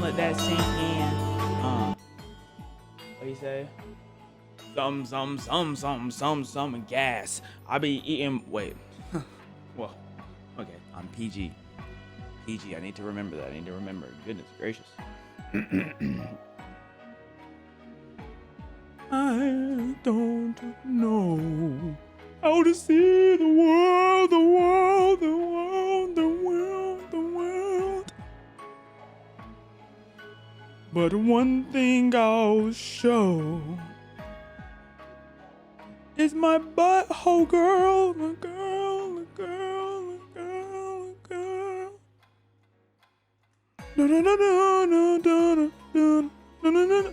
let that sink in. What do you say? Some gas. I be eating. Wait. Well, okay. I'm PG. PG. I need to remember that. I need to remember. Goodness gracious. I don't know how to see the world, the world, the world, the world, the world. But one thing I'll show is my butthole, girl, the girl, the girl, the girl, the girl. No, no, no, no, no, no, no, no, no, no.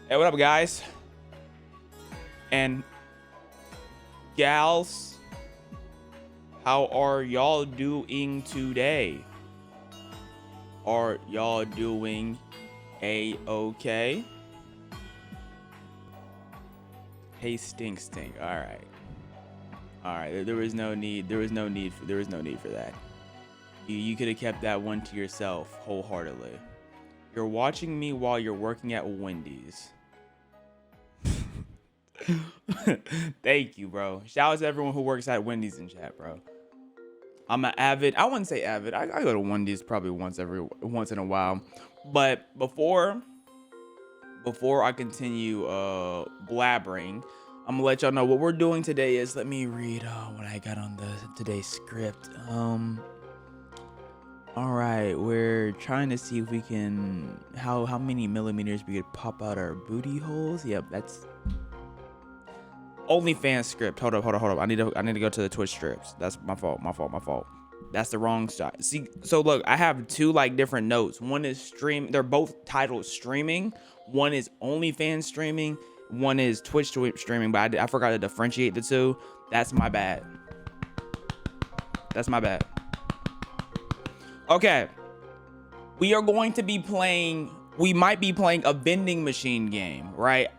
Hey, what up, guys? And gals, how are y'all doing today? Are y'all doing a-okay? Hey, stink. All right. There was no need for that. You could have kept that one to yourself wholeheartedly. You're watching me while you're working at Wendy's. Thank you, bro. Shout out to everyone who works at Wendy's in chat, bro. I'm an avid. I wouldn't say avid. I go to Wendy's probably once in a while. But before I continue blabbering, I'm gonna let y'all know what we're doing today is. Let me read what I got on today's script. All right, we're trying to see if we can how many millimeters we could pop out our booty holes. Yep, that's OnlyFans script. Hold up. I need to go to the Twitch strips. That's my fault. That's the wrong shot. See, so look, I have two like different notes. One is stream. They're both titled streaming. One is OnlyFans streaming. One is Twitch streaming. But I forgot to differentiate the two. That's my bad. Okay. We are going to be playing. We might be playing a vending machine game, right?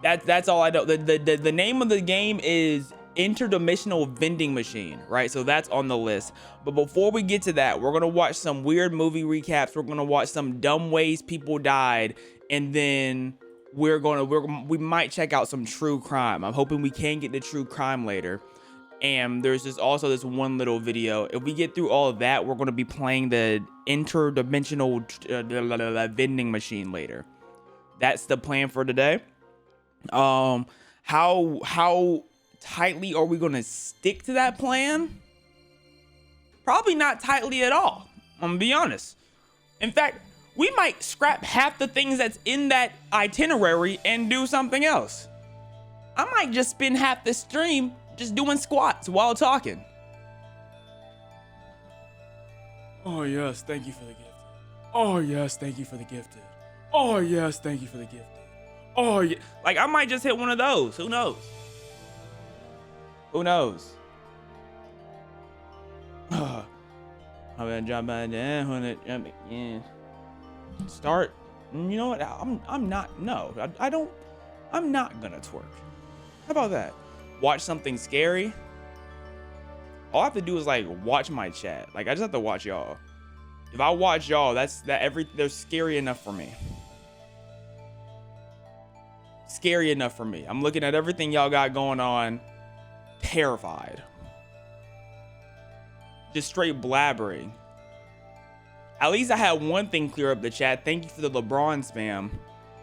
That's all I know. The name of the game is Interdimensional Vending Machine, right? So that's on the list. But before we get to that, we're gonna watch some weird movie recaps. We're gonna watch some dumb ways people died, and then we might check out some true crime. I'm hoping we can get to true crime later. And there's also this one little video. If we get through all of that, we're gonna be playing the Interdimensional Vending Machine later. That's the plan for today. How tightly are we gonna stick to that plan? Probably not tightly at all. I'm gonna be honest. In fact, we might scrap half the things that's in that itinerary and do something else. I might just spend half the stream just doing squats while talking. Oh yes, thank you for the gift. Oh yes, thank you for the gifted. Oh yes, thank you for the gifted. Oh yeah, like I might just hit one of those. Who knows? I'm gonna jump back down when it jump again. Start. You know what? I'm not. No, I don't. I'm not gonna twerk. How about that? Watch something scary. All I have to do is like watch my chat. Like I just have to watch y'all. If I watch y'all, they're scary enough for me. Scary enough for me. I'm looking at everything y'all got going on, terrified. Just straight blabbering. At least I had one thing clear up the chat. Thank you for the LeBron spam.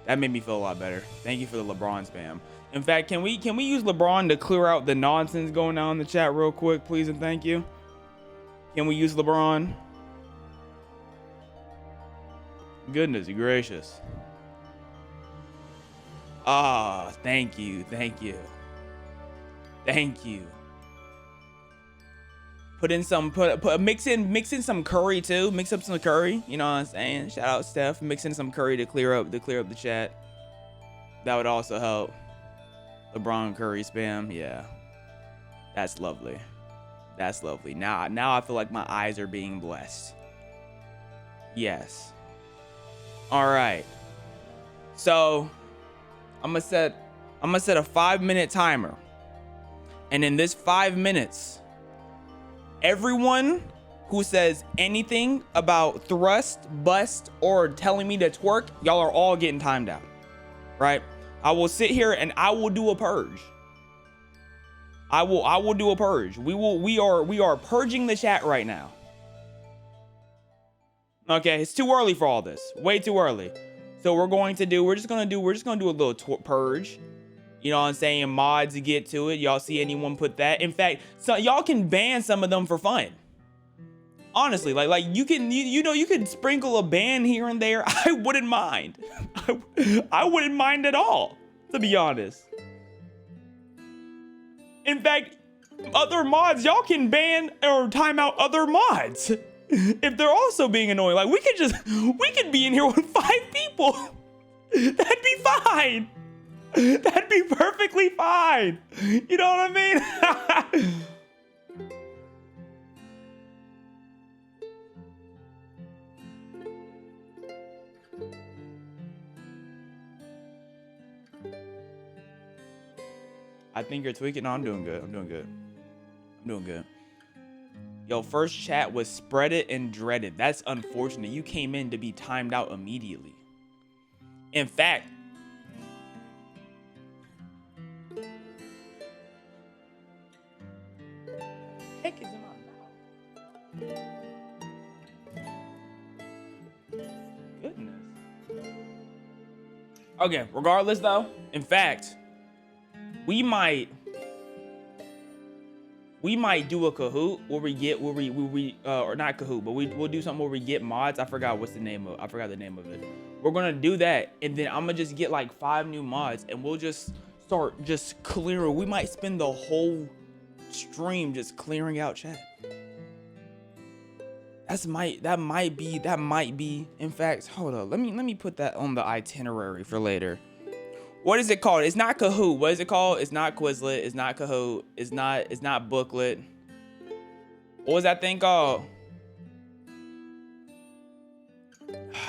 That made me feel a lot better. Thank you for the LeBron spam. In fact, can we use LeBron to clear out the nonsense going on in the chat real quick, please and thank you? Can we use LeBron? Goodness gracious. Ah, thank you. Mix in some curry too. Mix up some curry. You know what I'm saying? Shout out Steph. Mix in some curry to clear up the chat. That would also help. LeBron Curry spam. Yeah. That's lovely. Now I feel like my eyes are being blessed. Yes. All right. So I'm gonna set a 5-minute timer. And in this 5 minutes, everyone who says anything about thrust, bust, or telling me to twerk, y'all are all getting timed out, right? I will sit here and I will do a purge. I will do a purge. We are purging the chat right now. Okay, it's too early for all this. Way too early. So we're just gonna do a little purge. You know what I'm saying? Mods to get to it. Y'all see anyone put that? In fact, so y'all can ban some of them for fun. Honestly, like you can, you know, you could sprinkle a ban here and there. I wouldn't mind. I wouldn't mind at all, to be honest. In fact, other mods, y'all can ban or time out other mods if they're also being annoying. Like we could be in here with 5 people. That'd be fine. That'd be perfectly fine. You know what I mean? I think you're tweaking. No, I'm doing good. I'm doing good. Yo, first chat was spread it and dreaded. That's unfortunate. You came in to be timed out immediately. In fact, heck is in my mouth? Goodness. Okay, regardless though, in fact, we might do a Kahoot where we get or not Kahoot, but we'll do something where we get mods. I forgot the name of it. We're gonna do that, and then I'm gonna just get like 5 new mods, and we'll just start just clearing. We might spend the whole stream just clearing out chat. That might be. In fact, hold up. Let me put that on the itinerary for later. What is it called? It's not Kahoot. What is it called? It's not Quizlet. It's not Kahoot. It's not Booklet. What was that thing called?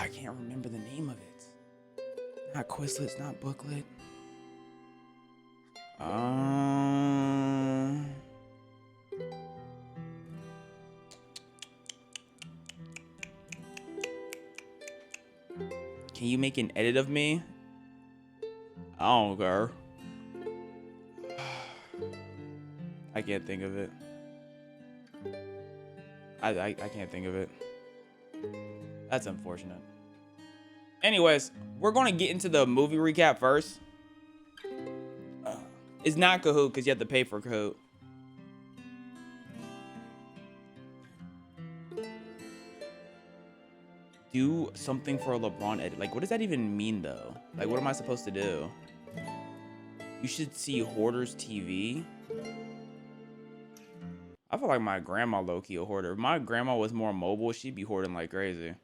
I can't remember the name of it. Not Quizlet. It's not Booklet. Can you make an edit of me? I don't care. I can't think of it. I can't think of it. That's unfortunate. Anyways, we're going to get into the movie recap first. It's not Kahoot because you have to pay for Kahoot. Do something for a LeBron edit. Like, what does that even mean, though? Like, what am I supposed to do? You should see Hoarder's TV. I feel like my grandma low-key a hoarder. If my grandma was more mobile, she'd be hoarding like crazy.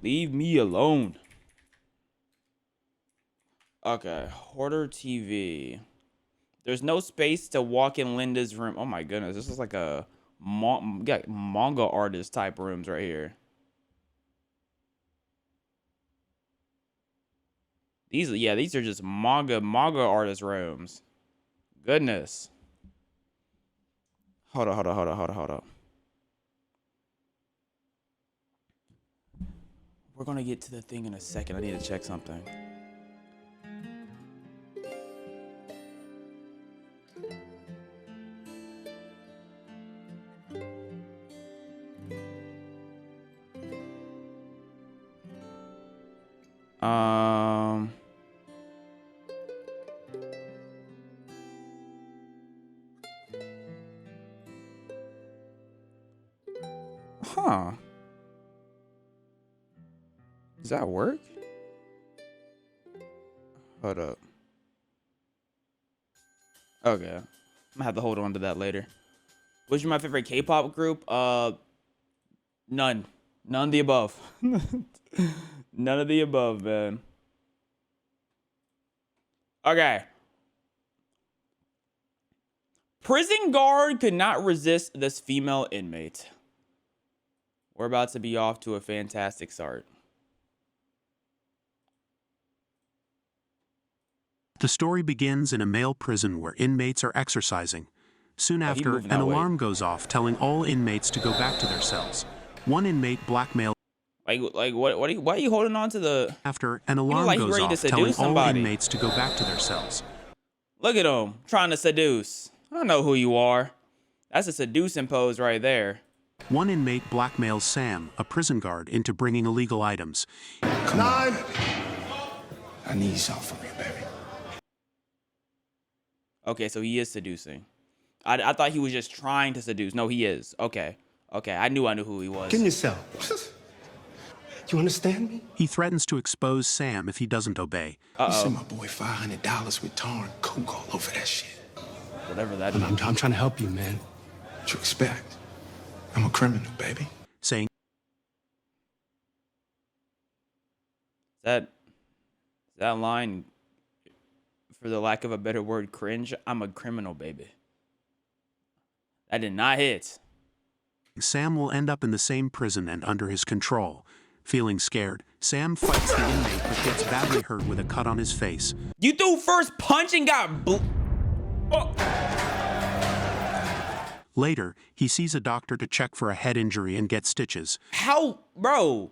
Leave me alone. Okay, Hoarder TV. There's no space to walk in Linda's room. Oh my goodness, this is like a manga artist type rooms right here. These are just manga artist rooms. Goodness. Hold up. We're gonna get to the thing in a second. I need to check something. Huh. Does that work? Hold up. Okay. I'm gonna have to hold on to that later. Which is my favorite K-pop group? None. None of the above. None of the above, man. Okay. Prison guard could not resist this female inmate. We're about to be off to a fantastic start. The story begins in a male prison where inmates are exercising. Soon after, an alarm goes off telling all inmates to go back to their cells. One inmate blackmails. Like what? Why are you holding on to the? After, an alarm goes off telling all inmates to go back to their cells. Look at him trying to seduce. I don't know who you are. That's a seducing pose right there. One inmate blackmails Sam, a prison guard, into bringing illegal items. Come on. I need something from you, baby. Okay, so he is seducing. I thought he was just trying to seduce. No, he is. Okay. I knew who he was. Get in your cell. You understand me? He threatens to expose Sam if he doesn't obey. You sent my boy $500 with tar and coke all over that shit. Whatever that means. I'm trying to help you, man. What you expect? I'm a criminal, baby. Saying that line, for the lack of a better word, cringe. I'm a criminal, baby. That did not hit. Sam will end up in the same prison and under his control. Feeling scared, Sam fights the inmate but gets badly hurt with a cut on his face. You threw first punch and got Later, he sees a doctor to check for a head injury and get stitches. How, bro?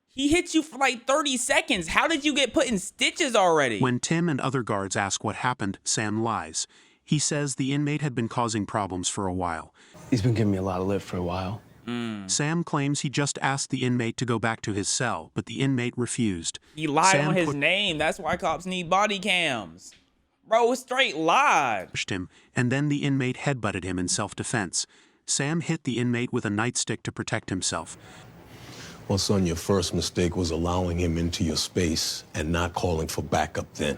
He hit you for like 30 seconds. How did you get put in stitches already? When Tim and other guards ask what happened, Sam lies. He says the inmate had been causing problems for a while. He's been giving me a lot of lip for a while. Sam claims he just asked the inmate to go back to his cell, but the inmate refused. He lied on his name. That's why cops need body cams. Bro, straight lied. Him, and then the inmate headbutted him in self-defense. Sam hit the inmate with a nightstick to protect himself. Well, son, your first mistake was allowing him into your space and not calling for backup then.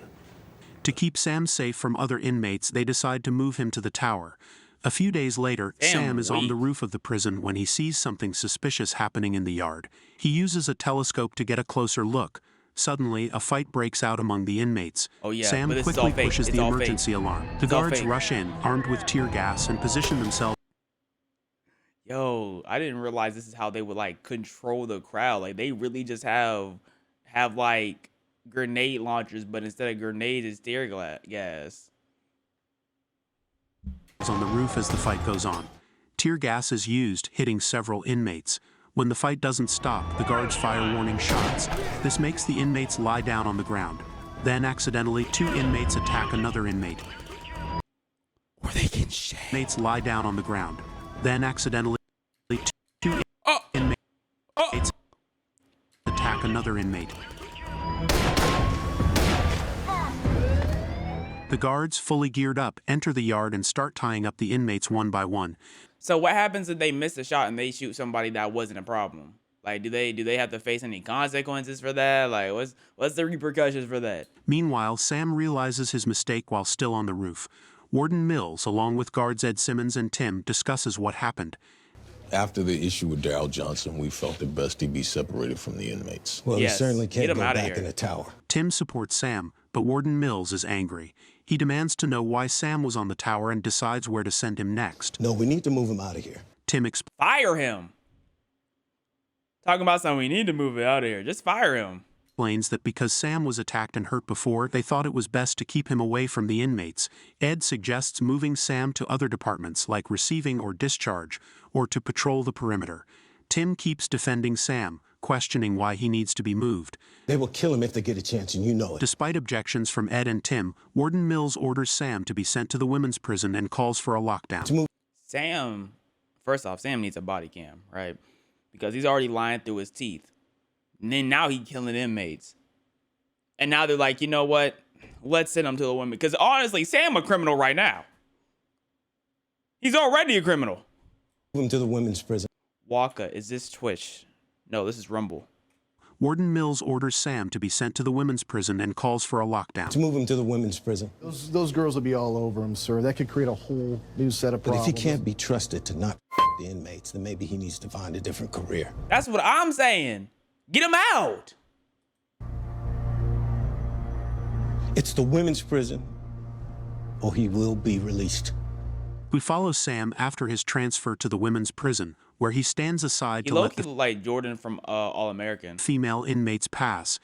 To keep Sam safe from other inmates, they decide to move him to the tower. A few days later, Sam is on the roof of the prison when he sees something suspicious happening in the yard. He uses a telescope to get a closer look. Suddenly, a fight breaks out among the inmates. Sam quickly pushes the emergency alarm. The guards rush in, armed with tear gas, and position themselves. Yo, I didn't realize this is how they would like control the crowd. Like they really just have like grenade launchers, but instead of grenades, it's tear gas. On the roof as the fight goes on. Tear gas is used, hitting several inmates. When the fight doesn't stop, the guards fire warning shots. This makes the inmates lie down on the ground. Then, accidentally, two inmates attack another inmate. Or they can shame. Inmates lie down on the ground. Then, accidentally, two inmates attack another inmate. The guards, fully geared up, enter the yard and start tying up the inmates one by one. So what happens if they miss a shot and they shoot somebody that wasn't a problem? Like, do they have to face any consequences for that? Like, what's the repercussions for that? Meanwhile, Sam realizes his mistake while still on the roof. Warden Mills, along with guards Ed Simmons and Tim, discusses what happened. After the issue with Daryl Johnson, we felt it best he be separated from the inmates. Well, yes, he certainly can't go back in the tower. Tim supports Sam, but Warden Mills is angry. He demands to know why Sam was on the tower and decides where to send him next. No, we need to move him out of here. Tim fire him. Talking about something, we need to move it out of here. Just fire him. Explains that because Sam was attacked and hurt before, they thought it was best to keep him away from the inmates. Ed suggests moving Sam to other departments like receiving or discharge, or to patrol the perimeter. Tim keeps defending Sam, questioning why he needs to be moved. They will kill him if they get a chance, and you know it. Despite objections from Ed and Tim, Warden Mills orders Sam to be sent to the women's prison and calls for a lockdown. Sam, first off, Sam needs a body cam, right? Because he's already lying through his teeth. And then now he's killing inmates. And now they're like, you know what? Let's send him to the women. Because honestly, Sam a criminal right now. He's already a criminal. Move him to the women's prison. Waka, is this Twitch? No, this is Rumble. Warden Mills orders Sam to be sent to the women's prison and calls for a lockdown. To move him to the women's prison. Those girls will be all over him, sir. That could create a whole new set of problems. But if he can't be trusted to not the inmates, then maybe he needs to find a different career. That's what I'm saying. Get him out. It's the women's prison, or he will be released. We follow Sam after his transfer to the women's prison, where he stands aside to let the like Jordan from All-American female inmates pass.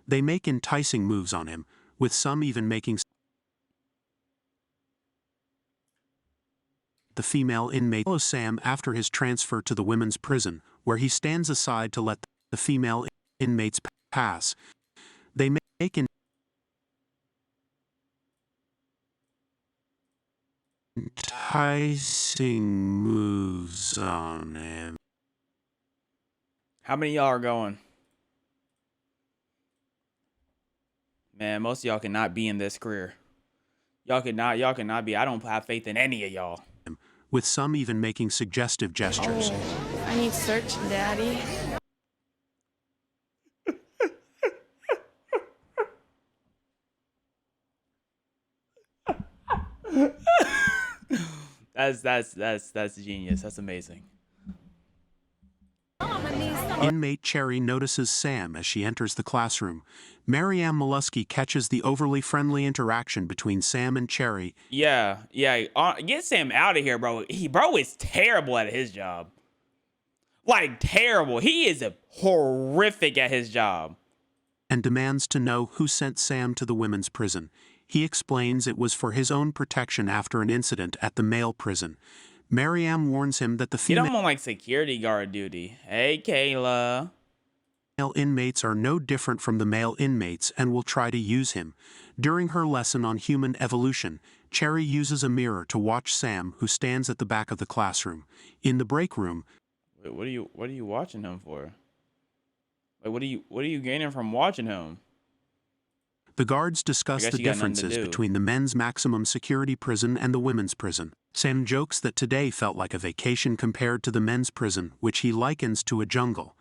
They make enticing moves on him, with some even making the female inmate follows Sam after his transfer to the women's prison, where he stands aside to let the female inmates pass. They make enticing moves on him. How many of y'all are going? Man, most of y'all cannot be in this career. Y'all cannot be. I don't have faith in any of y'all. With some even making suggestive gestures. Oh, I need search, Daddy. That's genius. That's amazing. Inmate Cherry notices Sam as she enters the classroom. Marianne Molesky catches the overly friendly interaction between Sam and Cherry. Yeah. Get Sam out of here, bro. Bro is terrible at his job. Like, terrible. He is horrific at his job. And demands to know who sent Sam to the women's prison. He explains it was for his own protection after an incident at the male prison. Marianne warns him that the female on like security guard duty. Hey, Kayla. Inmates are no different from the male inmates and will try to use him. During her lesson on human evolution, Cherry uses a mirror to watch Sam, who stands at the back of the classroom. In the break room, wait, what are you watching him for? Like, what are you gaining from watching him? the guards discuss the differences between the men's maximum security prison and the women's prison. Sam jokes that today felt like a vacation compared to the men's prison, which he likens to a jungle.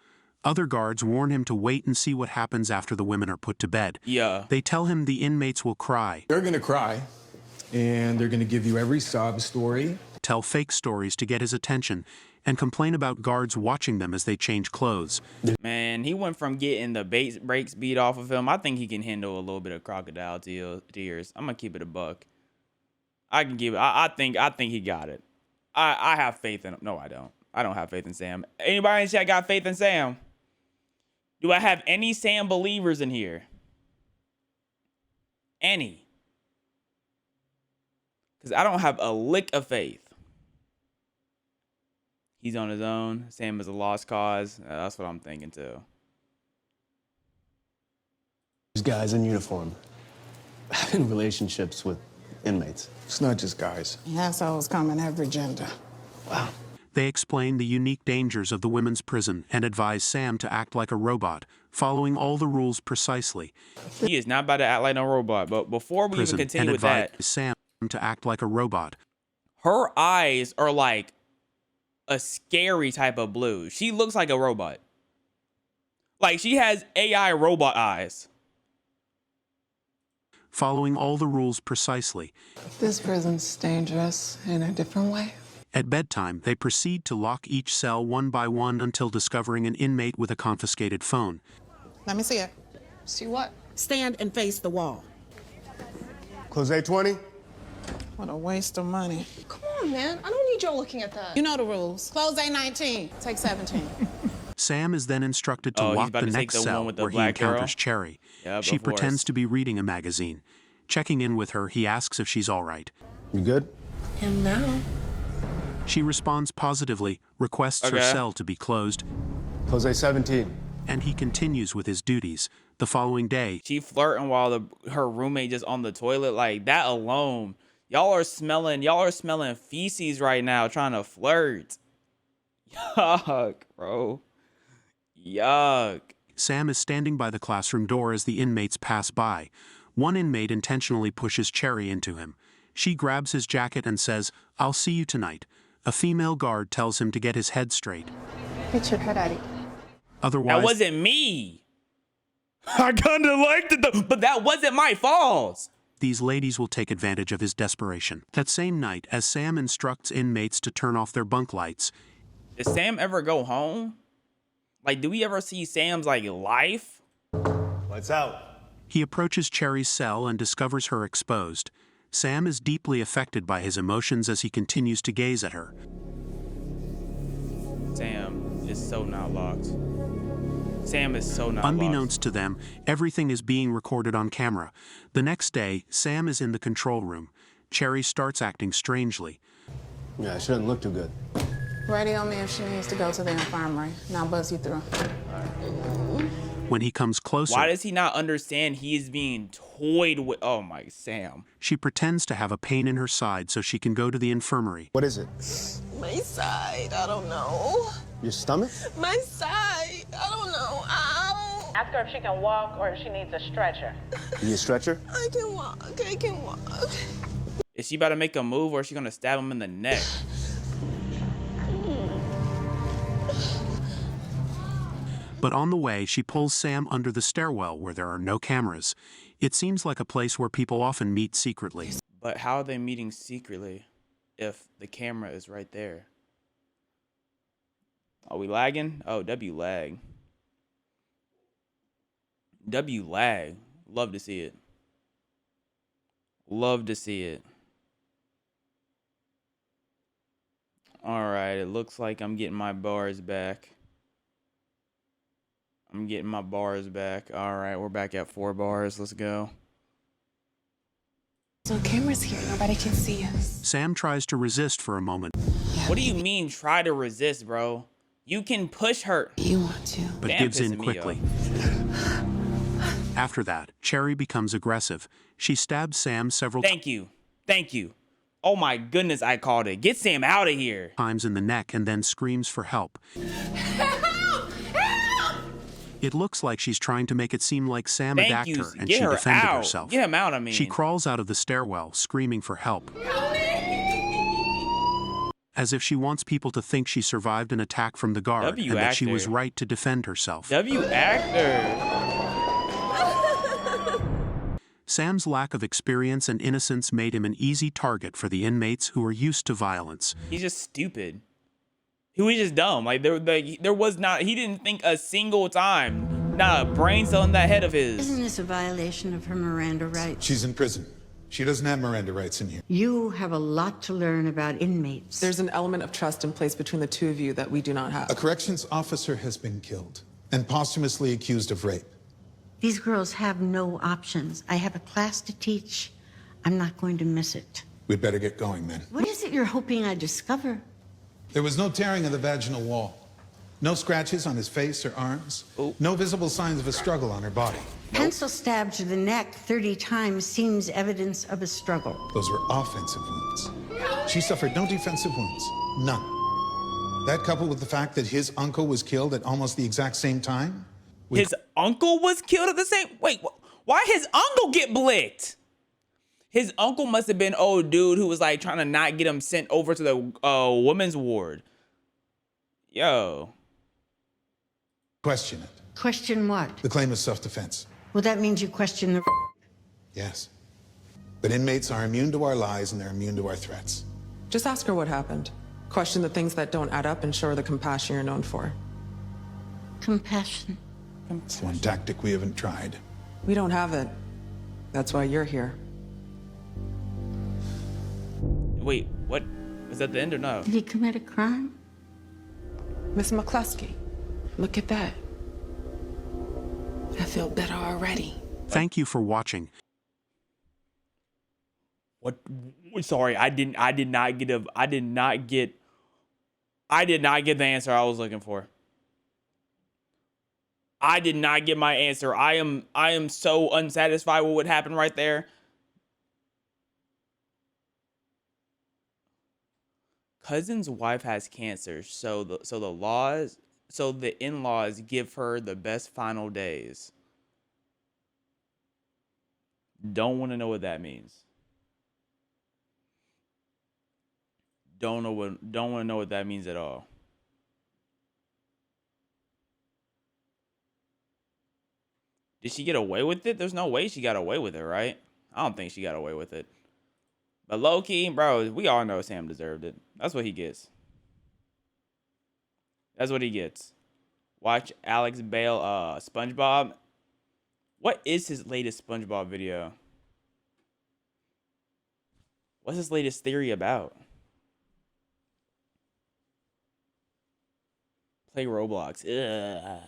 Other guards warn him to wait and see what happens after the women are put to bed. Yeah. They tell him the inmates will cry. They're gonna cry, and they're gonna give you every sob story. Tell fake stories to get his attention, and complain about guards watching them as they change clothes. Man, he went from getting the brakes beat off of him. I think he can handle a little bit of crocodile tears. I'm gonna keep it a buck. I can give it. I think he got it. I have faith in him. No, I don't. I don't have faith in Sam. Anybody in chat got faith in Sam? Do I have any Sam believers in here? Any? Because I don't have a lick of faith. He's on his own. Sam is a lost cause. That's what I'm thinking too. These guys in uniform having relationships with inmates. It's not just guys. Assholes come in every gender. Wow. They explain the unique dangers of the women's prison and advise Sam to act like a robot, following all the rules precisely. He is not about to act like no robot, but before we even continue with that, Sam to act like a robot. Her eyes are like a scary type of blue. She looks like a robot. Like she has AI robot eyes. Following all the rules precisely. This prison's dangerous in a different way. At bedtime, they proceed to lock each cell one by one until discovering an inmate with a confiscated phone. Let me see it. See what? Stand and face the wall. Close A20. What a waste of money. Come on, man. I don't need y'all looking at that. You know the rules. Close A19. Take 17. Sam is then instructed to lock the next cell where he encounters Cherry. She pretends to be reading a magazine. Checking in with her, he asks if she's all right. You good? And now? She responds positively, requests her cell to be closed. Close A17. And he continues with his duties. The following day, she flirting while her roommate just on the toilet. Like that alone, y'all are smelling feces right now, trying to flirt. Yuck, bro. Yuck. Sam is standing by the classroom door as the inmates pass by. One inmate intentionally pushes Cherry into him. She grabs his jacket and says, "I'll see you tonight." A female guard tells him to get his head straight. Get your head out of here. Otherwise, that wasn't me. I kind of liked it though, but that wasn't my fault. These ladies will take advantage of his desperation. That same night, as Sam instructs inmates to turn off their bunk lights. Did Sam ever go home? Like, do we ever see Sam's like life? Lights out. He approaches Cherry's cell and discovers her exposed. Sam is deeply affected by his emotions as he continues to gaze at her. Sam is so not locked. Sam is so not Unbeknownst locked. to them, everything is being recorded on camera. The next day, Sam is in the control room. Cherry starts acting strangely. Yeah, she doesn't look too good. Ready on me if she needs to go to the infirmary. Now buzz you through. When he comes closer, Why does he not understand he is being toyed with? Oh my, Sam. she pretends to have a pain in her side so she can go to the infirmary. What is it? My side, I don't know. Your stomach? My side, I don't know. Ow. Ask her if she can walk or if she needs a stretcher. You need a stretcher? I can walk, I can walk. Is she about to make a move or is she gonna stab him in the neck? But on the way, she pulls Sam under the stairwell where there are no cameras. It seems like a place where people often meet secretly. But how are they meeting secretly if the camera is right there? Are we lagging? Oh, W lag. W lag. Love to see it. Love to see it. All right, it looks like I'm getting my bars back. I'm getting my bars back. All right, we're back at 4 bars. Let's go. So cameras here, nobody can see us. Sam tries to resist for a moment, What do you mean try to resist, bro? You can push her. You want to. but Damn, gives in pissing me quickly. After that, Cherry becomes aggressive. She stabs Sam several Thank you. Thank you. Oh my goodness, I called it. Get Sam out of here. times in the neck and then screams for help. It looks like she's trying to make it seem like Sam Thank attacked you. her and Get she her defended out. herself. Get him out, I mean. She crawls out of the stairwell, screaming for help. As if she wants people to think she survived an attack from the guard W and that she actor. was right to defend herself. W actor. Sam's lack of experience and innocence made him an easy target for the inmates who are used to violence. He's just stupid. He was just dumb. Like there was not. He didn't think a single time. Not a brain cell in that head of his. Isn't this a violation of her Miranda rights? She's in prison. She doesn't have Miranda rights in here. You have a lot to learn about inmates. There's an element of trust in place between the two of you that we do not have. A corrections officer has been killed and posthumously accused of rape. These girls have no options. I have a class to teach. I'm not going to miss it. We'd better get going then. What is it you're hoping I discover? There was no tearing of the vaginal wall. No scratches on his face or arms. No visible signs of a struggle on her body. Pencil stab to the neck 30 times seems evidence of a struggle. Those were offensive wounds. She suffered no defensive wounds. None. That coupled with the fact that his uncle was killed at almost the exact same time. His uncle was killed at the same. Wait, why his uncle get blicked? His uncle must have been old dude who was like trying to not get him sent over to the women's ward. Yo. Question it. Question what? The claim is self-defense. Well, that means you question the... Yes. But inmates are immune to our lies and they're immune to our threats. Just ask her what happened. Question the things that don't add up and show her the compassion you're known for. Compassion. It's one tactic we haven't tried. We don't have it. That's why you're here. Wait, what? Was that the end or no? Did he commit a crime? Miss McCluskey, look at that. I feel better already. Thank you for watching. What? Sorry, I did not get the answer I was looking for. I did not get my answer. I am so unsatisfied with what happened right there. Cousin's wife has cancer, so the in-laws give her the best final days. Don't want to know what that means. Don't want to know what that means at all. Did she get away with it? There's no way she got away with it, right? I don't think she got away with it. But low-key, bro, we all know Sam deserved it. That's what he gets. That's what he gets. Watch Alex Bale, SpongeBob. What is his latest SpongeBob video? What's his latest theory about? Play Roblox. Ugh.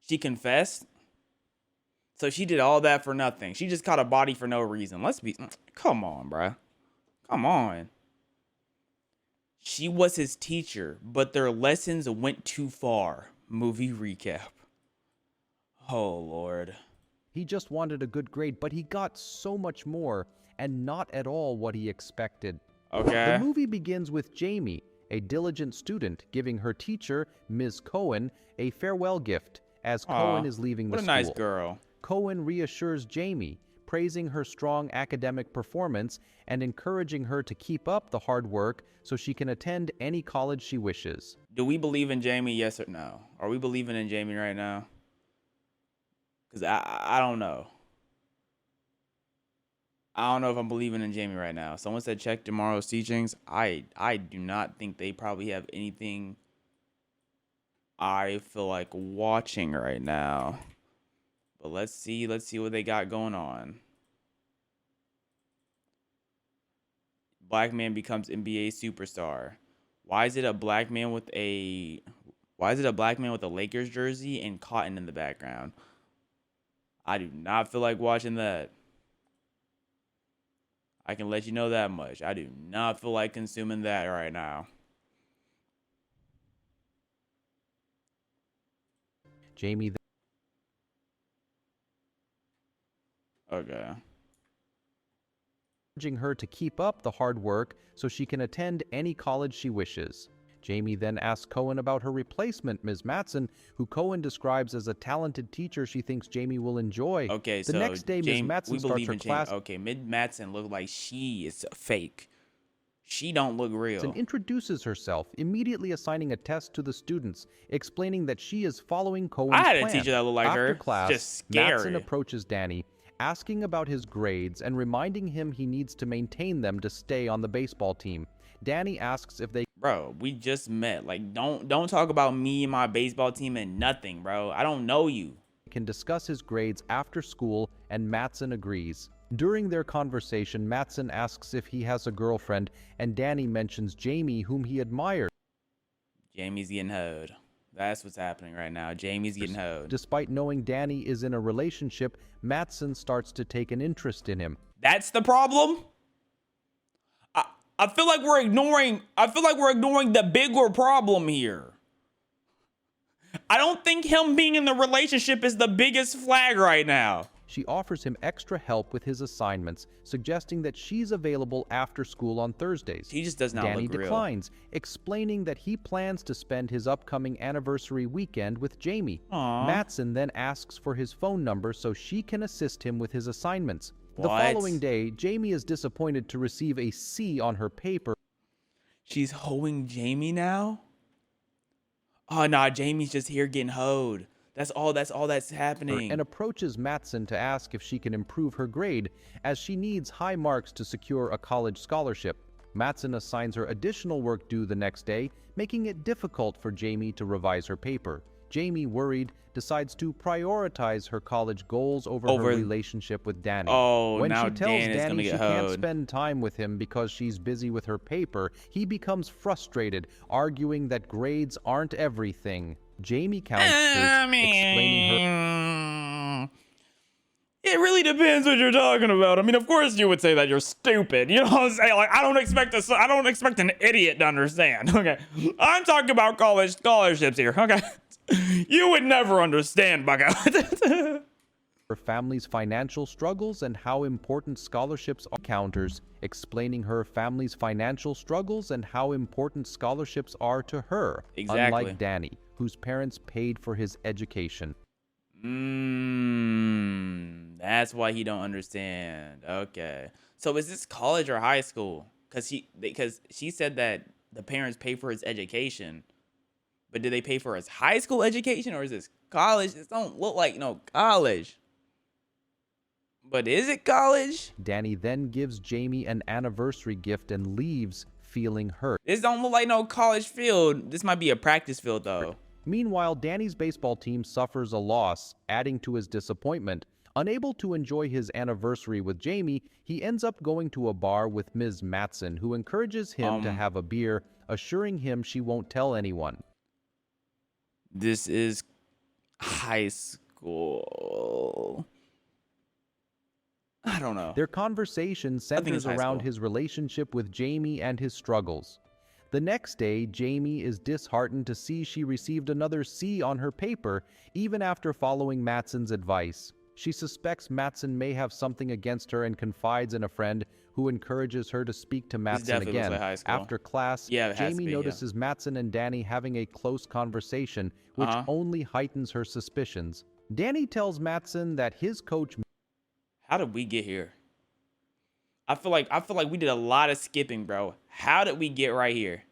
She confessed? So she did all that for nothing. She just caught a body for no reason. Come on, bruh. Come on. She was his teacher, but their lessons went too far. Movie recap. Oh, Lord. He just wanted a good grade, but he got so much more, and not at all what he expected. Okay. The movie begins with Jamie, a diligent student, giving her teacher, Ms. Cohen, a farewell gift as Cohen is leaving the what a school. nice girl. Cohen reassures Jamie, praising her strong academic performance and encouraging her to keep up the hard work so she can attend any college she wishes. Do we believe in Jamie, yes or no? Are we believing in Jamie right now? Because I don't know. I don't know if I'm believing in Jamie right now. Someone said check tomorrow's teachings. I do not think they probably have anything I feel like watching right now. But let's see what they got going on. Black man becomes NBA superstar. Why is it a black man with a Lakers jersey and cotton in the background? I do not feel like watching that. I can let you know that much. I do not feel like consuming that right now. Jamie Okay. Encouraging her to keep up the hard work so she can attend any college she wishes. Jamie then asks Cohen about her replacement, Ms. Matson, who Cohen describes as a talented teacher she thinks Jamie will enjoy. Okay, the so next day, Ms. Matson starts her class. Okay, Ms. Matson look like she is fake. She don't look real. And introduces herself, immediately assigning a test to the students, explaining that she is following Cohen's I had plan. a teacher that looked like After her. class, Just scary. Matson approaches Danny, asking about his grades and reminding him he needs to maintain them to stay on the baseball team. Danny asks if they... Bro, we just met. Like, don't talk about me and my baseball team and nothing, bro. I don't know you. ...can discuss his grades after school, and Matson agrees. During their conversation, Matson asks if he has a girlfriend, and Danny mentions Jamie, whom he admires. Jamie's getting hoed. That's what's happening right now. Jamie's getting hoed. Despite knowing Danny is in a relationship, Matson starts to take an interest in him. That's the problem? I feel like we're ignoring the bigger problem here. I don't think him being in the relationship is the biggest flag right now. She offers him extra help with his assignments, suggesting that she's available after school on Thursdays. He just does not Danny look real. declines, explaining that he plans to spend his upcoming anniversary weekend with Jamie. Aww. Matson then asks for his phone number so she can assist him with his assignments. The What? following day, Jamie is disappointed to receive a C on her paper. She's hoeing Jamie now? Oh, nah, Jamie's just here getting hoed. That's all that's happening. And approaches Matson to ask if she can improve her grade, as she needs high marks to secure a college scholarship. Matson assigns her additional work due the next day, making it difficult for Jamie to revise her paper. Jamie, worried, decides to prioritize her college goals over her relationship with Danny. Oh, when now she tells Dan is gonna Danny get she can't hoed. spend time with him because she's busy with her paper, he becomes frustrated, arguing that grades aren't everything. Jamie counters, explaining her... It really depends what you're talking about. I mean, of course you would say that you're stupid. You know what I'm saying? Like, I don't expect an idiot to understand. Okay, I'm talking about college scholarships here. Okay, you would never understand, Bucko. her family's financial struggles and how important scholarships are. Counters, explaining her family's financial struggles and how important scholarships are to her, unlike Danny, whose parents paid for his education. That's why he don't understand. Okay, so is this college or high school? Because she said that the parents pay for his education, but do they pay for his high school education or is this college? This don't look like no college. But is it college? Danny then gives Jamie an anniversary gift and leaves, feeling hurt. This don't look like no college field. This might be a practice field though. Meanwhile, Danny's baseball team suffers a loss, adding to his disappointment. Unable to enjoy his anniversary with Jamie, he ends up going to a bar with Ms. Matson, who encourages him to have a beer, assuring him she won't tell anyone. This is high school. I don't know. Their conversation centers around his relationship with Jamie and his struggles. The next day, Jamie is disheartened to see she received another C on her paper, even after following Matsson's advice. She suspects Matsson may have something against her and confides in a friend who encourages her to speak to Matsson again. After class, Jamie notices Matsson and Danny having a close conversation, which only heightens her suspicions. Danny tells Matsson that his coach... How did we get here? I feel like we did a lot of skipping, bro. How did we get right here?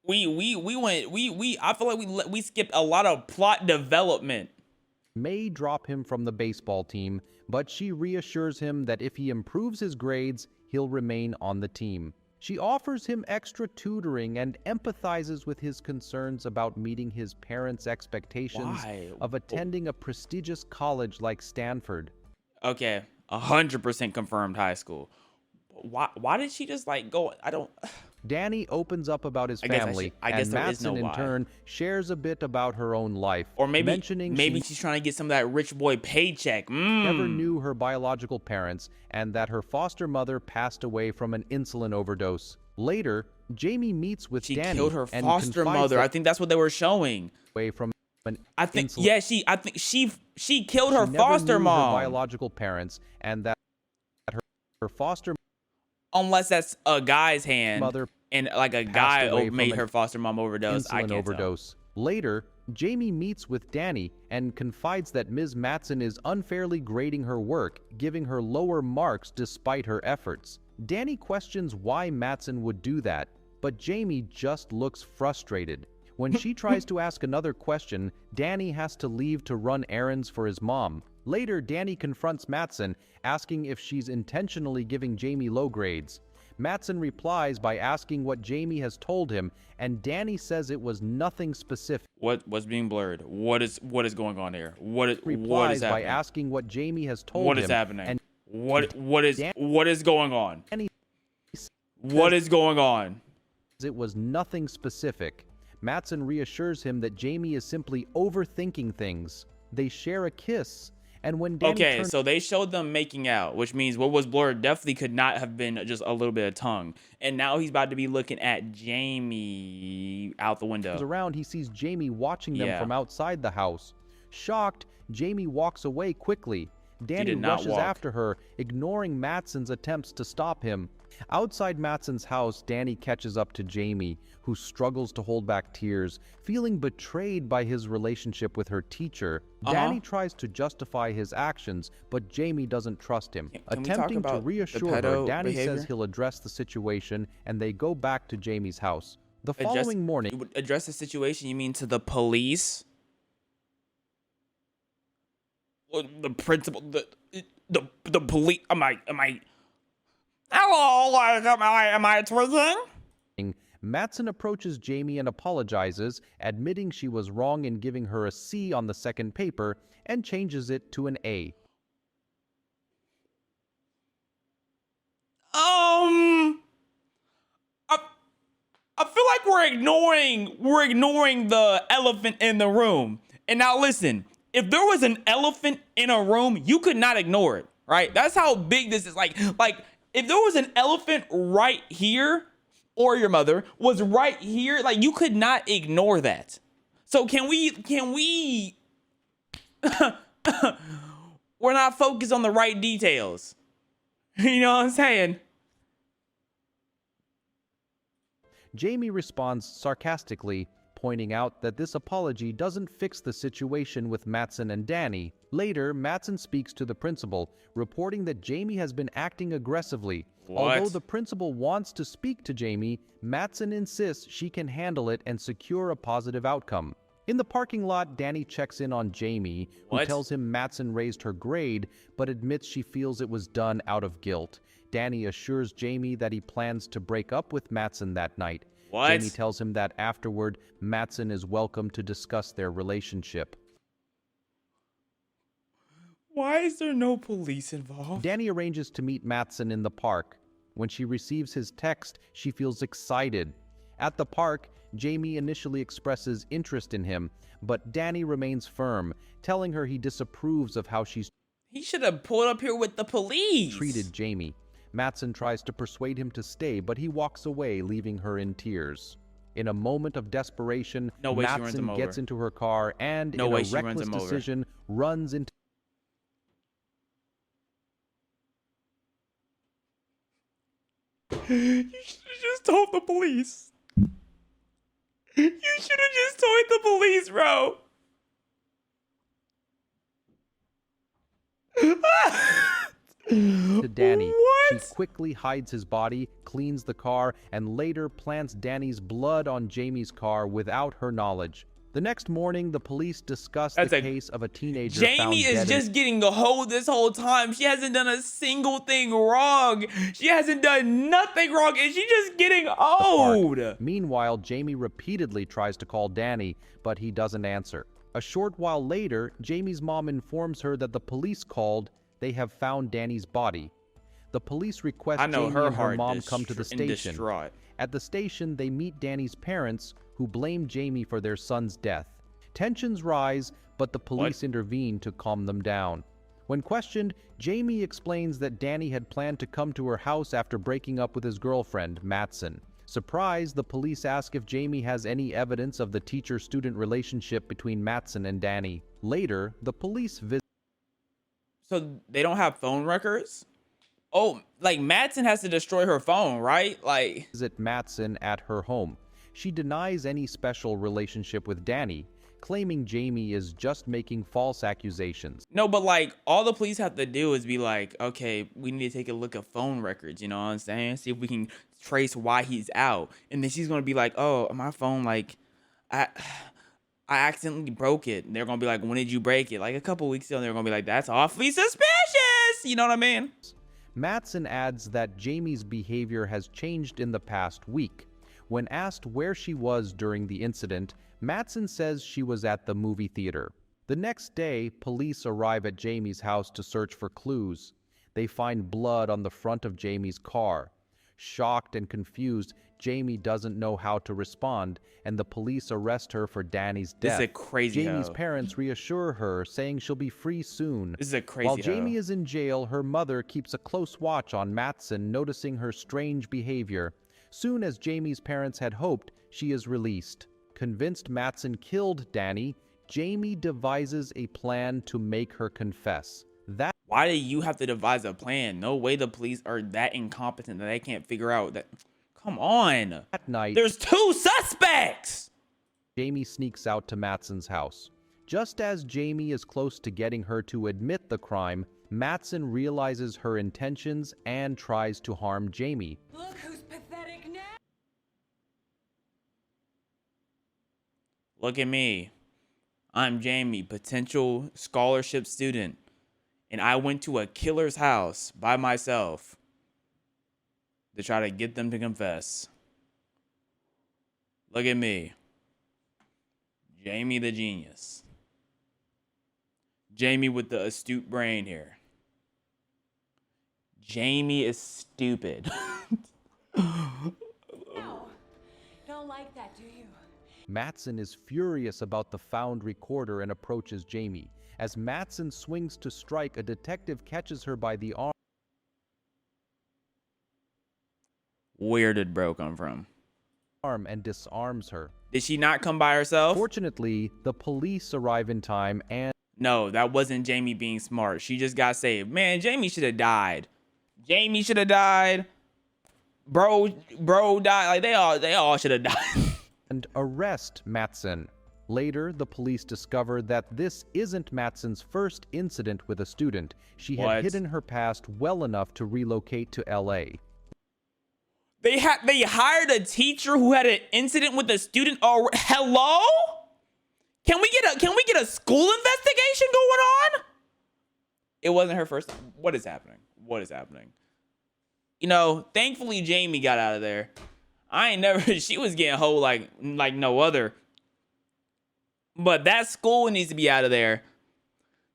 I feel like we skipped a lot of plot development. May drop him from the baseball team, but she reassures him that if he improves his grades, he'll remain on the team. She offers him extra tutoring and empathizes with his concerns about meeting his parents' expectations of attending a prestigious college like Stanford. Okay, 100% confirmed high school. Why did she just like go? I don't... Danny opens up about his family, and Matsson in turn shares a bit about her own life. Or maybe mentioning she's trying to get some of that rich boy paycheck. Never knew her biological parents, and that her foster mother passed away from an insulin overdose. Later, Jamie meets with Danny. She killed her foster mother. I think that's what they were showing. Away from an she killed her foster mom. Her biological parents, and that her foster, unless that's a guy's hand, mother and like a guy made her foster mom overdose. I can't overdose. Later, Jamie meets with Danny and confides that Ms. Matsson is unfairly grading her work, giving her lower marks despite her efforts. Danny questions why Matsson would do that, but Jamie just looks frustrated. When she tries to ask another question, Danny has to leave to run errands for his mom. Later, Danny confronts Matsson, asking if she's intentionally giving Jamie low grades. Matsson replies by asking what Jamie has told him, and Danny says it was nothing specific. What's being blurred? What is going on here? What is happening? By asking what Jamie has told him. What is happening? And what is going on? What is going on? It was nothing specific. Matsson reassures him that Jamie is simply overthinking things. They share a kiss. And when Danny so they showed them making out, which means what was blurred definitely could not have been just a little bit of tongue. And now he's about to be looking at Jamie out the window. Around, he sees Jamie watching them from outside the house. Shocked, Jamie walks away quickly. Danny rushes after her, ignoring Matsson's attempts to stop him. Outside Matsson's house, Danny catches up to Jamie, who struggles to hold back tears, feeling betrayed by his relationship with her teacher. Danny tries to justify his actions, but Jamie doesn't trust him. Attempting to reassure her, Danny says he'll address the situation, and they go back to Jamie's house. The following morning... Address the situation, you mean to the police? The principal, the police, am I, hello, like, am I twisting? Matsson approaches Jamie and apologizes, admitting she was wrong in giving her a C on the second paper, and changes it to an A. I feel like we're ignoring the elephant in the room. And now listen, if there was an elephant in a room, you could not ignore it, right? That's how big this is. Like if there was an elephant right here, or your mother was right here, like you could not ignore that. So can we we're not focused on the right details. You know what I'm saying? Jamie responds sarcastically, pointing out that this apology doesn't fix the situation with Matsson and Danny. Later, Matsson speaks to the principal, reporting that Jamie has been acting aggressively. Although the principal wants to speak to Jamie, Matsson insists she can handle it and secure a positive outcome. In the parking lot, Danny checks in on Jamie, who tells him Matsson raised her grade, but admits she feels it was done out of guilt. Danny assures Jamie that he plans to break up with Matsson that night. Jamie tells him that afterward, Matsson is welcome to discuss their relationship. Why is there no police involved? Danny arranges to meet Matsson in the park. When she receives his text, she feels excited. At the park, Jamie initially expresses interest in him, but Danny remains firm, telling her he disapproves of how she's He should have pulled up here with the police. treated Jamie. Mattson tries to persuade him to stay, but he walks away, leaving her in tears. In a moment of desperation, No way she runs him Mattson gets over. into her car and, No in way a she runs reckless him over. decision, runs into You should have just told the police. You should have just told the police, bro. to Danny. What? She quickly hides his body, cleans the car, and later plants Danny's blood on Jamie's car without her knowledge. The next morning, the police discuss the case of a teenager found Jamie is dead just getting a hold this whole time. She hasn't done a single thing wrong. She hasn't done nothing wrong, and she's just getting old. Meanwhile, Jamie repeatedly tries to call Danny, but he doesn't answer. A short while later, Jamie's mom informs her that the police called. They have found Danny's body. The police request Jamie and her mom come to the station. At the station, they meet Danny's parents, who blame Jamie for their son's death. Tensions rise, but the police intervene to calm them down. When questioned, Jamie explains that Danny had planned to come to her house after breaking up with his girlfriend, Mattson. Surprised, the police ask if Jamie has any evidence of the teacher-student relationship between Mattson and Danny. Later, the police visit. So they don't have phone records? Oh, like Mattson has to destroy her phone, right? Like, visit Mattson at her home. She denies any special relationship with Danny, claiming Jamie is just making false accusations. No, but like all the police have to do is be like, okay, we need to take a look at phone records, you know what I'm saying? See if we can trace why he's out. And then she's gonna be like, oh, my phone, like, I accidentally broke it. And they're gonna be like, when did you break it? Like a couple weeks ago, they're gonna be like, that's awfully suspicious. You know what I mean? Mattson adds that Jamie's behavior has changed in the past week. When asked where she was during the incident, Mattson says she was at the movie theater. The next day, police arrive at Jamie's house to search for clues. They find blood on the front of Jamie's car. Shocked and confused, Jamie doesn't know how to respond, and the police arrest her for Danny's death. This is a crazy Jamie's hoe. parents reassure her, saying she'll be free soon. This is a crazy While hoe. Jamie is in jail, her mother keeps a close watch on Mattson, noticing her strange behavior. Soon as Jamie's parents had hoped, she is released. Convinced Mattson killed Danny, Jamie devises a plan to make her confess. Why do you have to devise a plan? No way the police are that incompetent that they can't figure out that. Come on. That night, there's 2 suspects. Jamie sneaks out to Mattson's house. Just as Jamie is close to getting her to admit the crime, Mattson realizes her intentions and tries to harm Jamie. Look who's pathetic now. Look at me. I'm Jamie, potential scholarship student. And I went to a killer's house by myself to try to get them to confess. Look at me. Jamie the genius. Jamie with the astute brain here. Jamie is stupid. No, don't like that, do you? Mattson is furious about the found recorder and approaches Jamie. As Mattson swings to strike, a detective catches her by the Where did bro come from? arm and disarms her. Did she not come by herself? Fortunately, the police arrive in time and... No, that wasn't Jamie being smart. She just got saved. Man, Jamie should have died. Jamie should have died. Bro died. Like they all should have died. and arrest Mattson. Later, the police discover that this isn't Mattson's first incident with a student. She had hidden her past well enough to relocate to LA. They hired a teacher who had an incident with a student. Oh, hello? Can we get a school investigation going on? It wasn't her first. What is happening? What is happening? You know, thankfully Jamie got out of there. I ain't never. She was getting whole like no other. But that school needs to be out of there.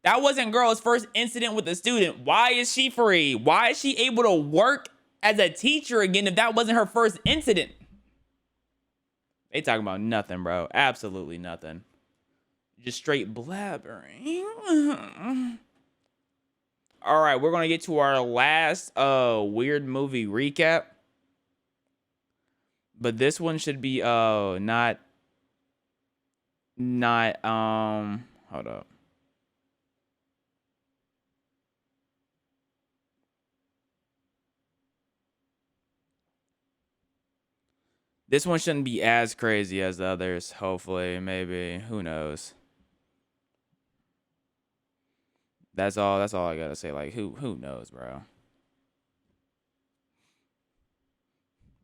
That wasn't girl's first incident with a student. Why is she free? Why is she able to work as a teacher again if that wasn't her first incident? They talking about nothing, bro. Absolutely nothing. Just straight blabbering. All right, we're gonna get to our last weird movie recap. But this one should be not hold up. This one shouldn't be as crazy as the others, hopefully, maybe. Who knows? That's all I gotta say. Like, who knows, bro?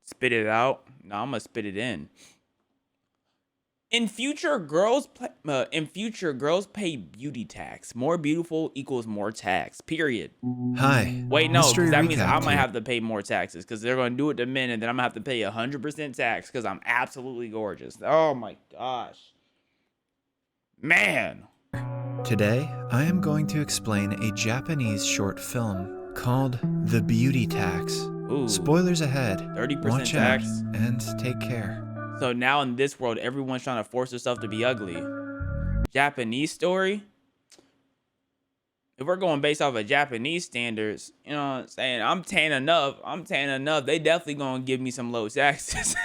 Spit it out? No, I'm gonna spit it in. In future, girls pay beauty tax. More beautiful equals more tax. Period. Hi. Wait, no, Mystery that means I recap might here. have to pay more taxes because they're gonna do it to men, and then I'm gonna have to pay 100% tax because I'm absolutely gorgeous. Oh my gosh, man. Today, I am going to explain a Japanese short film called The Beauty Tax. Ooh, Spoilers ahead. 30% Watch tax. out and take care. So now in this world, everyone's trying to force herself to be ugly. Japanese story? If we're going based off of Japanese standards, you know what I'm saying? I'm tan enough. They definitely gonna give me some low taxes.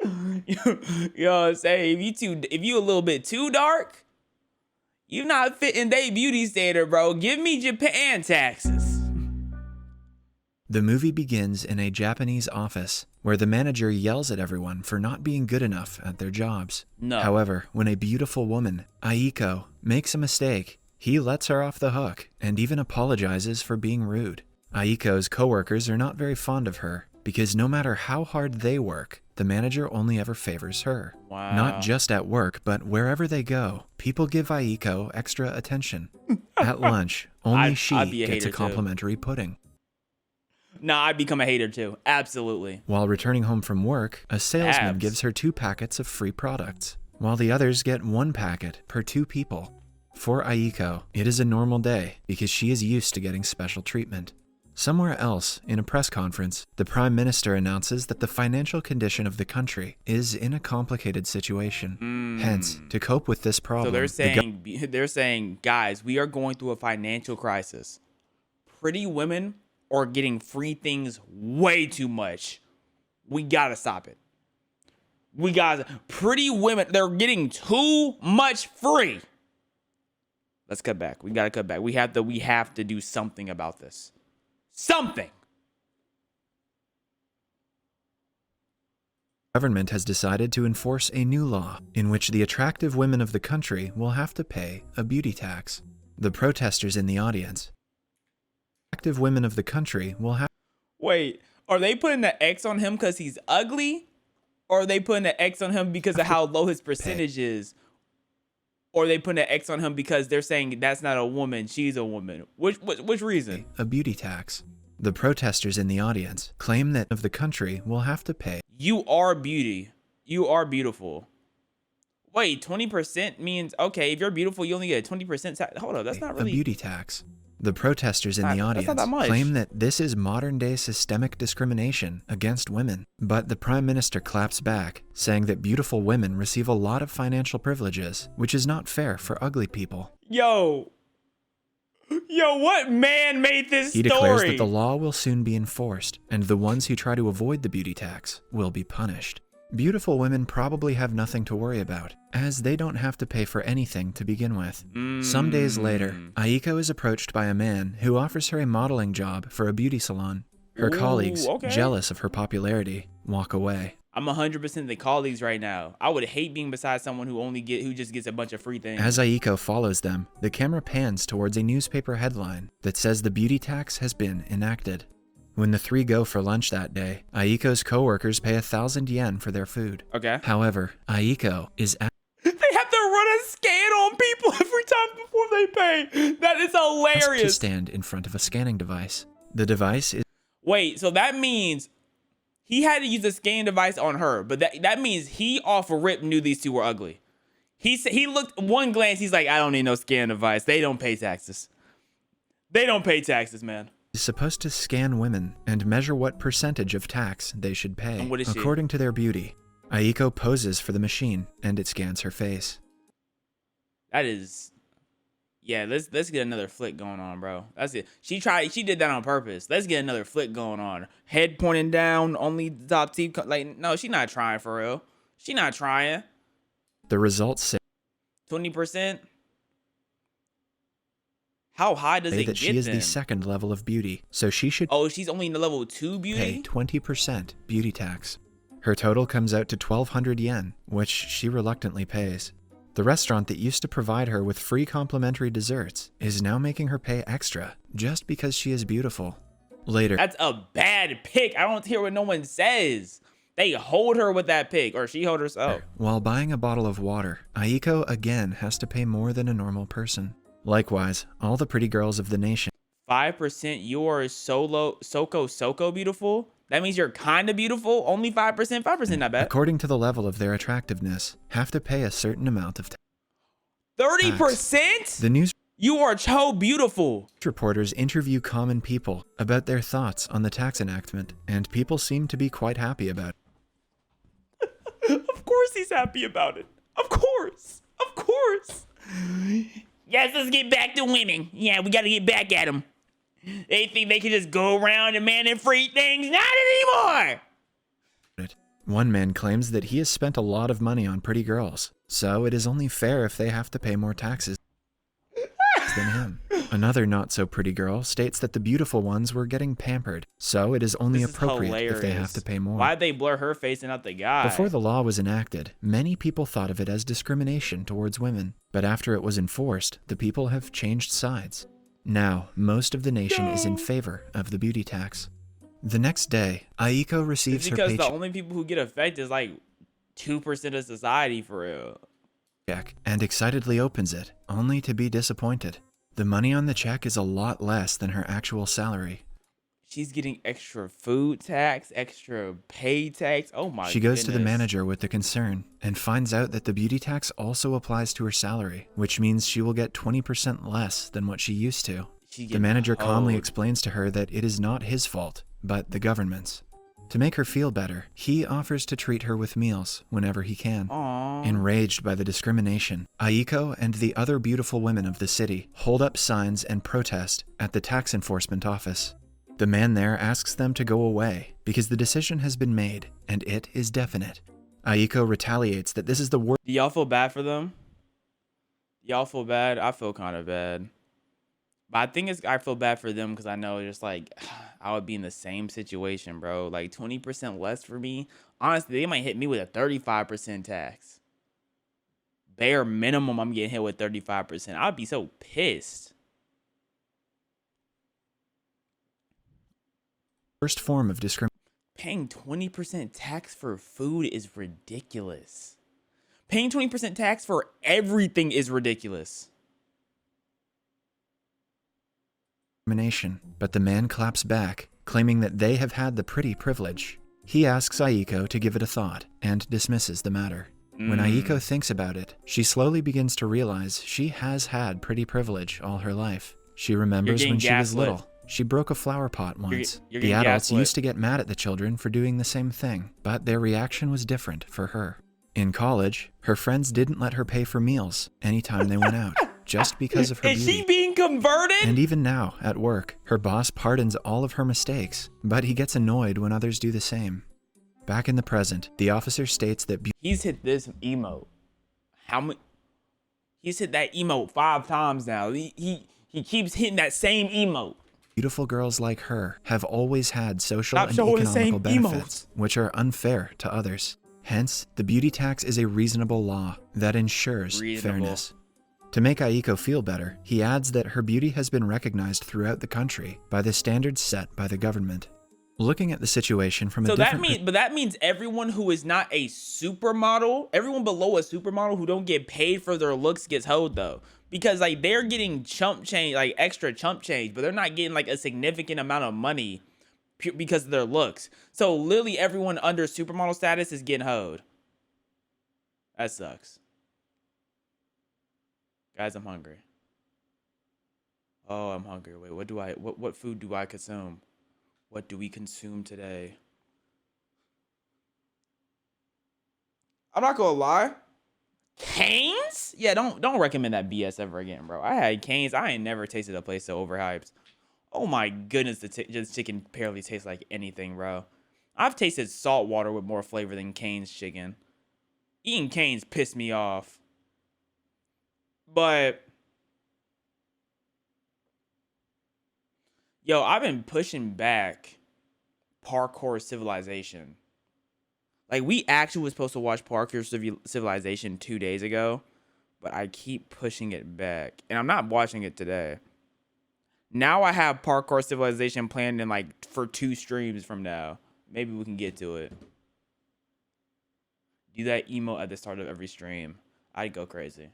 You know what I'm saying? If you a little bit too dark, you not fitting they beauty standard, bro. Give me Japan taxes. The movie begins in a Japanese office where the manager yells at everyone for not being good enough at their jobs. No. However, when a beautiful woman, Aiko, makes a mistake, he lets her off the hook and even apologizes for being rude. Aiko's coworkers are not very fond of her because no matter how hard they work, the manager only ever favors her. Wow. Not just at work, but wherever they go, people give Aiko extra attention. At lunch, only she I'd be a gets a hater too. complimentary pudding. Nah, I'd become a hater too. Absolutely. While returning home from work, a salesman Abs. gives her 2 packets of free products, while the others get 1 packet per 2 people. For Aiko, it is a normal day because she is used to getting special treatment. Somewhere else, in a press conference, the Prime Minister announces that the financial condition of the country is in a complicated situation. Hence, to cope with this problem, So they're saying, guys, we are going through a financial crisis. Pretty women are getting free things way too much. We gotta stop it. Pretty women, they're getting too much free. Let's cut back. We gotta cut back. We have to do something about this. Something. government has decided to enforce a new law in which the attractive women of the country will have to pay a beauty tax. The protesters in the audience. Attractive women of the country will have. Wait, are they putting the X on him because he's ugly? Or are they putting the X on him because of how low his percentage is? Or are they putting an X on him because they're saying that's not a woman, she's a woman? Which reason? A beauty tax. The protesters in the audience claim that of the country will have to pay. You are beauty. You are beautiful. Wait, 20% means, okay, if you're beautiful, you only get a 20% tax. Hold up, that's not really. A beauty tax. The protesters in the audience not that much. claim that this is modern-day systemic discrimination against women. But the Prime Minister claps back, saying that beautiful women receive a lot of financial privileges, which is not fair for ugly people. Yo, what man made this story? He declares that the law will soon be enforced, and the ones who try to avoid the beauty tax will be punished. Beautiful women probably have nothing to worry about, as they don't have to pay for anything to begin with. Some days later, Aiko is approached by a man who offers her a modeling job for a beauty salon. Her colleagues, jealous of her popularity, walk away. I'm 100% the colleagues right now. I would hate being beside someone who just gets a bunch of free things. As Aiko follows them, the camera pans towards a newspaper headline that says the beauty tax has been enacted. When the three go for lunch that day, Aiko's coworkers pay 1,000 yen for their food. Okay. However, Aiko is They have to run a scan on people every time before they pay. That is asked to hilarious. stand in front of a scanning device. The device is. Wait, so that means he had to use a scanning device on her, but that means he off a rip knew these two were ugly. He looked one glance, he's like, I don't need no scanning device. They don't pay taxes. They don't pay taxes, man. Is supposed to scan women and measure what percentage of tax they should pay, And what is she? according to their beauty. Aiko poses for the machine, and it scans her face. That is, Yeah, let's get another flick going on, bro. That's it. She did that on purpose. Let's get another flick going on. Head pointing down, only the top teeth. Like, no, she not trying for real. She not trying. The results say 20%. How high does it that get she is then? the second level of beauty, so she should she's only in the level 2 beauty? pay 20% beauty tax. Her total comes out to 1,200 yen, which she reluctantly pays. The restaurant that used to provide her with free complimentary desserts is now making her pay extra just because she is beautiful. Later, That's a bad pick. I don't hear what no one says. They hold her with that pick, or she hold herself. while buying a bottle of water, Aiko again has to pay more than a normal person. Likewise, all the pretty girls of the nation 5%, you are soko beautiful? That means you're kind of beautiful? Only 5%? 5% not bad. according to the level of their attractiveness, have to pay a certain amount of tax. 30%? The news You are so beautiful. reporters interview common people about their thoughts on the tax enactment, and people seem to be quite happy about it. Of course he's happy about it. Of course. Of course. Yes, let's get back to women. Yeah, we got to get back at them. They think they can just go around demanding free things. Not anymore. One man claims that he has spent a lot of money on pretty girls, so it is only fair if they have to pay more taxes than him. Another not-so-pretty girl states that the beautiful ones were getting pampered, so it is only This is appropriate if they have to pay more. Why'd they blur her face and not the guy? Before the law was enacted, many people thought of it as discrimination towards women, but after it was enforced, the people have changed sides. Now, most of the nation is in favor of the beauty tax. The next day, Aiko receives It's her because the paycheck only people who get affected is like 2% of society for real. and excitedly opens it, only to be disappointed. The money on the check is a lot less than her actual salary. She's getting extra food tax, extra pay tax. Oh my She goes to the goodness. manager with the concern and finds out that the beauty tax also applies to her salary, which means she will get 20% less than what she used to. The manager calmly explains to her that it is not his fault, but the government's. To make her feel better, he offers to treat her with meals whenever he can. Aww. Enraged by the discrimination, Aiko and the other beautiful women of the city hold up signs and protest at the tax enforcement office. The man there asks them to go away because the decision has been made and it is definite. Aiko retaliates that this is the worst. Do y'all feel bad for them? Y'all feel bad? I feel kind of bad. But I think I feel bad for them because I know just like I would be in the same situation, bro. Like 20% less for me. Honestly, they might hit me with a 35% tax. Bare minimum, I'm getting hit with 35%. I'd be so pissed. Worst form of discrimination. Paying 20% tax for food is ridiculous. Paying 20% tax for everything is ridiculous. But the man claps back, claiming that they have had the pretty privilege. He asks Aiko to give it a thought and dismisses the matter. When Aiko thinks about it, she slowly begins to realize she has had pretty privilege all her life. She remembers when she was little. She broke a flower pot once. You're The getting adults gaslit. used to get mad at the children for doing the same thing, but their reaction was different for her. In college, her friends didn't let her pay for meals anytime they went out, just because of her Is beauty. she being converted? And even now, at work, her boss pardons all of her mistakes, but he gets annoyed when others do the same. Back in the present, the officer states that He's hit this emote. How many? He's hit that emote 5 times now. He keeps hitting that same emote. beautiful girls like her have always had social Stop and showing the economical same benefits, which are unfair to others. Hence, the beauty tax is a reasonable law that ensures fairness. To make Aiko feel better, he adds that her beauty has been recognized throughout the country by the standards set by the government. Looking at the situation from a So different that means everyone who is not a supermodel, everyone below a supermodel who don't get paid for their looks gets hoed though. Because like they're getting chump change, like extra chump change, but they're not getting like a significant amount of money because of their looks. So literally everyone under supermodel status is getting hoed. That sucks. Guys, I'm hungry. Oh, I'm hungry. Wait, what food do I consume? What do we consume today? I'm not gonna lie. Cane's? Yeah, don't recommend that BS ever again, bro. I had Cane's. I ain't never tasted a place so overhyped. Oh my goodness, this chicken barely tastes like anything, bro. I've tasted salt water with more flavor than Cane's chicken. Eating Cane's pissed me off. But yo, I've been pushing back Parkour Civilization. Like, we actually was supposed to watch Parkour Civilization 2 days ago, but I keep pushing it back. And I'm not watching it today. Now I have Parkour Civilization planned in like for 2 streams from now. Maybe we can get to it. Do that emote at the start of every stream. I'd go crazy.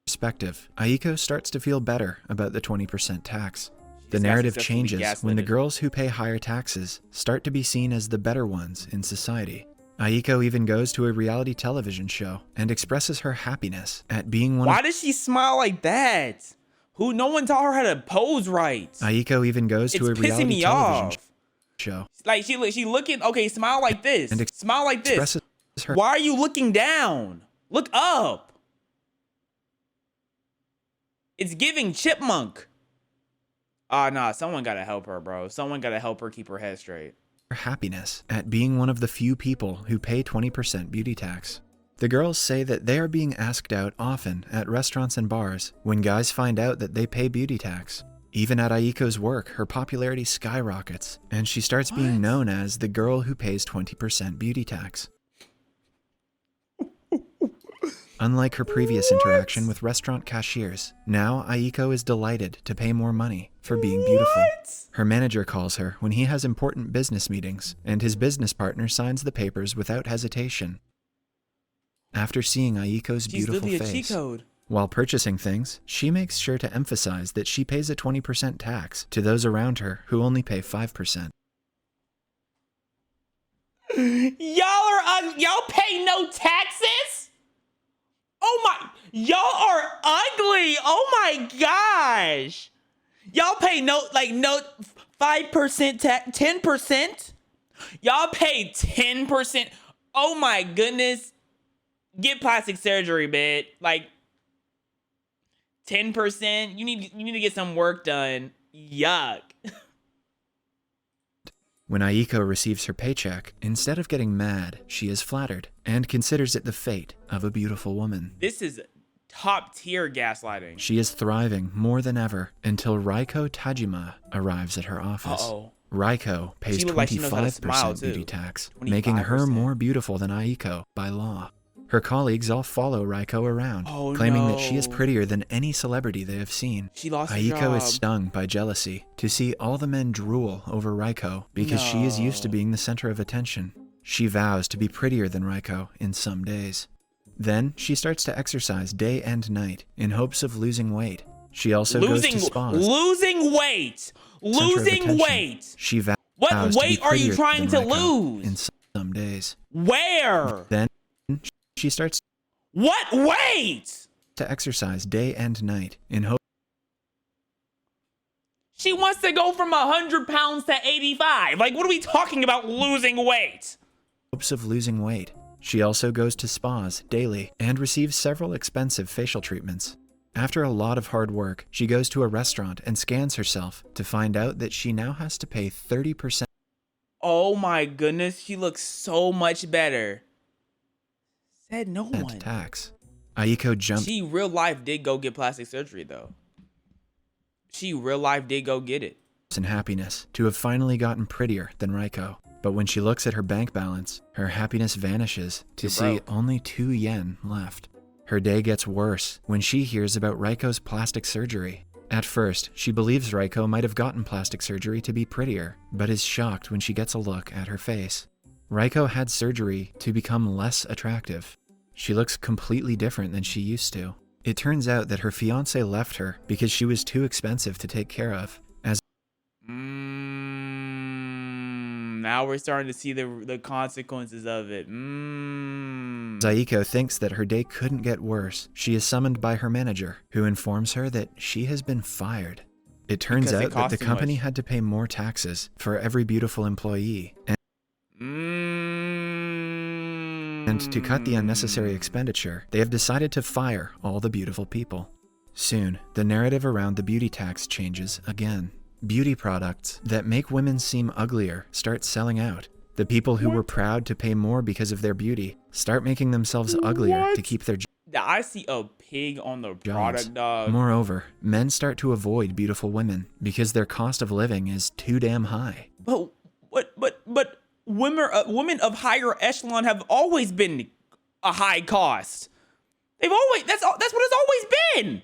Perspective, Aiko starts to feel better about the 20% tax. The narrative changes when the girls who pay higher taxes start to be seen as the better ones in society. Aiko even goes to a reality television show and expresses her happiness at being one Why does she smile like that? No one taught her how to pose right. Aiko even goes to a reality television show. Like she looking, okay, smile like this. Smile like this. Why are you looking down? Look up. It's giving chipmunk. Nah, someone gotta help her, bro. Someone gotta help her keep her head straight. Happiness at being one of the few people who pay 20% beauty tax. The girls say that they are being asked out often at restaurants and bars when guys find out that they pay beauty tax. Even at Aiko's work, her popularity skyrockets, and she starts being known as the girl who pays 20% beauty tax. Unlike her previous interaction with restaurant cashiers, now Aiko is delighted to pay more money for being beautiful. Her manager calls her when he has important business meetings, and his business partner signs the papers without hesitation. After seeing Aiko's beautiful face, while purchasing things, she makes sure to emphasize that she pays a 20% tax to those around her who only pay 5%. Y'all pay no taxes? Oh my, y'all are ugly. Oh my gosh. Y'all pay no 5% tax, 10%? Y'all pay 10%. Oh my goodness. Get plastic surgery, bitch. Like 10%. You need to get some work done. Yuck. When Aiko receives her paycheck, instead of getting mad, she is flattered and considers it the fate of a beautiful woman. This is top tier gaslighting. She is thriving more than ever until Raiko Tajima arrives at her office. Raiko pays 25% beauty tax, making her more beautiful than Aiko by law. Her colleagues all follow Raiko around, claiming that she is prettier than any celebrity they have seen. Aiko is stung by jealousy to see all the men drool over Raiko because she is used to being the center of attention. She vows to be prettier than Raiko in some days. Then she starts to exercise day and night in hopes of losing weight. She also goes to spas. Losing weight. She vows what weight are you trying to lose? In some days. Where? Then she starts what weight to exercise day and night in hope. She wants to go from 100 pounds to 85. Like, what are we talking about losing weight? Hopes of losing weight. She also goes to spas daily and receives several expensive facial treatments. After a lot of hard work, she goes to a restaurant and scans herself to find out that she now has to pay 30%. Oh my goodness, she looks so much better. Said no one. Tax. Aiko jumped. She real life did go get plastic surgery though. She real life did go get it. And happiness to have finally gotten prettier than Raiko. But when she looks at her bank balance, her happiness vanishes to see only 2 yen left. Her day gets worse when she hears about Raiko's plastic surgery. At first, she believes Raiko might have gotten plastic surgery to be prettier, but is shocked when she gets a look at her face. Raiko had surgery to become less attractive. She looks completely different than she used to. It turns out that her fiancé left her because she was too expensive to take care of. As now we're starting to see the consequences of it. Aiko thinks that her day couldn't get worse. She is summoned by her manager, who informs her that she has been fired. It turns out that the company had to pay more taxes for every beautiful employee. And And to cut the unnecessary expenditure, they have decided to fire all the beautiful people. Soon, the narrative around the beauty tax changes again. Beauty products that make women seem uglier start selling out. The people who were proud to pay more because of their beauty start making themselves uglier to keep their I see a pig on the product, dog. Moreover, men start to avoid beautiful women because their cost of living is too damn high. But women of higher echelon have always been a high cost. They've always that's what it's always been.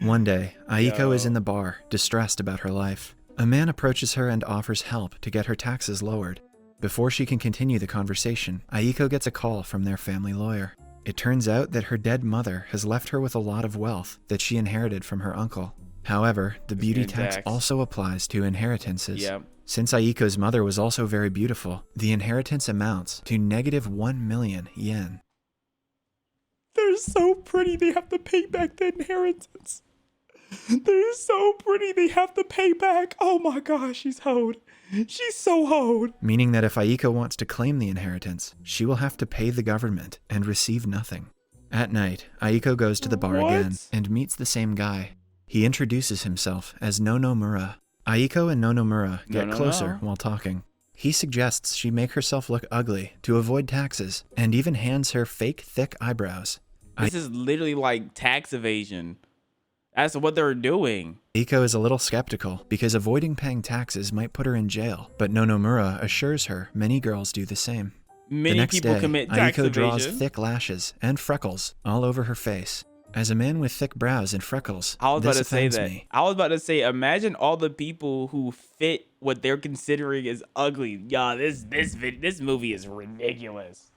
One day, Aiko is in the bar, distressed about her life. A man approaches her and offers help to get her taxes lowered. Before she can continue the conversation, Aiko gets a call from their family lawyer. It turns out that her dead mother has left her with a lot of wealth that she inherited from her uncle. However, the beauty tax also applies to inheritances. Yep. Since Aiko's mother was also very beautiful, the inheritance amounts to negative 1 million yen. They're so pretty, they have to pay back the inheritance. They're so pretty, they have to pay back. Oh my gosh, she's hoed. She's so hoed. Meaning that if Aiko wants to claim the inheritance, she will have to pay the government and receive nothing. At night, Aiko goes to the bar again and meets the same guy. He introduces himself as Nonomura. Aiko and Nonomura get closer while talking. He suggests she make herself look ugly to avoid taxes and even hands her fake thick eyebrows. This is literally like tax evasion. That's what they're doing. Aiko is a little skeptical because avoiding paying taxes might put her in jail, but Nonomura assures her many girls do the same. Many people commit tax Aiko evasion. draws thick lashes and freckles all over her face. As a man with thick brows and freckles, I was about this to say offends that. me. I was about to say, imagine all the people who fit what they're considering as ugly. Yeah, this movie is ridiculous.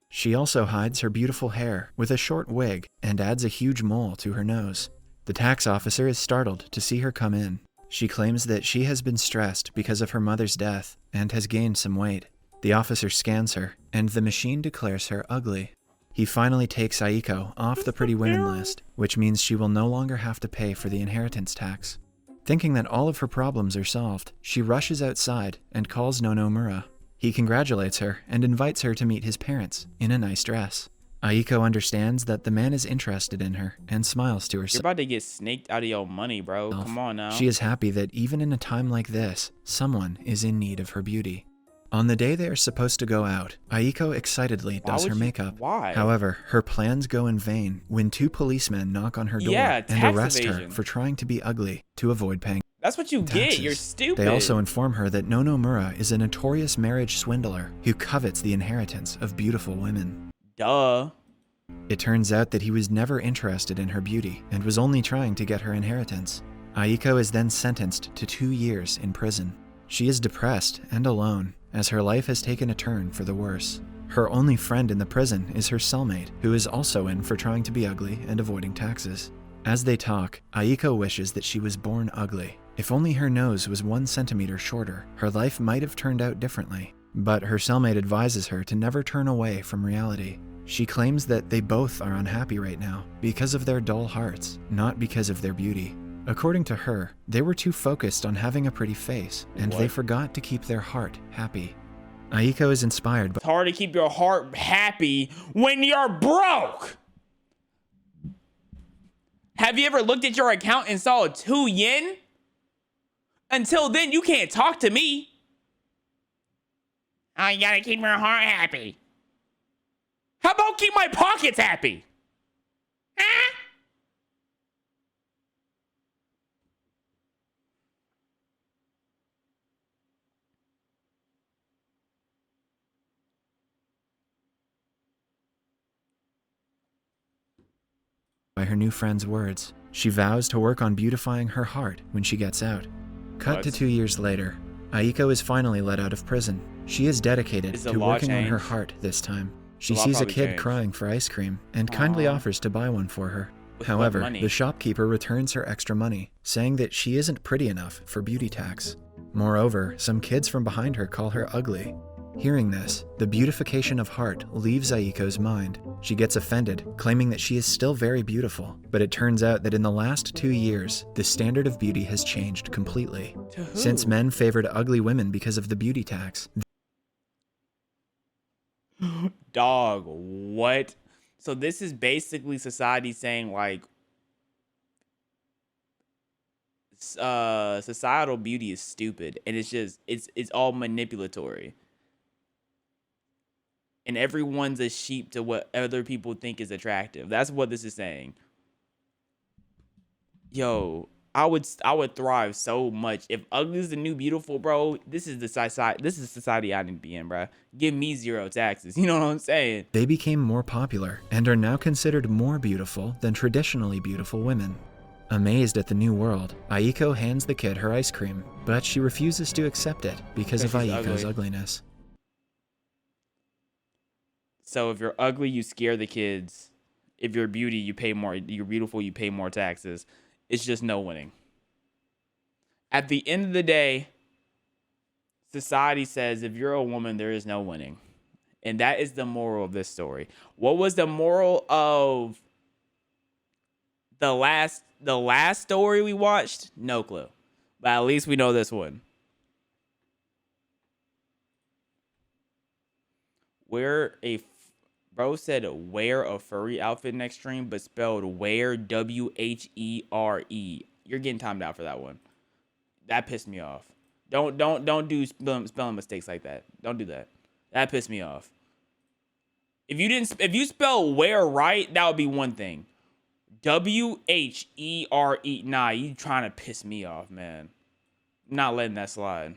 She also hides her beautiful hair with a short wig and adds a huge mole to her nose. The tax officer is startled to see her come in. She claims that she has been stressed because of her mother's death and has gained some weight. The officer scans her, and the machine declares her ugly. He finally takes Aiko off the pretty women list, which means she will no longer have to pay for the inheritance tax. Thinking that all of her problems are solved, she rushes outside and calls Nonomura. He congratulates her and invites her to meet his parents in a nice dress. Aiko understands that the man is interested in her and smiles to herself. You're about to get snaked out of your money, bro. Come on now. She is happy that even in a time like this, someone is in need of her beauty. On the day they are supposed to go out, Aiko excitedly does her makeup. Why? However, her plans go in vain when two policemen knock on her door and arrest her for trying to be ugly to avoid paying. That's what you get. You're stupid. They also inform her that Nonomura is a notorious marriage swindler who covets the inheritance of beautiful women. Duh. It turns out that he was never interested in her beauty and was only trying to get her inheritance. Aiko is then sentenced to 2 years in prison. She is depressed and alone, as her life has taken a turn for the worse. Her only friend in the prison is her cellmate, who is also in for trying to be ugly and avoiding taxes. As they talk, Aiko wishes that she was born ugly. If only her nose was 1 centimeter shorter, her life might have turned out differently. But her cellmate advises her to never turn away from reality. She claims that they both are unhappy right now because of their dull hearts, not because of their beauty. According to her, they were too focused on having a pretty face, and they forgot to keep their heart happy. Aiko is inspired by— It's hard to keep your heart happy when you're broke. Have you ever looked at your account and saw 2 yen? Until then, you can't talk to me. Oh, you gotta keep your heart happy. How about keep my pockets happy? Huh? by her new friend's words. She vows to work on beautifying her heart when she gets out. Cut to 2 years later. Aiko is finally let out of prison. She is dedicated to working on her heart this time. She sees a kid crying for ice cream and kindly offers to buy one for her. However, the shopkeeper returns her extra money, saying that she isn't pretty enough for beauty tax. Moreover, some kids from behind her call her ugly. Hearing this, the beautification of heart leaves Aiko's mind. She gets offended, claiming that she is still very beautiful. But it turns out that in the last 2 years, the standard of beauty has changed completely. Since men favored ugly women because of the beauty tax. Dog, what? So this is basically society saying like societal beauty is stupid, and it's all manipulatory, and everyone's a sheep to what other people think is attractive. That's what this is saying. Yo, I would thrive so much if ugly is the new beautiful, bro. This is the society I need to be in, bro. Give me 0 taxes. You know what I'm saying? They became more popular and are now considered more beautiful than traditionally beautiful women. Amazed at the new world, Aiko hands the kid her ice cream, but she refuses to accept it because of Aiko's ugliness. So if you're ugly, you scare the kids. If you're beauty, you pay more. You're beautiful, you pay more taxes. It's just no winning. At the end of the day, society says if you're a woman, there is no winning. And that is the moral of this story. What was the moral of the last story we watched? No clue. But at least we know this one. Bro said wear a furry outfit next stream, but spelled wear W-H-E-R-E. You're getting timed out for that one. That pissed me off. Don't do spelling mistakes like that. Don't do that. That pissed me off. If you spell wear right, that would be one thing. W-H-E-R-E. Nah, you trying to piss me off, man. I'm not letting that slide.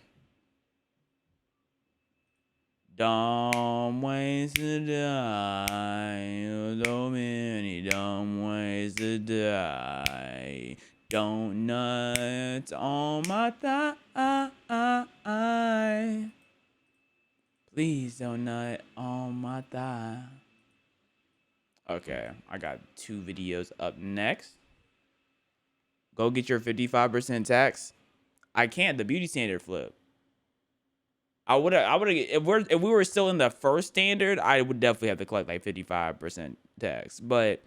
Dumb ways to die. So many dumb ways to die. Don't nut on my thigh. Please don't nut on my thigh. Okay, I got 2 videos up next. Go get your 55% tax. I can't. The beauty standard flip. I would have if we were still in the first standard, I would definitely have to collect like 55% tax. But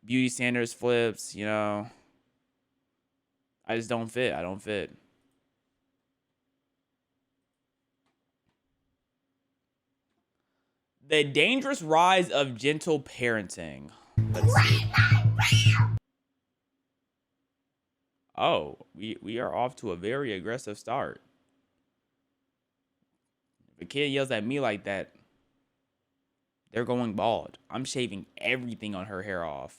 beauty standards flips, you know, I just don't fit. I don't fit. The dangerous rise of gentle parenting. Let's see. Oh, we are off to a very aggressive start. If a kid yells at me like that, they're going bald. I'm shaving everything on her hair off.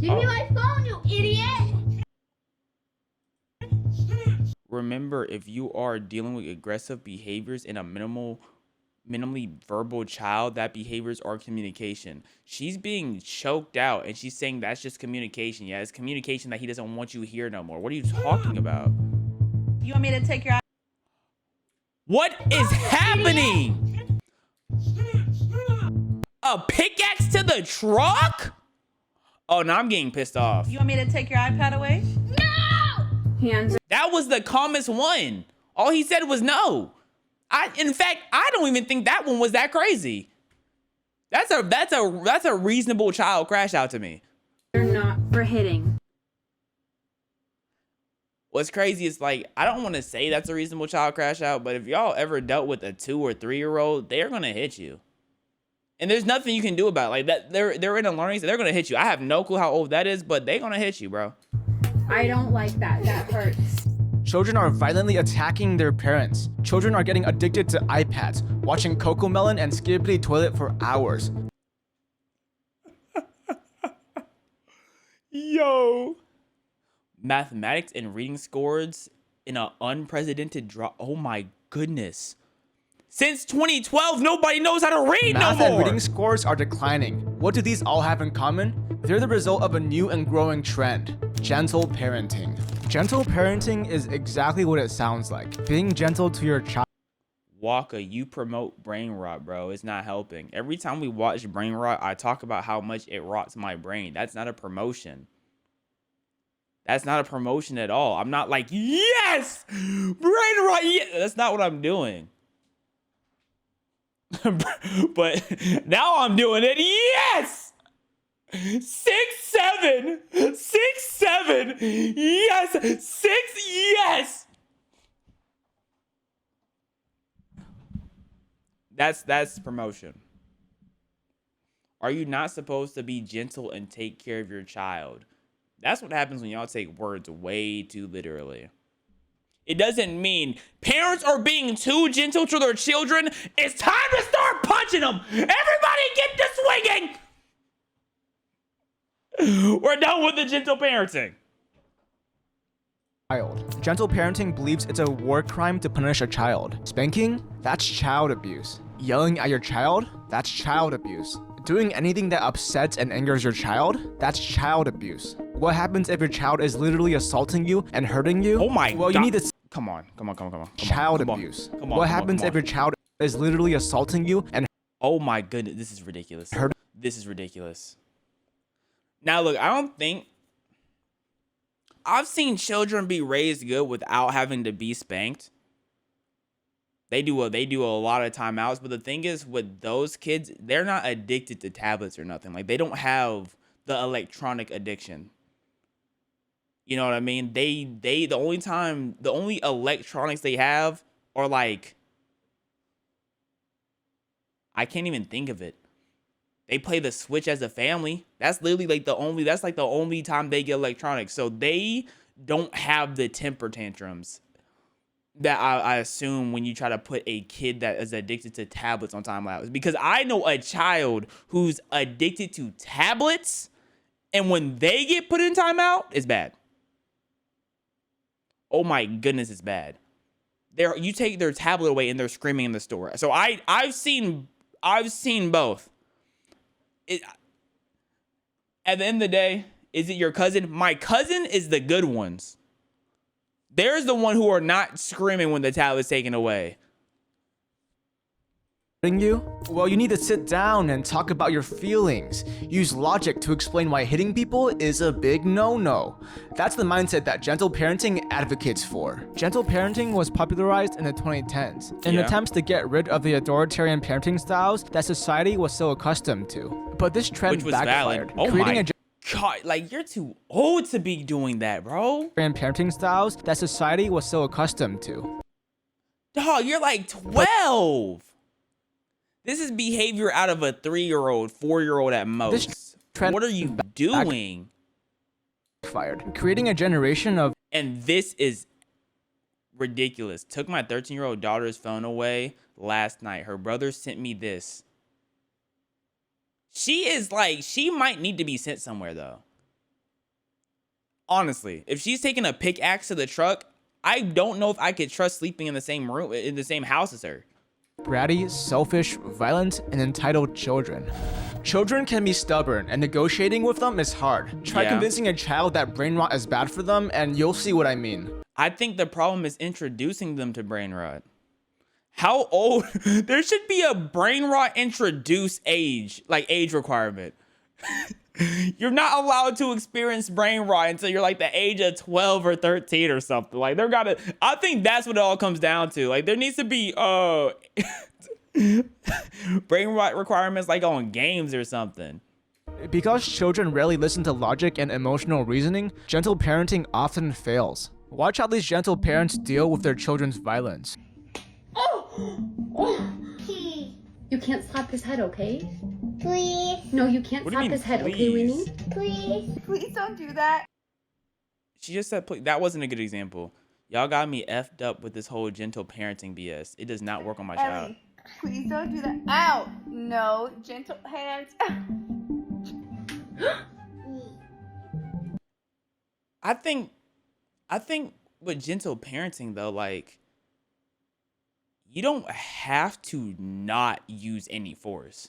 Give me my phone, you idiot! Remember, if you are dealing with aggressive behaviors in a minimally verbal child, that behaviors are communication. She's being choked out, and she's saying that's just communication. Yeah, it's communication that he doesn't want you here no more. What are you talking about? You want me to take your... What is happening? A pickaxe to the truck? Oh, no, I'm getting pissed off. You want me to take your iPad away? No! Hands. That was the calmest one. All he said was no. In fact, I don't even think that one was that crazy. That's a reasonable child crash out to me. They're not for hitting. What's crazy is, like, I don't want to say that's a reasonable child crash out, but if y'all ever dealt with a 2 or 3-year-old, they're gonna hit you, and there's nothing you can do about it. Like that, they're in a learning stage. They're gonna hit you. I have no clue how old that is, but they're gonna hit you, bro. I don't like that. That hurts. Children are violently attacking their parents. Children are getting addicted to iPads, watching Cocomelon and Skibbly Toilet for hours. Yo. Mathematics and reading scores in an unprecedented drop. Oh my goodness. Since 2012, nobody knows how to read no more. Math and reading scores are declining. What do these all have in common? They're the result of a new and growing trend: gentle parenting. Gentle parenting is exactly what it sounds like. Being gentle to your child. Walker, you promote brain rot, bro. It's not helping. Every time we watch brain rot, I talk about how much it rots my brain. That's not a promotion. That's not a promotion at all. I'm not like, yes, brain rot. Yeah. That's not what I'm doing. But now I'm doing it. Yes! 6'7". 6'7". Yes! 6, yes! That's promotion. Are you not supposed to be gentle and take care of your child? That's what happens when y'all take words way too literally. It doesn't mean parents are being too gentle to their children. It's time to start punching them. Everybody get to swinging. We're done with the gentle parenting. Child. Gentle parenting believes it's a war crime to punish a child. Spanking? That's child abuse. Yelling at your child? That's child abuse. Doing anything that upsets and angers your child? That's child abuse. What happens if your child is literally assaulting you and hurting you? Oh my well, God. You need to Come on. Child abuse. What happens if your child is literally assaulting you and oh my goodness, this is ridiculous. This is ridiculous. Now look, I don't think I've seen children be raised good without having to be spanked. They do a lot of timeouts, but the thing is with those kids, they're not addicted to tablets or nothing. Like they don't have the electronic addiction. You know what I mean? The only electronics they have are like, I can't even think of it. They play the Switch as a family. That's literally like the only time they get electronics. So they don't have the temper tantrums that I assume when you try to put a kid that is addicted to tablets on timeouts. Because I know a child who's addicted to tablets, and when they get put in timeout, it's bad. Oh my goodness, it's bad. You take their tablet away and they're screaming in the store. So I've seen both. At the end of the day, is it your cousin? My cousin is the good ones. There's the one who are not screaming when the tablet's taken away. You? Well, you need to sit down and talk about your feelings. Use logic to explain why hitting people is a big no-no. That's the mindset that gentle parenting advocates for. Gentle parenting was popularized in the 2010s in attempts to get rid of the authoritarian parenting styles that society was so accustomed to. But this trend backfired, creating God, like you're too old to be doing that, bro. Parenting styles that society was so accustomed to. Dog, you're like 12. This is behavior out of a 3-year-old, 4-year-old at most. What are you doing? Fired, creating a generation of. And this is ridiculous. Took my 13-year-old daughter's phone away last night. Her brother sent me this. She might need to be sent somewhere though. Honestly, if she's taking a pickaxe to the truck, I don't know if I could trust sleeping in the same room, in the same house as her. Bratty, selfish, violent, and entitled children. Children can be stubborn, and negotiating with them is hard. Try convincing a child that brain rot is bad for them, and you'll see what I mean. I think the problem is introducing them to brain rot. How old? There should be a brain rot introduce age requirement. You're not allowed to experience brain rot until you're like the age of 12 or 13 or something. Like I think that's what it all comes down to. Like there needs to be brain rot requirements like on games or something. Because children rarely listen to logic and emotional reasoning, gentle parenting often fails. Watch how these gentle parents deal with their children's violence. You can't slap his head, okay? Please. No, you can't slap his head, okay, Winnie? Please. Please don't do that. She just said, please. That wasn't a good example. Y'all got me effed up with this whole gentle parenting BS. It does not work on my child. Please don't do that. Ow. No. Gentle hands. I think with gentle parenting though, like, you don't have to not use any force.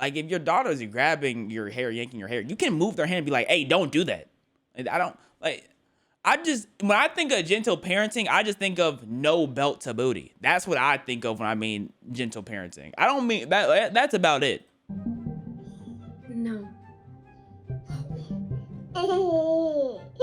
Like if your daughter's grabbing your hair, yanking your hair, you can move their hand and be like, hey, don't do that. When I think of gentle parenting, I just think of no belt to booty. That's what I think of when I mean gentle parenting. I don't mean that's about it. No.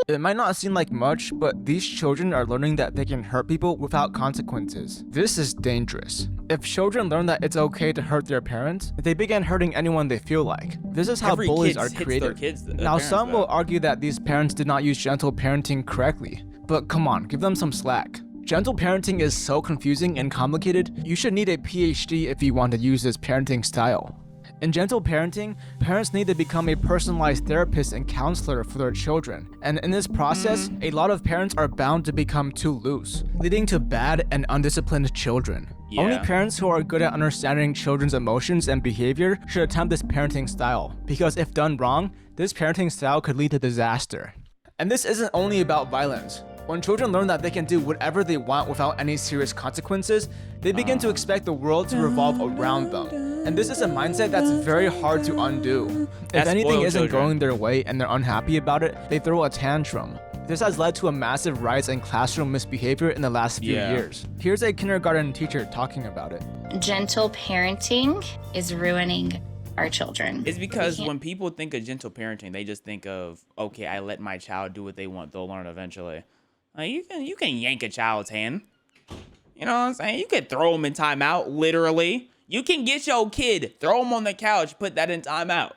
It might not seem like much, but these children are learning that they can hurt people without consequences. This is dangerous. If children learn that it's okay to hurt their parents, they begin hurting anyone they feel like. This is how Every bullies kid are hits their created. kids, Now, parents, some though. will argue that these parents did not use gentle parenting correctly, but come on, give them some slack. Gentle parenting is so confusing and complicated, you should need a PhD if you want to use this parenting style. In gentle parenting, parents need to become a personalized therapist and counselor for their children. And in this process, a lot of parents are bound to become too loose, leading to bad and undisciplined children. Yeah. Only parents who are good at understanding children's emotions and behavior should attempt this parenting style, because if done wrong, this parenting style could lead to disaster. And this isn't only about violence. When children learn that they can do whatever they want without any serious consequences, they begin to expect the world to revolve around them. And this is a mindset that's very hard to undo. If anything isn't going their way and they're unhappy about it, they throw a tantrum. This has led to a massive rise in classroom misbehavior in the last few years. Here's a kindergarten teacher talking about it. Gentle parenting is ruining our children. It's because when people think of gentle parenting, they just think of, okay, I let my child do what they want, they'll learn eventually. Like, you can yank a child's hand. You know what I'm saying? You can throw them in timeout, literally. You can get your kid, throw them on the couch, put that in timeout.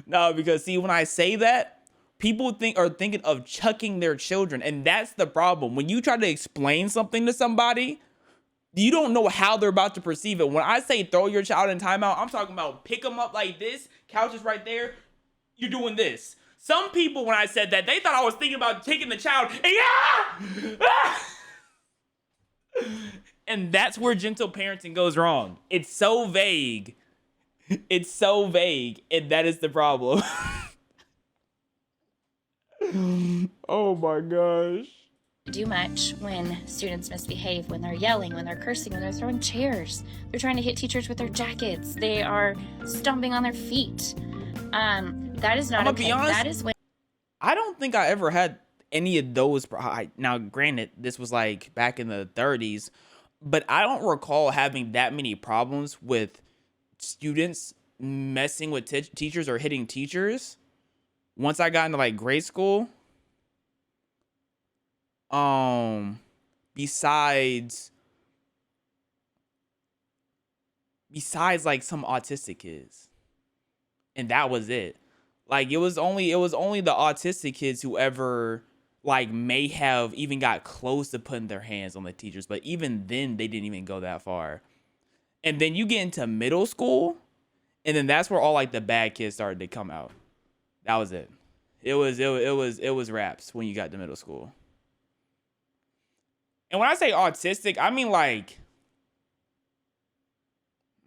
No, because see, when I say that, people are thinking of chucking their children, and that's the problem. When you try to explain something to somebody, you don't know how they're about to perceive it. When I say throw your child in timeout, I'm talking about pick them up like this, couch is right there, you're doing this. Some people, when I said that, they thought I was thinking about taking the child, and that's where gentle parenting goes wrong. It's so vague. It's so vague, and that is the problem. Oh my gosh. Do much when students misbehave, when they're yelling, when they're cursing, when they're throwing chairs. They're trying to hit teachers with their jackets. They are stomping on their feet. That is not okay. That is when I don't think I ever had any of those. Now, granted, this was like back in the 30s, but I don't recall having that many problems with students messing with teachers or hitting teachers once I got into like grade school. Besides like some autistic kids, and that was it. Like it was only the autistic kids who ever like may have even got close to putting their hands on the teachers, but even then they didn't even go that far. And then you get into middle school, and then that's where all like the bad kids started to come out. That was it. It was raps when you got to middle school. And when I say autistic, I mean like,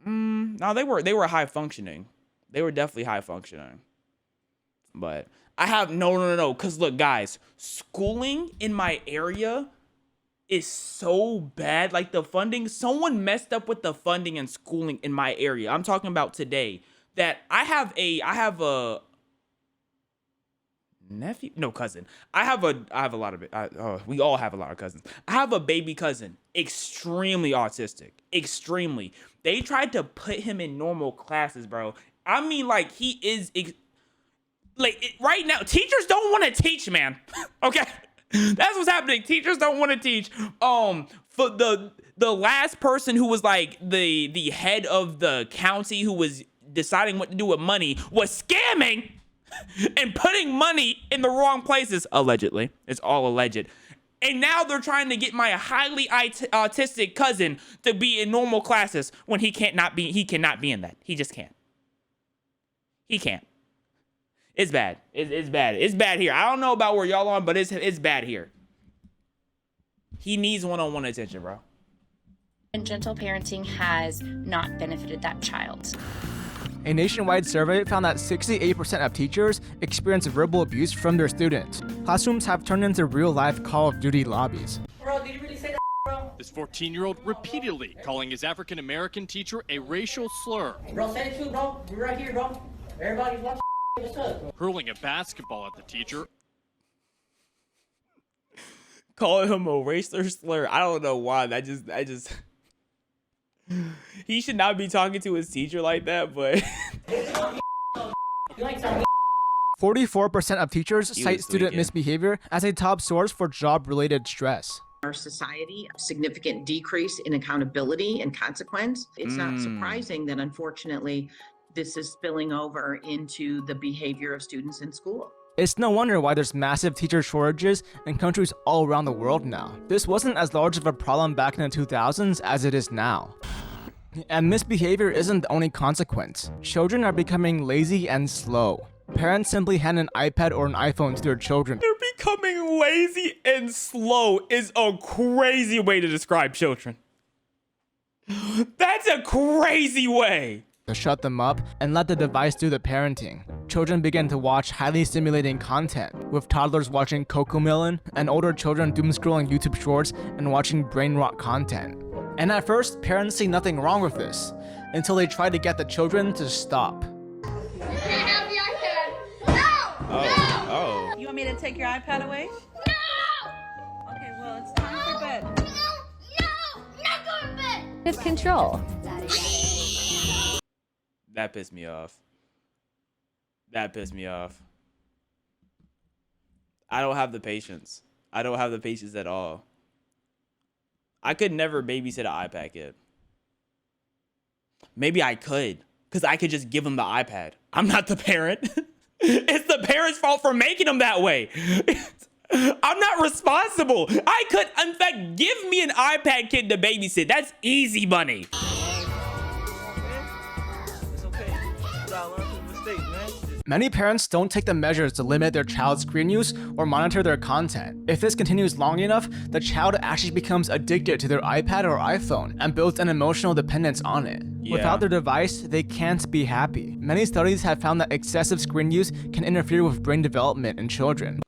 no, they were high functioning. They were definitely high functioning. But I have no. Cause look, guys, schooling in my area is so bad. Like the funding, someone messed up with the funding and schooling in my area. I'm talking about today. That I have a nephew, no cousin. I have a lot of it. We all have a lot of cousins. I have a baby cousin, extremely autistic, extremely. They tried to put him in normal classes, bro. I mean, like he is. Right now, teachers don't want to teach, man. Okay, that's what's happening. Teachers don't want to teach. For the last person who was like the head of the county who was deciding what to do with money was scamming and putting money in the wrong places. Allegedly, it's all alleged. And now they're trying to get my highly autistic cousin to be in normal classes when he cannot be in that. He just can't. He can't. It's bad. It's bad. It's bad here. I don't know about where y'all on, but it's bad here. He needs one-on-one attention, bro. And gentle parenting has not benefited that child. A nationwide survey found that 68% of teachers experience verbal abuse from their students. Classrooms have turned into real-life Call of Duty lobbies. Bro, did you really say that, bro? This 14-year-old repeatedly calling his African-American teacher a racial slur. Bro, say it too, bro. We're right here, bro. Everybody's watching. What's up? Hurling a basketball at the teacher. Calling him a racial slur. I don't know why. I just he should not be talking to his teacher like that, but 44% of teachers He cite was student tweaking. misbehavior as a top source for job-related stress. Our society, a significant decrease in accountability and consequence. It's not surprising that unfortunately this is spilling over into the behavior of students in school. It's no wonder why there's massive teacher shortages in countries all around the world now. This wasn't as large of a problem back in the 2000s as it is now. And misbehavior isn't the only consequence. Children are becoming lazy and slow. Parents simply hand an iPad or an iPhone to their children. They're becoming lazy and slow is a crazy way to describe children. That's a crazy way. To shut them up and let the device do the parenting. Children begin to watch highly stimulating content, with toddlers watching Cocomelon and older children doom-scrolling YouTube shorts and watching brain rot content. And at first, parents see nothing wrong with this, until they try to get the children to stop. Oh. You want me to take your iPad away? No! Okay, well, it's time for bed. No! Not going to bed! It's control. That pissed me off. That pissed me off. I don't have the patience. I don't have the patience at all. I could never babysit an iPad kid. Maybe I could, because I could just give them the iPad. I'm not the parent. It's the parents' fault for making them that way. I'm not responsible. I could, in fact, give me an iPad kid to babysit. That's easy money. Many parents don't take the measures to limit their child's screen use or monitor their content. If this continues long enough, the child actually becomes addicted to their iPad or iPhone and builds an emotional dependence on it. Yeah. Without their device, they can't be happy. Many studies have found that excessive screen use can interfere with brain development in children.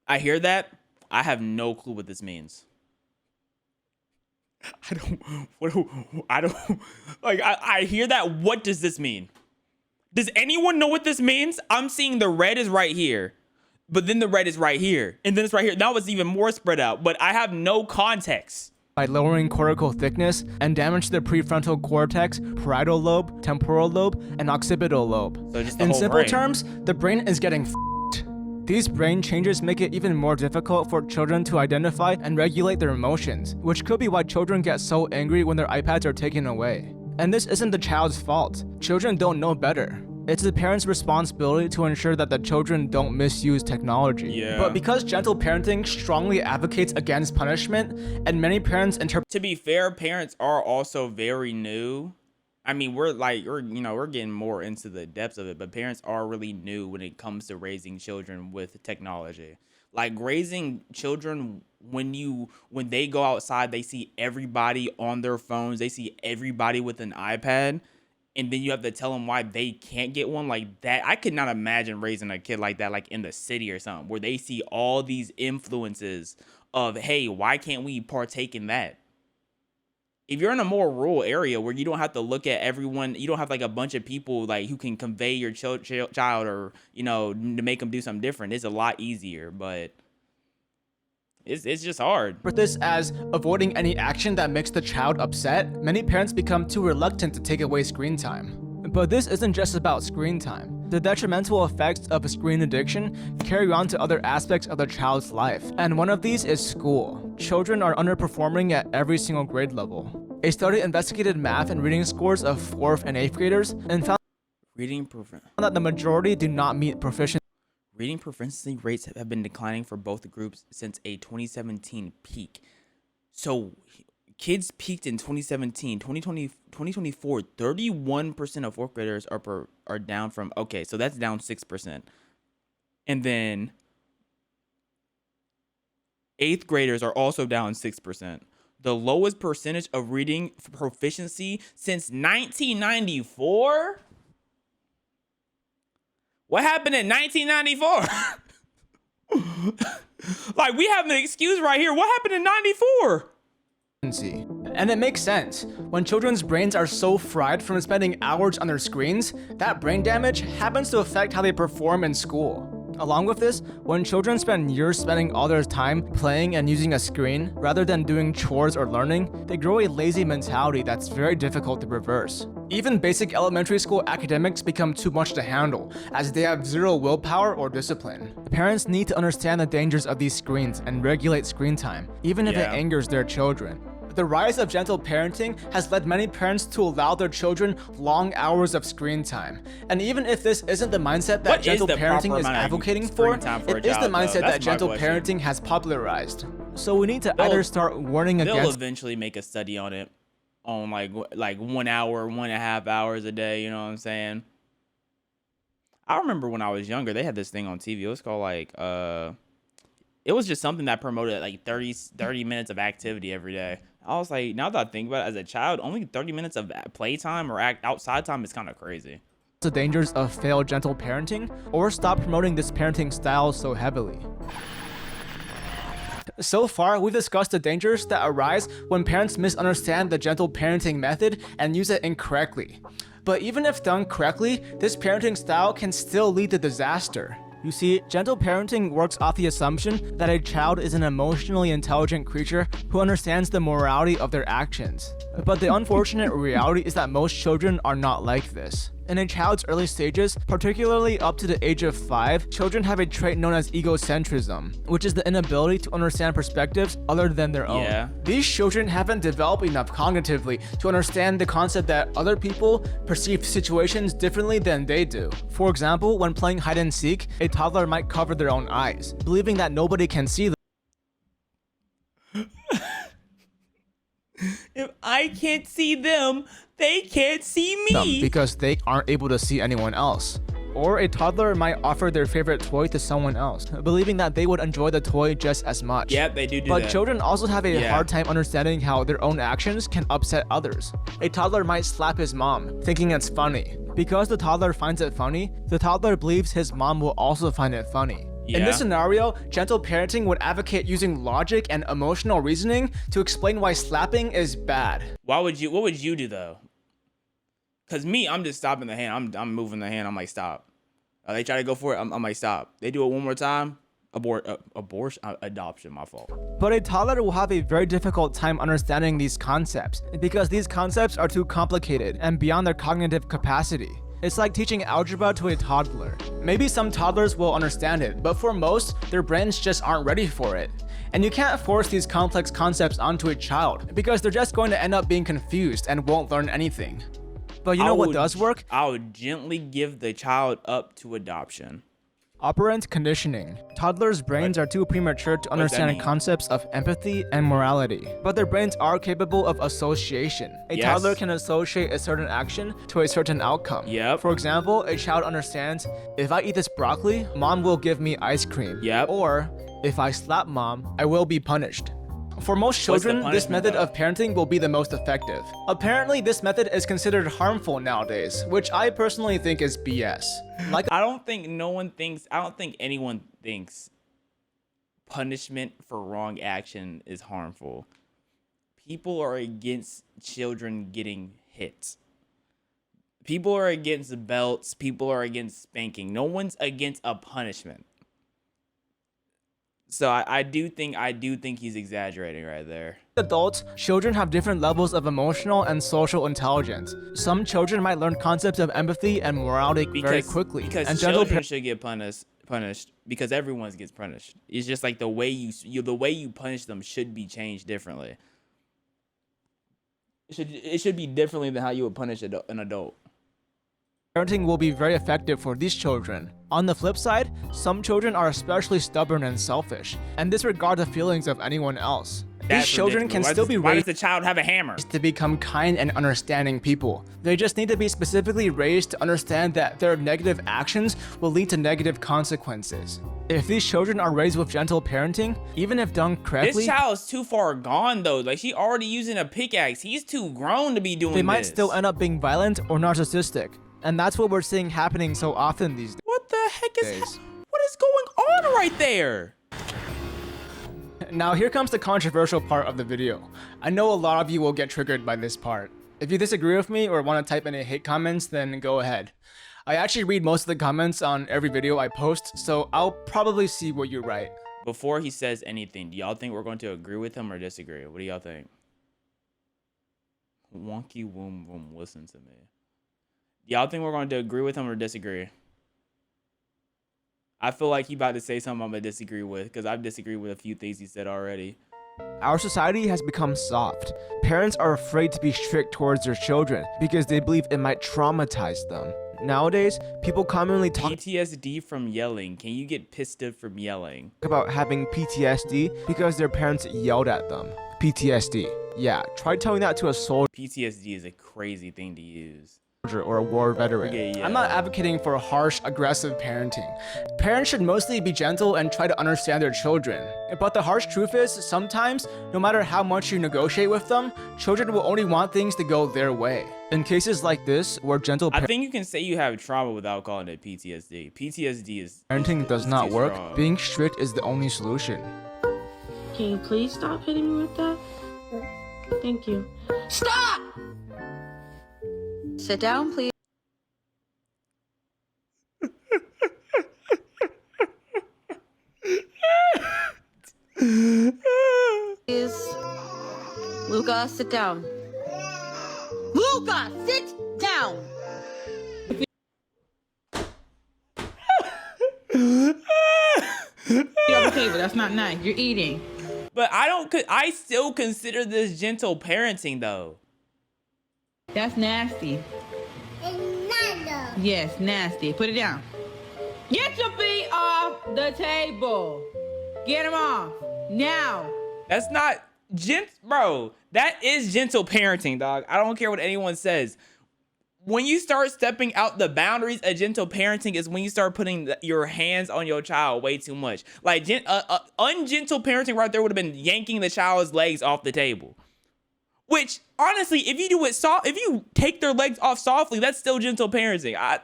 I hear that. I have no clue what this means. I hear that. What does this mean? Does anyone know what this means? I'm seeing the red is right here, but then the red is right here, and then it's right here. Now it's even more spread out, but I have no context. By lowering cortical thickness and damage to the prefrontal cortex, parietal lobe, temporal lobe, and occipital lobe. So just the in whole simple brain. terms, the brain is getting f***ed. These brain changes make it even more difficult for children to identify and regulate their emotions, which could be why children get so angry when their iPads are taken away. And this isn't the child's fault. Children don't know better. It's the parents' responsibility to ensure that the children don't misuse technology. Yeah. But because gentle parenting strongly advocates against punishment, and many parents interpret— To be fair, parents are also very new. I mean, we're getting more into the depths of it, but parents are really new when it comes to raising children with technology. Like raising children, when they go outside, they see everybody on their phones, they see everybody with an iPad, and then you have to tell them why they can't get one like that. I could not imagine raising a kid like that, like in the city or something, where they see all these influences of, hey, why can't we partake in that? If you're in a more rural area where you don't have to look at everyone, you don't have like a bunch of people like who can convey your child or, to make them do something different, it's a lot easier, but it's just hard. With this as avoiding any action that makes the child upset, many parents become too reluctant to take away screen time. But this isn't just about screen time. The detrimental effects of a screen addiction carry on to other aspects of the child's life, and one of these is school. Children are underperforming at every single grade level. A study investigated math and reading scores of 4th and 8th graders and found that the majority do not meet proficiency. Reading proficiency rates have been declining for both groups since a 2017 peak. So kids peaked in 2017, 2024, 31% of 4th graders are down from, okay, so that's down 6%. And then 8th graders are also down 6%. The lowest percentage of reading proficiency since 1994? What happened in 1994? Like, we have an excuse right here. What happened in 94? And it makes sense. When children's brains are so fried from spending hours on their screens, that brain damage happens to affect how they perform in school. Along with this, when children spend years spending all their time playing and using a screen rather than doing chores or learning, they grow a lazy mentality that's very difficult to reverse. Even basic elementary school academics become too much to handle, as they have zero willpower or discipline. Parents need to understand the dangers of these screens and regulate screen time, even if it angers their children. The rise of gentle parenting has led many parents to allow their children long hours of screen time. And even if this isn't the mindset that gentle parenting is advocating for, it is the mindset that gentle parenting has popularized. So we need to either start warning against— They'll eventually make a study on it, on like 1 hour, 1.5 hours a day, you know what I'm saying? I remember when I was younger, they had this thing on TV. It was called like, it was just something that promoted like 30 minutes of activity every day. I was like, now that I think about it, as a child, only 30 minutes of playtime or outside time is kind of crazy. The dangers of failed gentle parenting, or stop promoting this parenting style so heavily. So far, we've discussed the dangers that arise when parents misunderstand the gentle parenting method and use it incorrectly. But even if done correctly, this parenting style can still lead to disaster. You see, gentle parenting works off the assumption that a child is an emotionally intelligent creature who understands the morality of their actions. But the unfortunate reality is that most children are not like this. In a child's early stages, particularly up to the age of 5, children have a trait known as egocentrism, which is the inability to understand perspectives other than their own. These children haven't developed enough cognitively to understand the concept that other people perceive situations differently than they do. For example, when playing hide and seek, a toddler might cover their own eyes, believing that nobody can see them. If I can't see them, they can't see me. Because they aren't able to see anyone else. Or a toddler might offer their favorite toy to someone else, believing that they would enjoy the toy just as much. Yep, they do that. But children also have a hard time understanding how their own actions can upset others. A toddler might slap his mom, thinking it's funny. Because the toddler finds it funny, the toddler believes his mom will also find it funny. In this scenario, gentle parenting would advocate using logic and emotional reasoning to explain why slapping is bad. What would you do though? Cause me, I'm just stopping the hand. I'm moving the hand. I'm like, stop. They try to go for it. I'm like, stop. They do it one more time. Adoption, my fault. But a toddler will have a very difficult time understanding these concepts because these concepts are too complicated and beyond their cognitive capacity. It's like teaching algebra to a toddler. Maybe some toddlers will understand it, but for most, their brains just aren't ready for it. And you can't force these complex concepts onto a child because they're just going to end up being confused and won't learn anything. But you know what does work? I would gently give the child up to adoption. Operant conditioning. Toddlers' brains are too premature to understand concepts of empathy and morality, but their brains are capable of association. A toddler can associate a certain action to a certain outcome. For example, a child understands, if I eat this broccoli, mom will give me ice cream. Or, if I slap mom, I will be punished. For most children, this method of parenting will be the most effective. Apparently, this method is considered harmful nowadays, which I personally think is BS. I don't think anyone thinks punishment for wrong action is harmful. People are against children getting hit. People are against belts. People are against spanking. No one's against a punishment. So I do think he's exaggerating right there. Adults, children have different levels of emotional and social intelligence. Some children might learn concepts of empathy and morality very quickly. Because children should get punished because everyone gets punished. It's just like the way you punish them should be changed differently. It should be differently than how you would punish an adult. Parenting will be very effective for these children. On the flip side, some children are especially stubborn and selfish, and disregard the feelings of anyone else. These children can still be raised. Why does the child have a hammer? To become kind and understanding people. They just need to be specifically raised to understand that their negative actions will lead to negative consequences. If these children are raised with gentle parenting, even if done correctly— This child's too far gone though. Like, she already using a pickaxe. He's too grown to be doing this. They might still end up being violent or narcissistic. And that's what we're seeing happening so often these days. What the heck what is going on right there? Now here comes the controversial part of the video. I know a lot of you will get triggered by this part. If you disagree with me or want to type any hate comments, then go ahead. I actually read most of the comments on every video I post, so I'll probably see what you write. Before he says anything, do y'all think we're going to agree with him or disagree? What do y'all think? Wonky Woom Woom, listen to me. Y'all think we're going to agree with him or disagree? I feel like he about to say something I'm going to disagree with, because I've disagreed with a few things he said already. Our society has become soft. Parents are afraid to be strict towards their children because they believe it might traumatize them. Nowadays, people commonly talk PTSD from yelling. Can you get pissed off from yelling? About having PTSD because their parents yelled at them. PTSD. Yeah, try telling that to a soldier. PTSD is a crazy thing to use. Or a war veteran. Okay, yeah. I'm not advocating for harsh, aggressive parenting. Parents should mostly be gentle and try to understand their children. But the harsh truth is, sometimes, no matter how much you negotiate with them, children will only want things to go their way. In cases like this, where gentle I think you can say you have trauma without calling it PTSD. PTSD is... parenting does not work, strong. being strict is the only solution. Can you please stop hitting me with that? Thank you. Stop! Sit down, please. Luca, sit down. Luca, sit down! Get off the table. That's not nice. You're eating. But I still consider this gentle parenting, though. That's nasty. Yes, nasty. Put it down. Get your feet off the table. Get them off. Now. That's not bro. That is gentle parenting, dog. I don't care what anyone says. When you start stepping out the boundaries of gentle parenting is when you start putting your hands on your child way too much. Like, ungentle parenting right there would have been yanking the child's legs off the table. Which, honestly, if you do it if you take their legs off softly, that's still gentle parenting.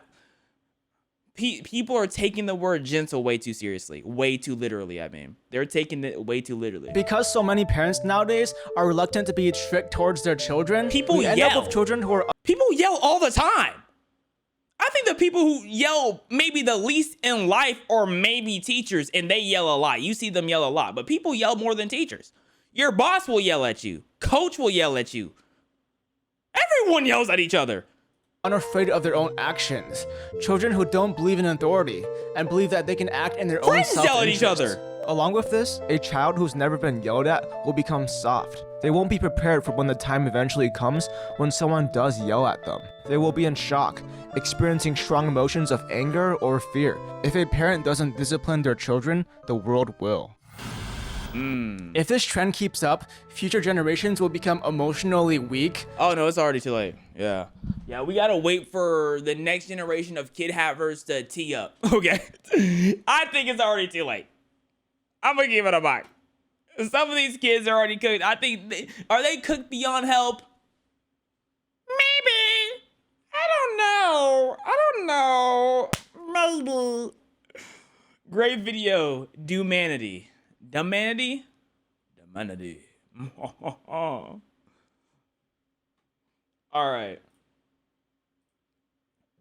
People are taking the word gentle way too seriously. Way too literally, I mean. They're taking it way too literally. Because so many parents nowadays are reluctant to be strict towards their children, people we end yell. up with children who are... People yell all the time. I think the people who yell maybe the least in life are maybe teachers, and they yell a lot. You see them yell a lot, but people yell more than teachers. Your boss will yell at you. Coach will yell at you. Everyone yells at each other. Unafraid of their own actions. Children who don't believe in authority and believe that they can act in their own Friends self-interest. yell at each other. Along with this, a child who's never been yelled at will become soft. They won't be prepared for when the time eventually comes when someone does yell at them. They will be in shock, experiencing strong emotions of anger or fear. If a parent doesn't discipline their children, the world will. If this trend keeps up, future generations will become emotionally weak. Oh no, it's already too late. Yeah, we gotta wait for the next generation of kid havers to tee up. Okay, I think it's already too late. I'm gonna give it a buy. Some of these kids are already cooked. I think are they cooked beyond help? Maybe. I don't know. Maybe. Great video. Dumanity. Dumanity? Dumanity. All right.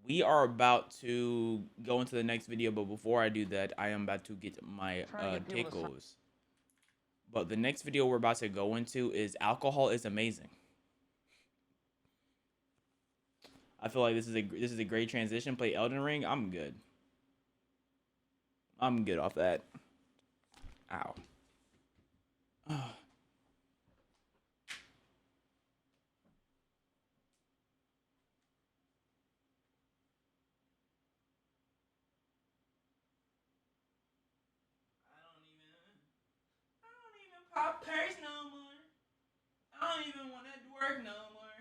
We are about to go into the next video, but before I do that, I am about to get my takeaways. But the next video we're about to go into is alcohol is amazing. I feel like this is a great transition. Play Elden Ring. I'm good. I'm good off that. Ow. Pop purse no more. I don't even want to work no more.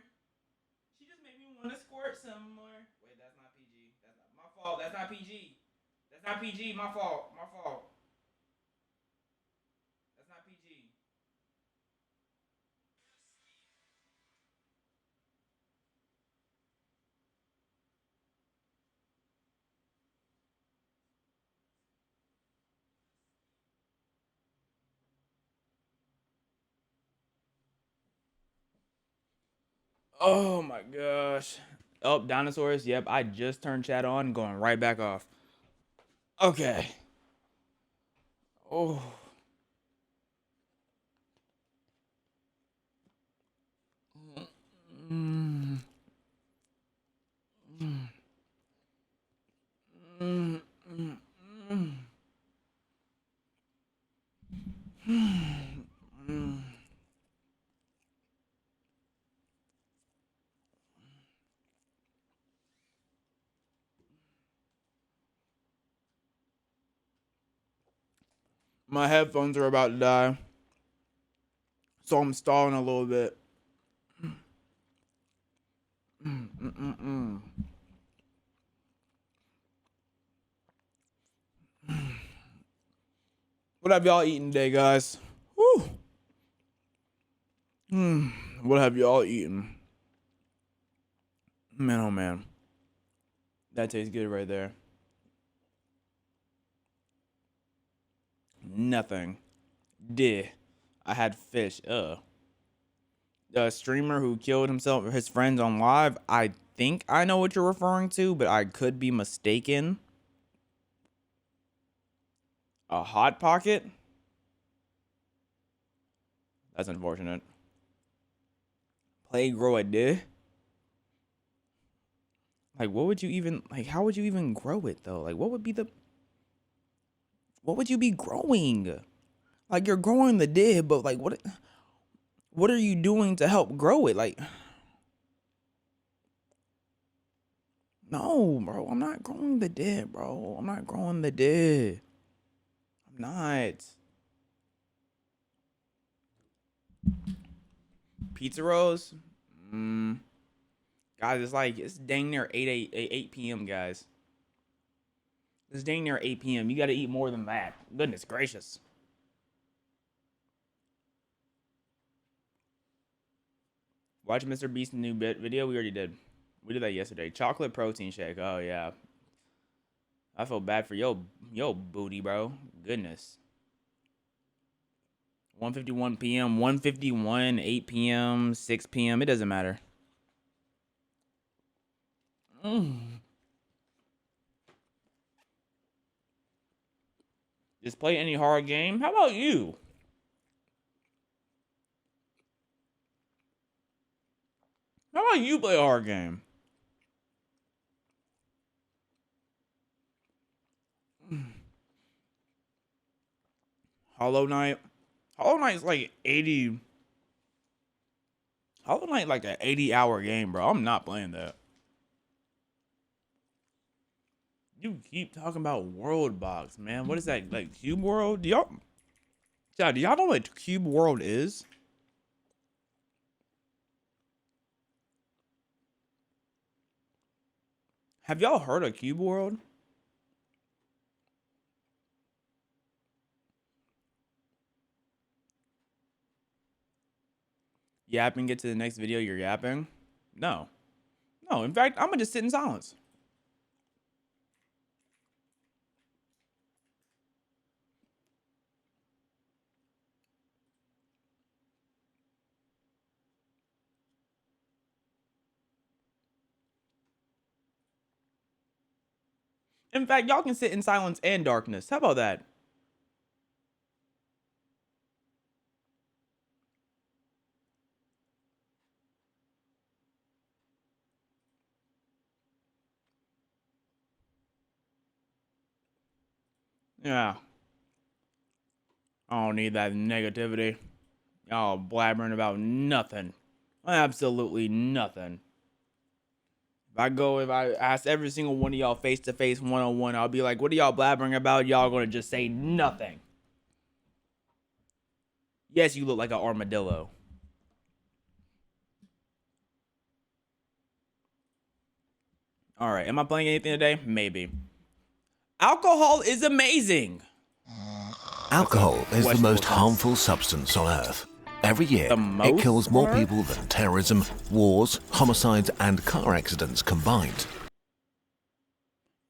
She just made me want to squirt some more. Wait, that's not PG. That's not my fault. That's not PG. That's not PG. My fault. My fault. That's not PG. Oh my gosh. Oh, dinosaurs. Yep, I just turned chat on, going right back off. Okay. Oh. Mm. Mm. Mm. Mm. Mm. Mm. My headphones are about to die, so I'm stalling a little bit. What have y'all eaten today, guys? Woo. What have y'all eaten? Man, oh man. That tastes good right there. Nothing. I had fish. The streamer who killed himself or his friends on live, I think I know what you're referring to, but I could be mistaken. A hot pocket? That's unfortunate. Play grow a day? Like, what would you even, like, how would you even grow it, though? Like, what would you be growing? Like, you're growing the did, but, like, what are you doing to help grow it? Like, no, bro, I'm not growing the did, bro. I'm not growing the did. I'm not. Pizza rolls? Guys, it's dang near 8 p.m., guys. It's dang near 8 p.m. You got to eat more than that. Goodness gracious. Watch Mr. Beast's new video. We already did. We did that yesterday. Chocolate protein shake. Oh, yeah. I feel bad for yo booty, bro. Goodness. 1:51 p.m., 1:51, 8 p.m., 6 p.m. It doesn't matter. Just play any hard game. How about you? How about you play a hard game? Hollow Knight. Hollow Knight's like 80. Hollow Knight like an 80-hour game, bro. I'm not playing that. You keep talking about World Box, man. What is that? Like Cube World? Do y'all know what Cube World is? Have y'all heard of Cube World? Yapping, get to the next video, you're yapping? No. No, in fact, I'm gonna just sit in silence. In fact, y'all can sit in silence and darkness. How about that? Yeah. I don't need that negativity. Y'all blabbering about nothing. Absolutely nothing. If I ask every single one of y'all face to face, one-on-one, I'll be like, what are y'all blabbering about? Y'all gonna just say nothing. Yes, you look like an armadillo. All right, am I playing anything today? Maybe. Alcohol is amazing. Alcohol is the most harmful substance on Earth. Every year, it kills more people than terrorism, wars, homicides, and car accidents combined.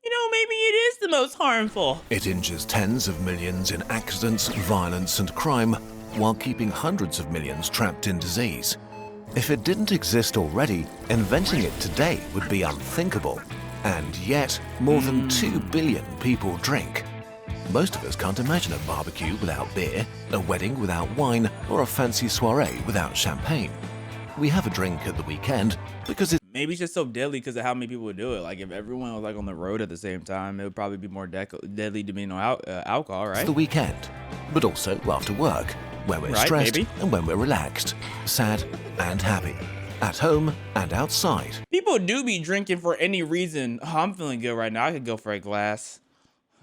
You know, maybe it is the most harmful. It injures tens of millions in accidents, violence, and crime, while keeping hundreds of millions trapped in disease. If it didn't exist already, inventing it today would be unthinkable. And yet, more than 2 billion people drink. Most of us can't imagine a barbecue without beer, a wedding without wine, or a fancy soiree without champagne. We have a drink at the weekend because it's maybe it's just so deadly because of how many people would do it. Like if everyone was like on the road at the same time, it would probably be more deadly to be alcohol, right? the weekend, but also after work, where we're stressed and when we're relaxed, sad and happy, at home and outside. People do be drinking for any reason. Oh, I'm feeling good right now. I could go for a glass.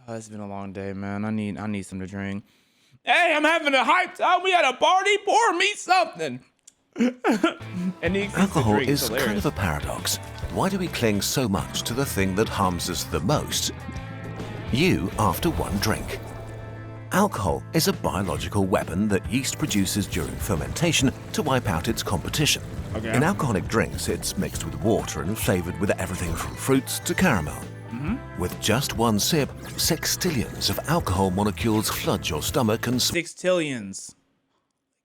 Oh, it's been a long day, man. I need something to drink. Hey, I'm having a hype time. We had a party. Pour me something. Alcohol is kind of a paradox. Why do we cling so much to the thing that harms us the most? You after one drink. Alcohol is a biological weapon that yeast produces during fermentation to wipe out its competition. Okay. In alcoholic drinks, it's mixed with water and flavored with everything from fruits to caramel. With just one sip, sextillions of alcohol molecules flood your stomach and sextillions.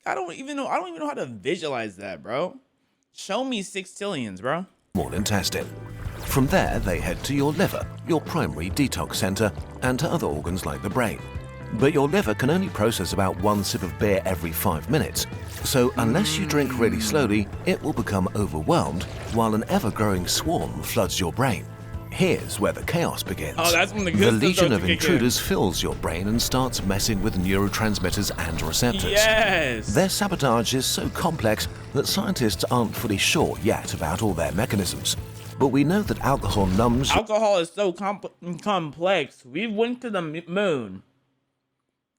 I don't even know how to visualize that, bro. Show me sextillions, bro. small intestine. From there, they head to your liver, your primary detox center, and to other organs like the brain. But your liver can only process about one sip of beer every 5 minutes. So unless you drink really slowly, it will become overwhelmed while an ever-growing swarm floods your brain. Here's where the chaos begins. Oh, that's when the good legion stuff of starts to kick intruders fills your brain and starts messing with neurotransmitters and receptors. Yes! Their sabotage is so complex that scientists aren't fully sure yet about all their mechanisms. But we know that alcohol numbs... Alcohol is so complex. We went to the moon.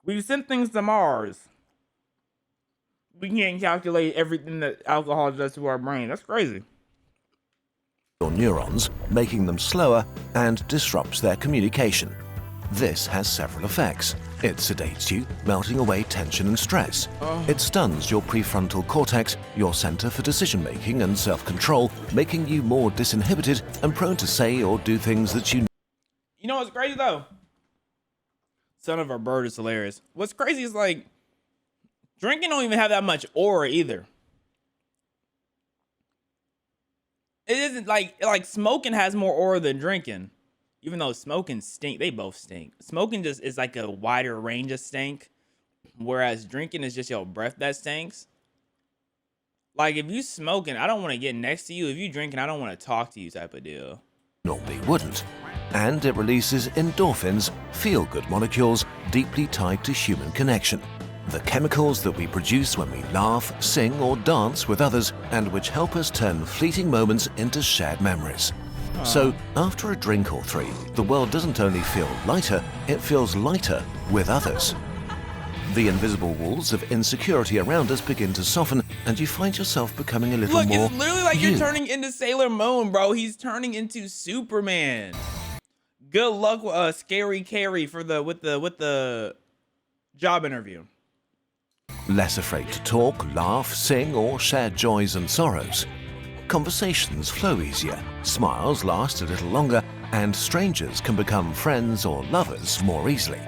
We've sent things to Mars. We can't calculate everything that alcohol does to our brain. That's crazy. Your neurons, making them slower, and disrupts their communication. This has several effects. It sedates you, melting away tension and stress. It stuns your prefrontal cortex, your center for decision-making and self-control, making you more disinhibited and prone to say or do things that you... You know what's crazy, though? Son of a bird is hilarious. What's crazy is, like, drinking don't even have that much aura either. It isn't like smoking has more aura than drinking. Even though smoking stink, they both stink. Smoking just is like a wider range of stink, whereas drinking is just your breath that stinks. Like if you smoking, I don't want to get next to you. If you drinking, I don't want to talk to you type of deal. normally wouldn't. And it releases endorphins, feel-good molecules deeply tied to human connection. The chemicals that we produce when we laugh, sing, or dance with others, and which help us turn fleeting moments into shared memories. So, after a drink or three, the world doesn't only feel lighter, it feels lighter with others. The invisible walls of insecurity around us begin to soften, and you find yourself becoming a little more Look, it's literally like you. you're turning into Sailor Moon, bro. He's turning into Superman. Good luck with Scary Carrie for with the job interview. Less afraid to talk, laugh, sing, or share joys and sorrows. Conversations flow easier, smiles last a little longer, and strangers can become friends or lovers more easily.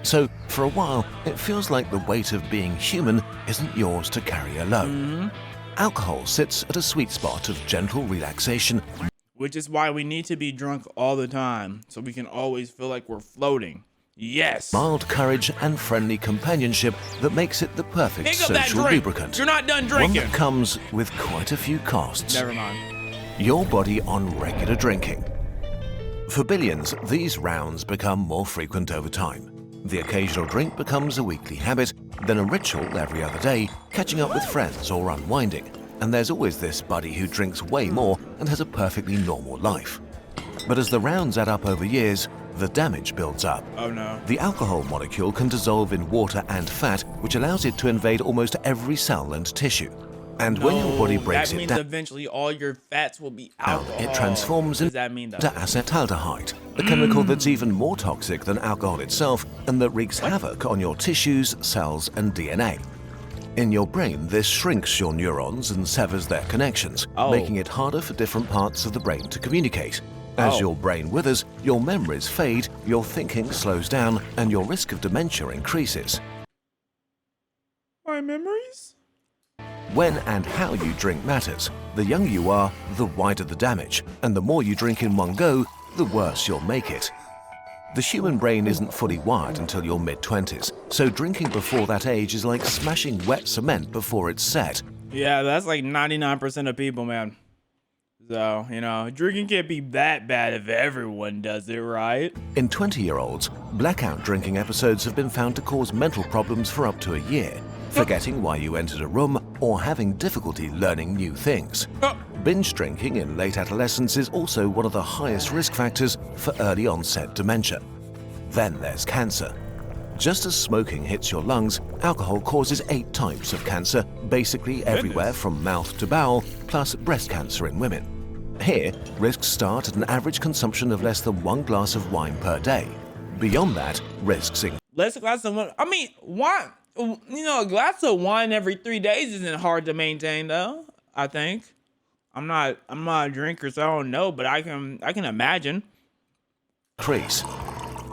So, for a while, it feels like the weight of being human isn't yours to carry alone. Alcohol sits at a sweet spot of gentle relaxation. Which is why we need to be drunk all the time, so we can always feel like we're floating. Yes! Mild courage and friendly companionship that makes it the perfect Pick up that social drink. lubricant. You're not done One drinking. that comes with quite a few costs. Never mind. Your body on regular drinking. For billions, these rounds become more frequent over time. The occasional drink becomes a weekly habit, then a ritual every other day, catching up with friends or unwinding. And there's always this buddy who drinks way more and has a perfectly normal life. But as the rounds add up over years, the damage builds up. Oh no. The alcohol molecule can dissolve in water and fat, which allows it to invade almost every cell and tissue. And when your body breaks that it means down, eventually all your fats will be alcohol. it transforms What into does that mean, though? acetaldehyde, a chemical that's even more toxic than alcohol itself and that wreaks havoc on your tissues, cells, and DNA. In your brain, this shrinks your neurons and severs their connections, making it harder for different parts of the brain to communicate. As your brain withers, your memories fade, your thinking slows down, and your risk of dementia increases. My memories? When and how you drink matters. The younger you are, the wider the damage, and the more you drink in one go, the worse you'll make it. The human brain isn't fully wired until your mid-20s, so drinking before that age is like smashing wet cement before it's set. Yeah, that's like 99% of people, man. So, you know, drinking can't be that bad if everyone does it, right? In 20-year-olds, blackout drinking episodes have been found to cause mental problems for up to a year, forgetting why you entered a room or having difficulty learning new things. Binge drinking in late adolescence is also one of the highest risk factors for early onset dementia. Then there's cancer. Just as smoking hits your lungs, alcohol causes 8 types of cancer, basically everywhere from mouth to bowel, plus breast cancer in women. Here, risks start at an average consumption of less than 1 glass of wine per day. Beyond that, risks increase. Less glass of wine. I mean, wine. You know, a glass of wine every 3 days isn't hard to maintain, though. I think. I'm not a drinker, so I don't know, but I can imagine.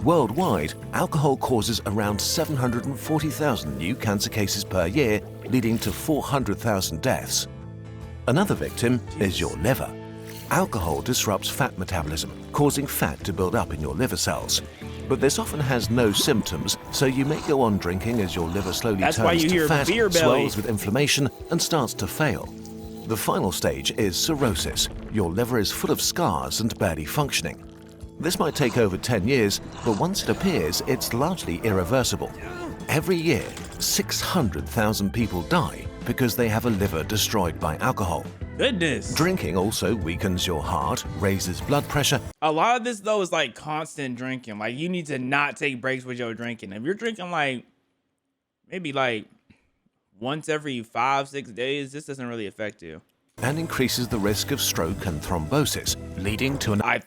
Worldwide, alcohol causes around 740,000 new cancer cases per year, leading to 400,000 deaths. Another victim is your liver. Alcohol disrupts fat metabolism, causing fat to build up in your liver cells. But this often has no symptoms, so you may go on drinking as your liver slowly turns to fat, swells with inflammation, and starts to fail. The final stage is cirrhosis. Your liver is full of scars and barely functioning. This might take over 10 years, but once it appears, it's largely irreversible. Every year, 600,000 people die because they have a liver destroyed by alcohol. Goodness. Drinking also weakens your heart, raises blood pressure. A lot of this, though, is like constant drinking. Like, you need to not take breaks with your drinking. If you're drinking like maybe like once every 5-6 days, this doesn't really affect you. And increases the risk of stroke and thrombosis, leading to another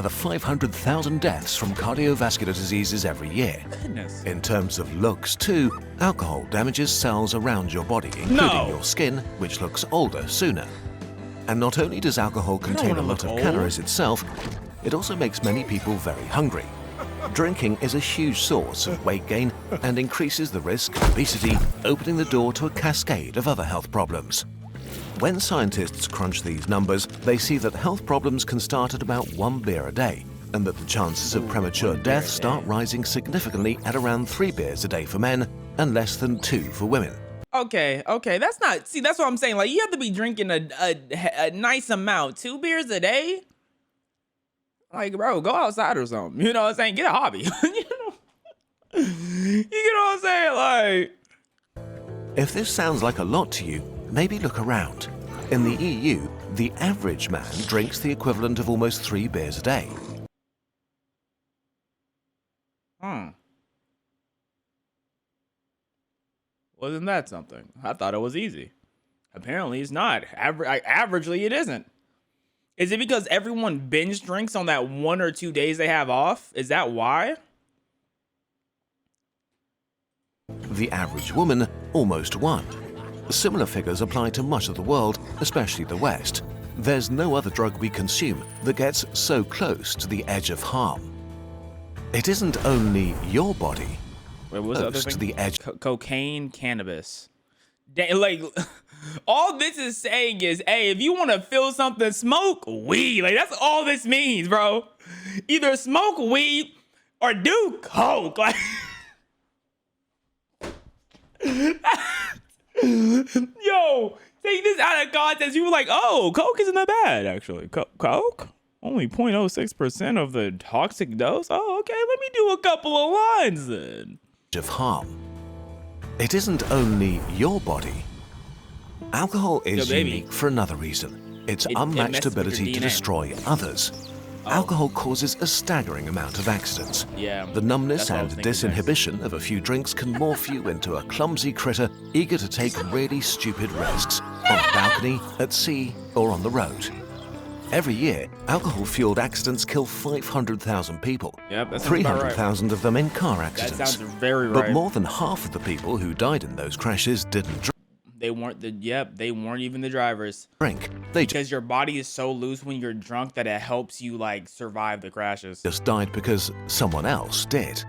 500,000 deaths from cardiovascular diseases every year. Goodness. In terms of looks too, alcohol damages cells around your body, including your skin, which looks older sooner. And not only does alcohol contain a lot of calories itself, it also makes many people very hungry. Drinking is a huge source of weight gain and increases the risk of obesity, opening the door to a cascade of other health problems. When scientists crunch these numbers, they see that health problems can start at about 1 beer a day, and that the chances of premature death start rising significantly at around 3 beers a day for men and less than 2 for women. Okay, that's not, see, that's what I'm saying. Like, you have to be drinking a nice amount. 2 beers a day? Like, bro, go outside or something. You know what I'm saying? Get a hobby. You know what I'm saying? Like, if this sounds like a lot to you, maybe look around. In the EU, the average man drinks the equivalent of almost 3 beers a day. Wasn't that something? I thought it was easy. Apparently it's not. Averagely it isn't. Is it because everyone binge drinks on that 1 or 2 days they have off? Is that why? The average woman, almost 1. Similar figures apply to much of the world, especially the West. There's no other drug we consume that gets so close to the edge of harm. It isn't only your body. Wait, what was the other thing? To the edge. Cocaine, cannabis. Like, all this is saying is, hey, if you want to feel something, smoke weed. Like, that's all this means, bro. Either smoke weed or do coke. Like, yo, take this out of context. You were like, oh, coke isn't that bad, actually. Coke? Only 0.06% of the toxic dose? Oh, okay, let me do a couple of lines then. Of harm. It isn't only your body. Alcohol is unique for another reason. Its unmatched ability to destroy others. Alcohol causes a staggering amount of accidents. Yeah, the numbness and disinhibition of a few drinks can morph you into a clumsy critter eager to take really stupid risks on a balcony, at sea, or on the road. Every year, alcohol-fueled accidents kill 500,000 people. Yep, that's 300,000 of them in car accidents. That sounds very right. But more than half of the people who died in those crashes didn't drink. They weren't they weren't even the drivers. Because your body is so loose when you're drunk that it helps you like survive the crashes. Just died because someone else did.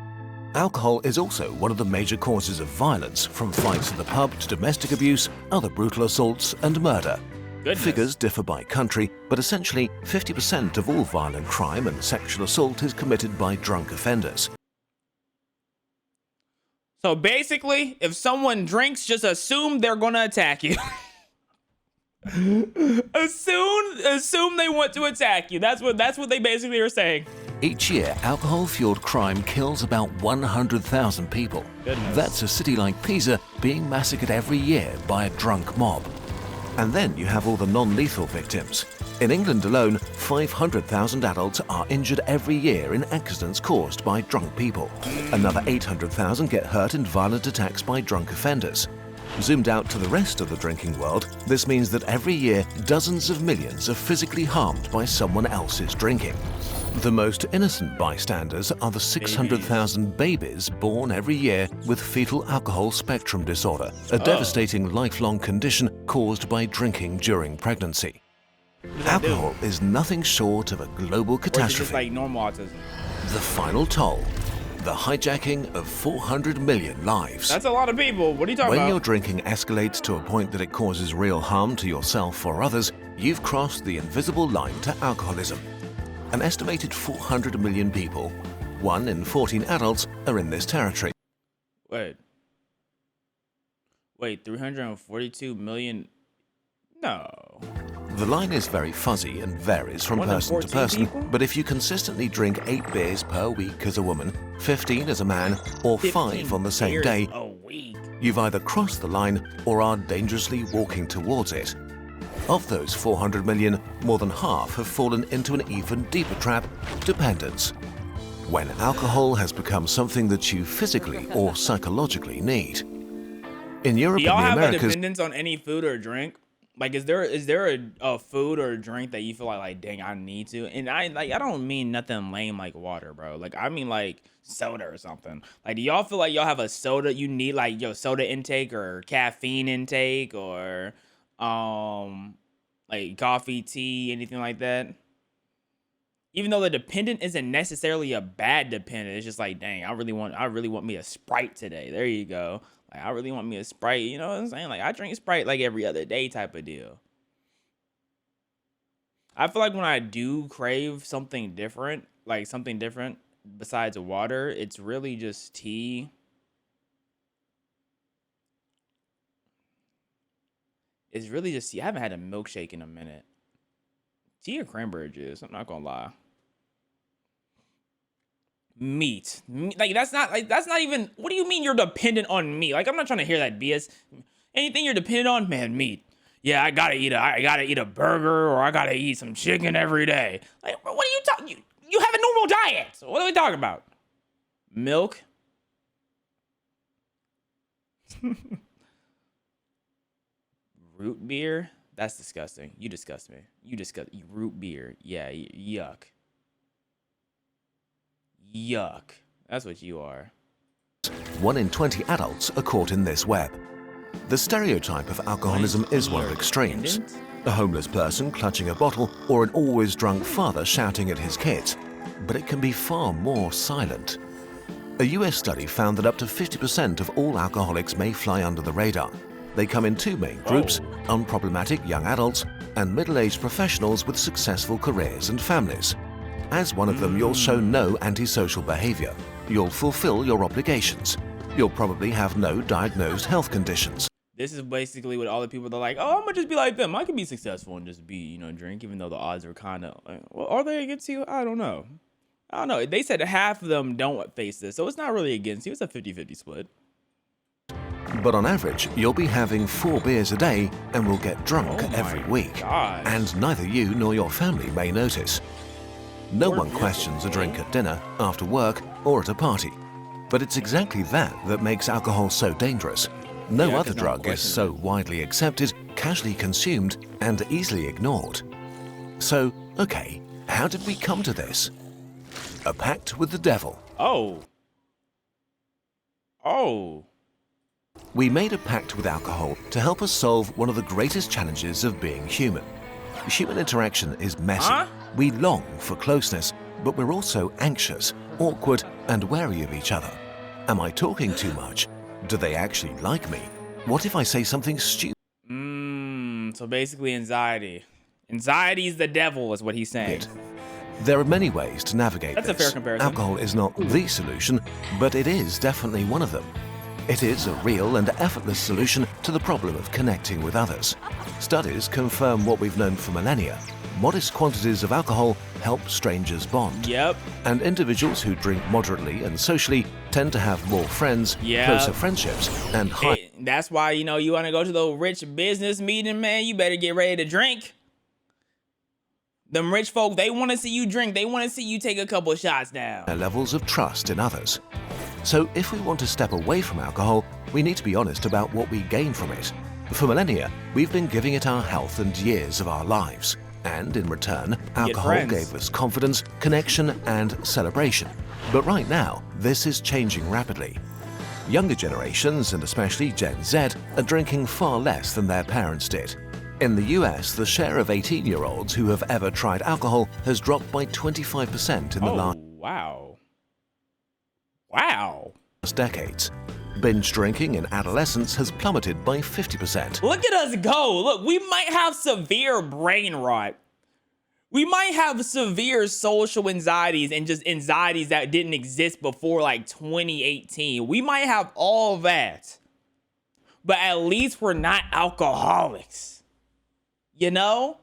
Alcohol is also one of the major causes of violence, from fights at the pub to domestic abuse, other brutal assaults, and murder. Goodness. Figures differ by country, but essentially 50% of all violent crime and sexual assault is committed by drunk offenders. So basically, if someone drinks, just assume they're gonna attack you. assume they want to attack you. That's what they basically are saying. Each year, alcohol-fueled crime kills about 100,000 people. Goodness. That's a city like Pisa being massacred every year by a drunk mob. And then you have all the non-lethal victims. In England alone, 500,000 adults are injured every year in accidents caused by drunk people. Another 800,000 get hurt in violent attacks by drunk offenders. Zoomed out to the rest of the drinking world, this means that every year, dozens of millions are physically harmed by someone else's drinking. The most innocent bystanders are the 600,000 babies born every year with fetal alcohol spectrum disorder, a devastating lifelong condition caused by drinking during pregnancy. Alcohol is nothing short of a global catastrophe. Or is it just like normal autism? The final toll, the hijacking of 400 million lives. That's a lot of people. What are you talking When about? your drinking escalates to a point that it causes real harm to yourself or others, you've crossed the invisible line to alcoholism. An estimated 400 million people, 1 in 14 adults, are in this territory. Wait, 342 million? No. The line is very fuzzy and varies from More than person to 14 person, people? but if you consistently drink 8 beers per week as a woman, 15 as a man, or 5 on the same beers day, a week. you've either crossed the line or are dangerously walking towards it. Of those 400 million, more than half have fallen into an even deeper trap, dependence. When alcohol has become something that you physically or psychologically need. In Europe Do y'all and the have a Americas, dependence on any food or drink? Like, is there a food or drink that you feel like dang, I need to? And I don't mean nothing lame like water, bro. Like, I mean like soda or something. Like, do y'all feel like y'all have a soda you need, like your soda intake or caffeine intake or like coffee, tea, anything like that? Even though the dependent isn't necessarily a bad dependent, it's just like, dang, I really want me a Sprite today. There you go. Like, I really want me a Sprite. You know what I'm saying? Like, I drink Sprite like every other day type of deal. I feel like when I do crave something different, besides water, it's really just tea. It's really just tea. I haven't had a milkshake in a minute. Tea or cranberry juice, I'm not gonna lie. Meat. Like, that's not even, what do you mean you're dependent on meat? Like, I'm not trying to hear that BS. Anything you're dependent on, man, meat. Yeah, I gotta eat a burger, or I gotta eat some chicken every day. Like, what are you talking? You have a normal diet. So what are we talking about? Milk. Root beer? That's disgusting. You disgust me. Root beer. Yeah, yuck. Yuck. That's what you are. 1 in 20 adults are caught in this web. The stereotype of alcoholism is one of extremes. A homeless person clutching a bottle or an always drunk father shouting at his kids. But it can be far more silent. A US study found that up to 50% of all alcoholics may fly under the radar. They come in 2 main groups, unproblematic young adults and middle-aged professionals with successful careers and families. As one of them, you'll show no antisocial behavior. You'll fulfill your obligations. You'll probably have no diagnosed health conditions. This is basically what all the people that are like, oh, I'm gonna just be like them. I can be successful and just be, drink, even though the odds are kind of, well, are they against you? I don't know. They said half of them don't face this, so it's not really against you. It's a 50-50 split. But on average, you'll be having 4 beers a day and will get drunk every week. Gosh. And neither you nor your family may notice. No one questions a drink at dinner, after work, or at a party. But it's exactly that makes alcohol so dangerous. No other drug is so widely accepted, casually consumed, and easily ignored. So, okay, how did we come to this? A pact with the devil. Oh. We made a pact with alcohol to help us solve one of the greatest challenges of being human. Human interaction is messy. We long for closeness, but we're also anxious, awkward, and wary of each other. Am I talking too much? Do they actually like me? What if I say something stupid? So basically anxiety. Anxiety is the devil is what he's saying. There are many ways to navigate That's this. a fair comparison. Alcohol is not the solution, but it is definitely one of them. It is a real and effortless solution to the problem of connecting with others. Studies confirm what we've known for millennia. Modest quantities of alcohol help strangers bond. Yep. And individuals who drink moderately and socially tend to have more friends, closer friendships, and high. That's why, you know, you want to go to the rich business meeting, man, you better get ready to drink. Them rich folk, they want to see you drink. They want to see you take a couple shots down. Levels of trust in others. So if we want to step away from alcohol, we need to be honest about what we gain from it. For millennia, we've been giving it our health and years of our lives. And in return, alcohol gave us confidence, connection, and celebration. But right now, this is changing rapidly. Younger generations, and especially Gen Z, are drinking far less than their parents did. In the US, the share of 18-year-olds who have ever tried alcohol has dropped by 25% in the last decades. Binge drinking in adolescence has plummeted by 50%. Look at us go. Look, we might have severe brain rot. We might have severe social anxieties and just anxieties that didn't exist before like 2018. We might have all that. But at least we're not alcoholics. You know?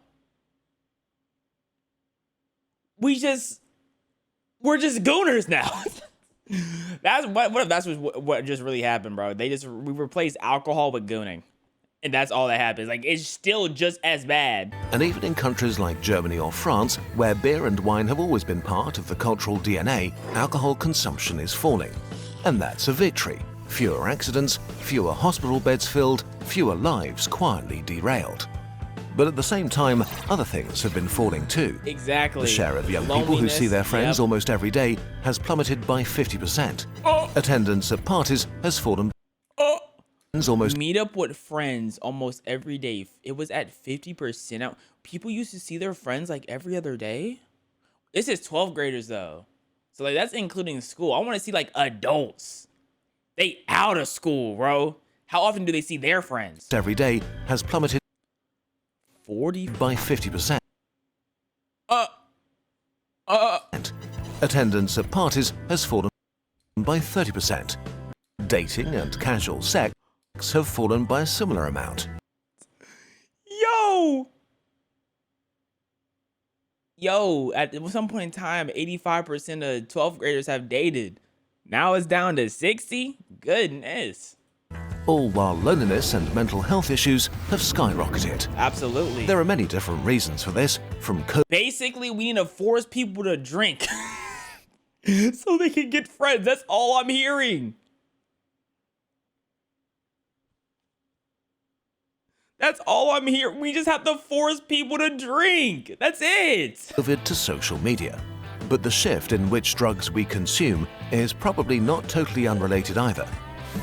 We're just gooners now. That's what if that's what just really happened, bro. We replaced alcohol with gooning. And that's all that happens. Like, it's still just as bad. And even in countries like Germany or France, where beer and wine have always been part of the cultural DNA, alcohol consumption is falling. And that's a victory. Fewer accidents, fewer hospital beds filled, fewer lives quietly derailed. But at the same time, other things have been falling too. Exactly. The share of young people who see their friends almost every day has plummeted by 50%. Attendance at parties has fallen. Meet up with friends almost every day. It was at 50% out. People used to see their friends like every other day. This is 12th graders though. So like that's including school. I want to see like adults. They out of school, bro. How often do they see their friends? Every day has plummeted 40 by 50%. Attendance at parties has fallen by 30%. Dating and casual sex have fallen by a similar amount. Yo, at some point in time, 85% of 12th graders have dated. Now it's down to 60? Goodness. All while loneliness and mental health issues have skyrocketed. Absolutely. There are many different reasons for this, from basically, we need to force people to drink so they can get friends. That's all I'm hearing. That's all I'm hearing. We just have to force people to drink. That's it. COVID to social media. But the shift in which drugs we consume is probably not totally unrelated either.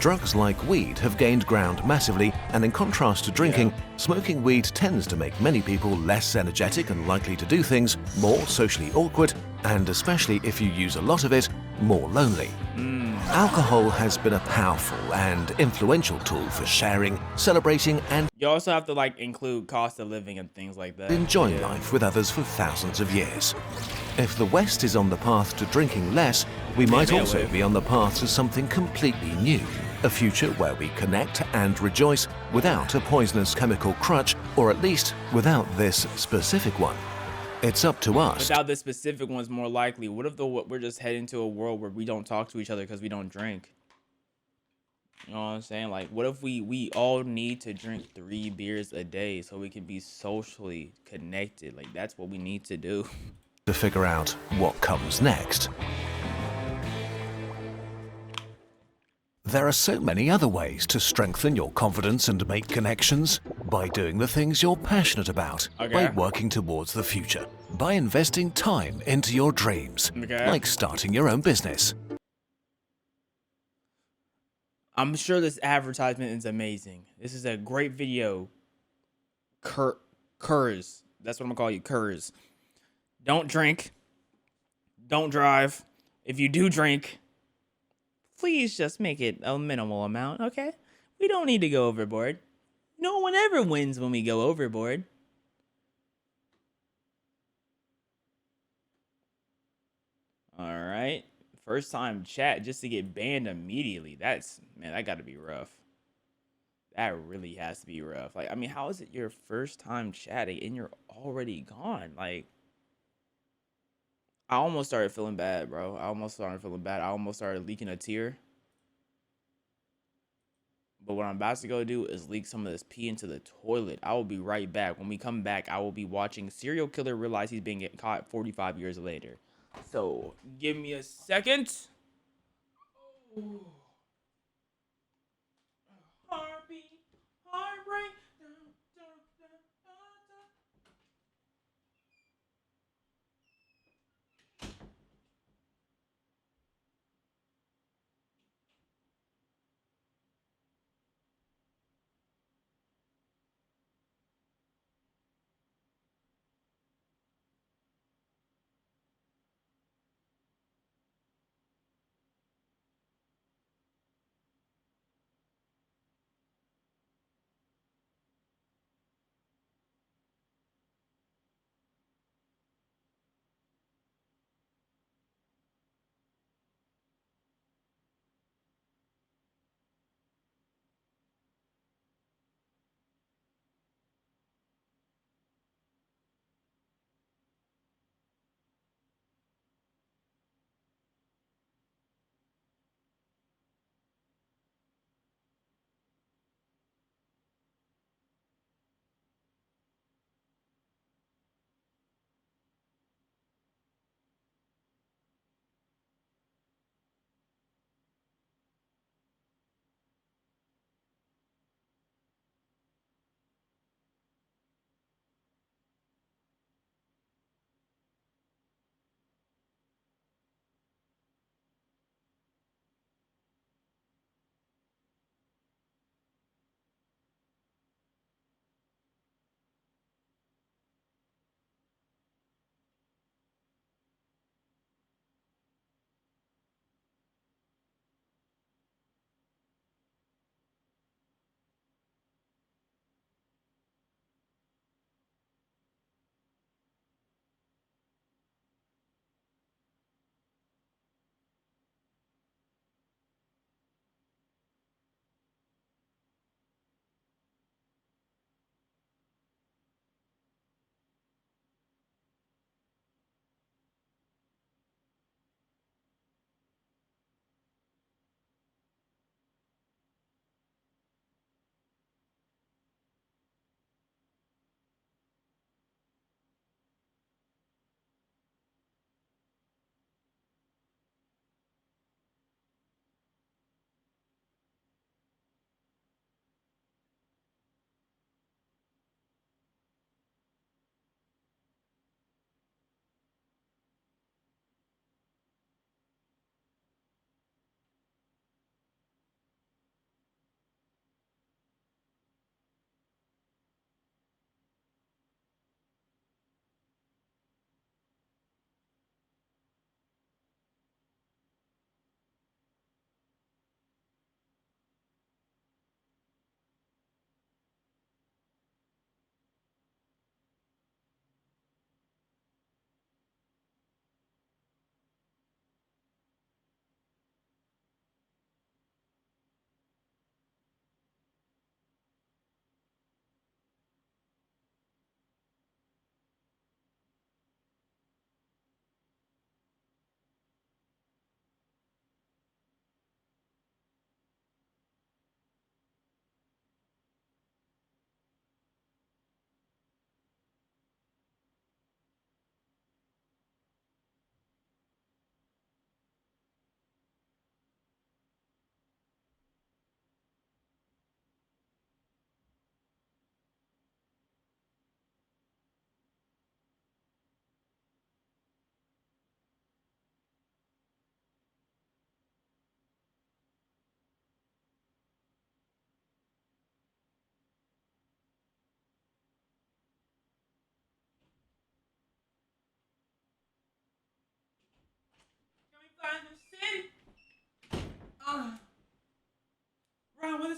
Drugs like weed have gained ground massively, and in contrast to drinking, smoking weed tends to make many people less energetic and likely to do things, more socially awkward, and especially if you use a lot of it, more lonely. Alcohol has been a powerful and influential tool for sharing, celebrating, and you also have to like include cost of living and things like that. Enjoying life with others for thousands of years. If the West is on the path to drinking less, we might also be on the path to something completely new. A future where we connect and rejoice without a poisonous chemical crutch, or at least without this specific one. It's up to us. Without this specific one's more likely. What if we're just heading to a world where we don't talk to each other because we don't drink? You know what I'm saying? Like, what if we all need to drink 3 beers a day so we can be socially connected? Like, that's what we need to do. To figure out what comes next. There are so many other ways to strengthen your confidence and make connections. By doing the things you're passionate about. By working towards the future. By investing time into your dreams. Like starting your own business. I'm sure this advertisement is amazing. This is a great video. Kurz. That's what I'm gonna call you, Kurz. Don't drink. Don't drive. If you do drink, Please just make it a minimal amount, okay? We don't need to go overboard. No one ever wins when we go overboard. All right. First time chat just to get banned immediately. That's, man, that got to be rough. That really has to be rough. Like, I mean, how is it your first time chatting and you're already gone? Like, I almost started feeling bad, bro. I almost started leaking a tear. But what I'm about to go do is leak some of this pee into the toilet. I will be right back. When we come back, I will be watching serial killer realize he's being caught 45 years later. So give me a second. Ooh. Heartbeat, heartbreak.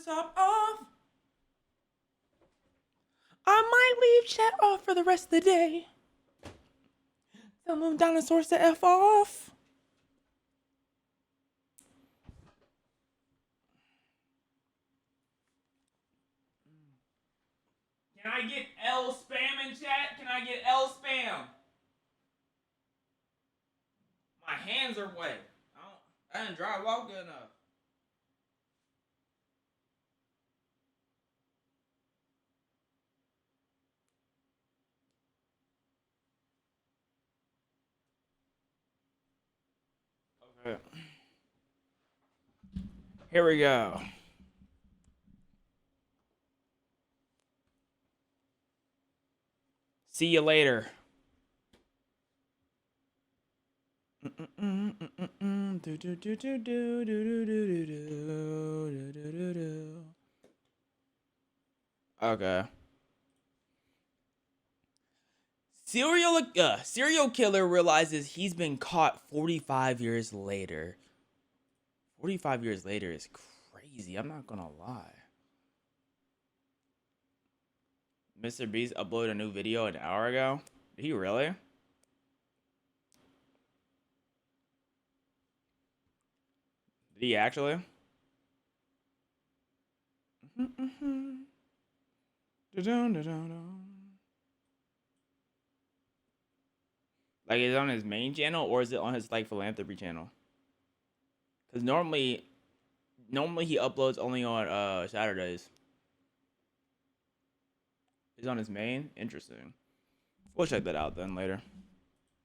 the top off. I might leave chat off for the rest of the day. Tell them dinosaurs to F off. Can I get L spam in chat? Can I get L spam? My hands are wet. I didn't dry walk good enough. Okay. Here we go. See you later. Okay. Serial killer realizes he's been caught 45 years later. 45 years later is crazy. I'm not gonna lie. Mr. Beast uploaded a new video an hour ago. Did he really? Did he actually? Like, is it on his main channel or is it on his like philanthropy channel? Because normally he uploads only on Saturdays. He's on his main? Interesting. We'll check that out then later.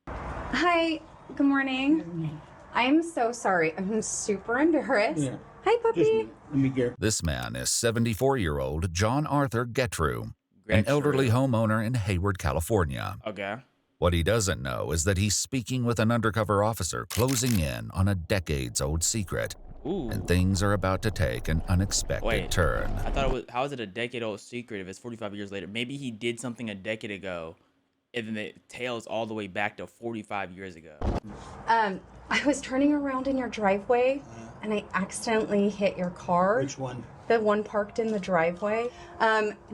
Hi, good morning. I'm so sorry. I'm super embarrassed. Yeah. Hi, puppy. This man is 74-year-old John Arthur Getrew, an elderly homeowner in Hayward, California. Okay. What he doesn't know is that he's speaking with an undercover officer closing in on a decades-old secret. Ooh. And things are about to take an unexpected turn. I thought it was, how is it a decade-old secret if it's 45 years later? Maybe he did something a decade ago, and then it tails all the way back to 45 years ago. I was turning around in your driveway, and I accidentally hit your car. Which one? The one parked in the driveway.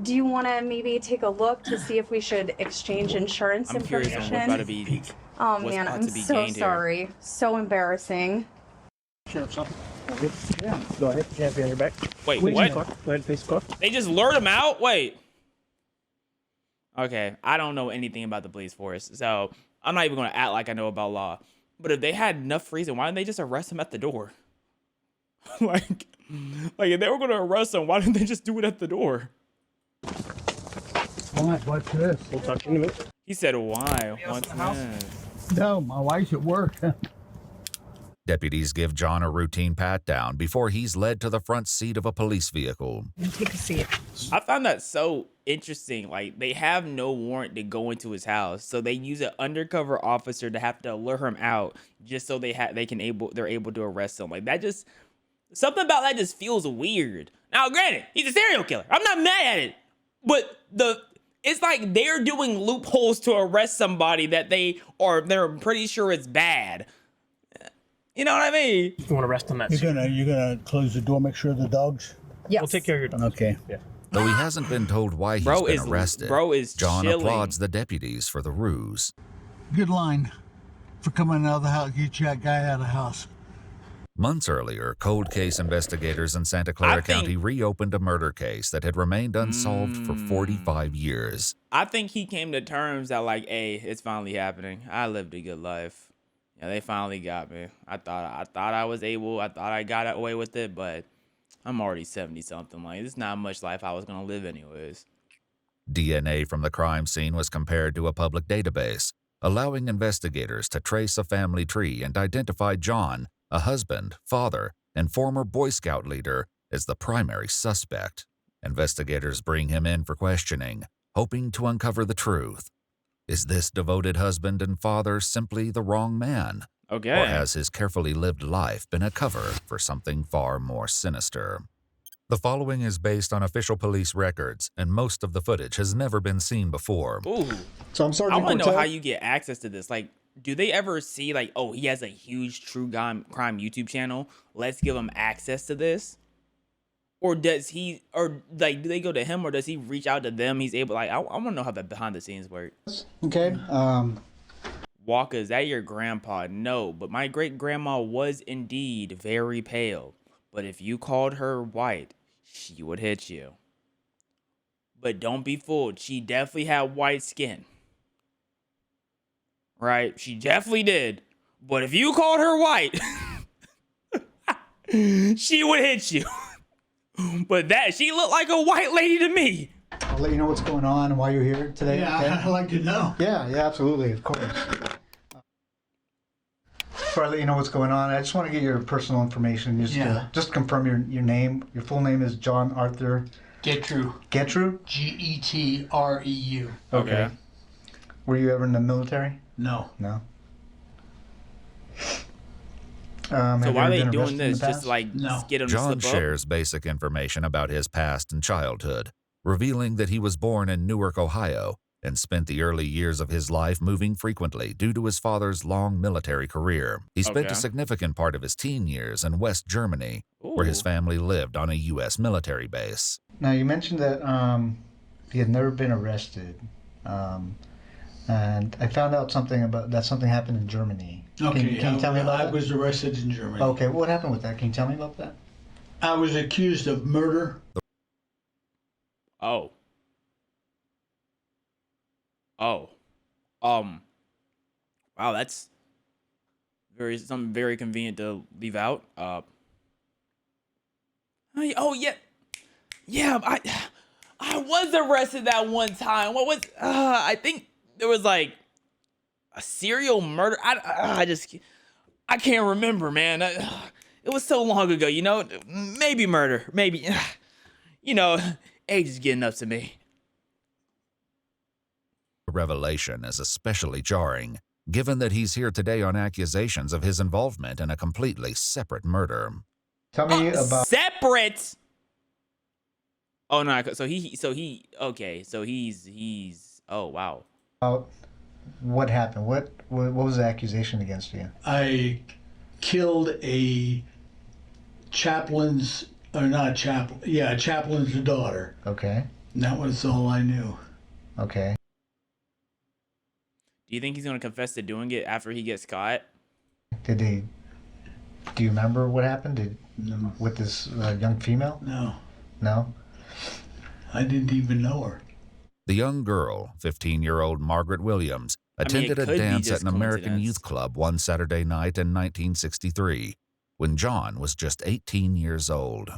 Do you want to maybe take a look to see if we should exchange insurance information? I'm curious on what's about to be. Oh man, I'm so sorry. So embarrassing. Sheriff's office. Yeah, go ahead. Jump on your back. Wait, Wait, what? Go ahead, face the car. They just lured him out? Wait. Okay, I don't know anything about the police force, so I'm not even going to act like I know about law. But if they had enough reason, why didn't they just arrest him at the door? like if they were going to arrest him, why didn't they just do it at the door? Why? What's this? We'll talk in a minute. He said, why? What's this? No, my wife's at work. Deputies give John a routine pat-down before he's led to the front seat of a police vehicle. Take a seat. I found that so interesting. Like, they have no warrant to go into his house, so they use an undercover officer to have to lure him out just so they're able to arrest him. Like, that just, something about that just feels weird. Now, granted, he's a serial killer. I'm not mad at it, but it's like they're doing loopholes to arrest somebody that they're pretty sure it's bad. You know what I mean? You want to rest on that? You're gonna close the door, make sure the dogs. Yes. We'll take care of your dog. Okay. Yeah. Though he hasn't been told why he's been arrested, John applauds the deputies for the ruse. Good line for coming out of the house. Get that guy out of the house. Months earlier, cold case investigators in Santa Clara County reopened a murder case that had remained unsolved for 45 years. I think he came to terms that, like, hey, it's finally happening. I lived a good life. Yeah, they finally got me. I thought I got away with it, but I'm already 70-something. Like, there's not much life I was gonna live anyways. DNA from the crime scene was compared to a public database, allowing investigators to trace a family tree and identify John, a husband, father, and former Boy Scout leader, as the primary suspect. Investigators bring him in for questioning, hoping to uncover the truth. Is this devoted husband and father simply the wrong man? Okay. Or has his carefully lived life been a cover for something far more sinister? The following is based on official police records, and most of the footage has never been seen before. Ooh. So I'm sorry. I want to know how you get access to this. Like, do they ever see, like, oh, he has a huge true crime YouTube channel. Let's give him access to this. Or does he, or like, do they go to him, or does he reach out to them? He's able, like, I want to know how the behind the scenes work. Okay. Walker, is that your grandpa? No, but my great grandma was indeed very pale. But if you called her white, she would hit you. But don't be fooled. She definitely had white skin. Right? She definitely did. But if you called her white, she would hit you. But that, she looked like a white lady to me. I'll let you know what's going on and why you're here today. Yeah, okay? I'd like to know. Yeah, absolutely, of course. Before I let you know what's going on, I just want to get your personal information. Just confirm your name. Your full name is John Arthur Getreu. Getreu? Getreu. Okay. Were you ever in the military? No. No. So why are they doing this? Just like get him to John slip up? shares basic information about his past and childhood, revealing that he was born in Newark, Ohio, and spent the early years of his life moving frequently due to his father's long military career. He spent a significant part of his teen years in West Germany, where his family lived on a U.S. military base. Now, you mentioned that he had never been arrested. And I found out something happened in Germany. Okay, Can you tell me about that? I was arrested in Germany. Okay, what happened with that? Can you tell me about that? I was accused of murder. Oh. Wow, that's something very convenient to leave out. Oh yeah. Yeah, I was arrested that one time. What was I think there was like a serial murder. I can't remember, man. It was so long ago, you know? Maybe murder, maybe. You know, age is getting up to me. The revelation is especially jarring, given that he's here today on accusations of his involvement in a completely separate murder. Tell me about separate. Oh no, so he's oh wow. What happened? What was the accusation against you? I killed a chaplain's daughter. Okay. And that was all I knew. Okay. Do you think he's gonna confess to doing it after he gets caught? Do you remember what happened? With this young female? No. No? I didn't even know her. The young girl, 15-year-old Margaret Williams, attended a dance at an American youth club one Saturday night in 1963, when John was just 18 years old.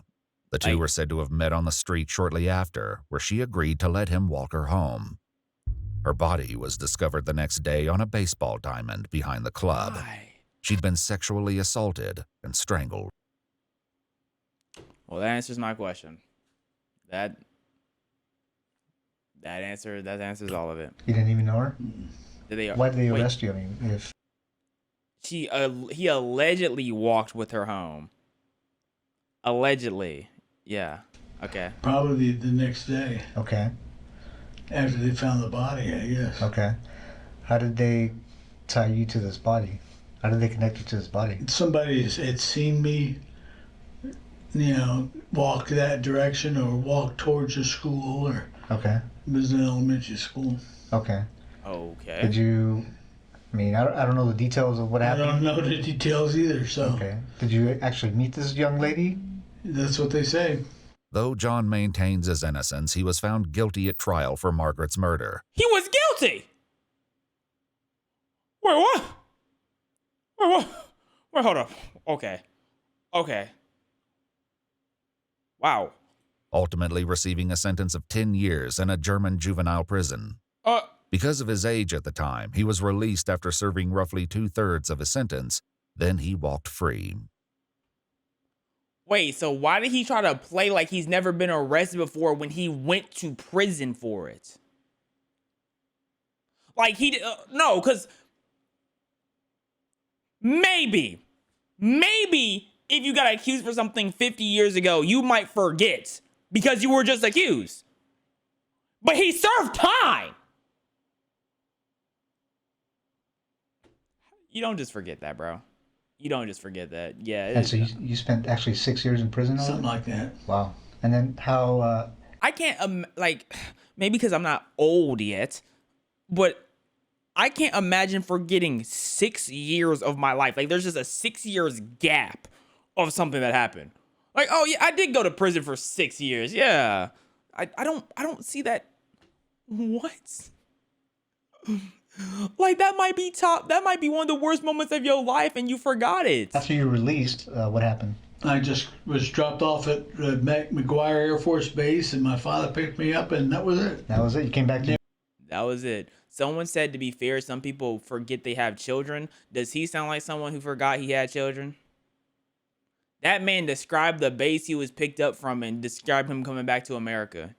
The two were said to have met on the street shortly after, where she agreed to let him walk her home. Her body was discovered the next day on a baseball diamond behind the club. She'd been sexually assaulted and strangled. Well, that answers my question. That answers all of it. You didn't even know her? Why did they wait. arrest you? I mean, if he allegedly walked with her home. Allegedly, yeah. Okay. Probably the next day. Okay. After they found the body, I guess. Okay. How did they tie you to this body? How did they connect you to this body? Somebody had seen me, walk that direction or walk towards the school, or okay. It was an elementary school. Okay. Okay. Did you? I mean, I don't know the details of what happened. I don't know the details either. So. Okay. Did you actually meet this young lady? That's what they say. Though John maintains his innocence, he was found guilty at trial for Margaret's murder. He was guilty. Wait, what? Wait, hold up. Okay. Wow. Ultimately receiving a sentence of 10 years in a German juvenile prison. Because of his age at the time, he was released after serving roughly 2/3 of his sentence. Then he walked free. Wait, so why did he try to play like he's never been arrested before when he went to prison for it? Like he no, because maybe if you got accused for something 50 years ago, you might forget because you were just accused. But he served time. You don't just forget that, bro. You don't just forget that. Yeah. And so you spent actually 6 years in prison? Something like that. Wow. And then how? I can't like, maybe because I'm not old yet, but I can't imagine forgetting 6 years of my life. Like there's just a 6 years gap of something that happened. Like, oh yeah, I did go to prison for 6 years. Yeah, I don't see that. What? Like that might be one of the worst moments of your life, and you forgot it. After you were released, what happened? I just was dropped off at McGuire Air Force Base, and my father picked me up, and that was it. That was it? You came back to... That was it. Someone said, to be fair, some people forget they have children. Does he sound like someone who forgot he had children? That man described the base he was picked up from and described him coming back to America.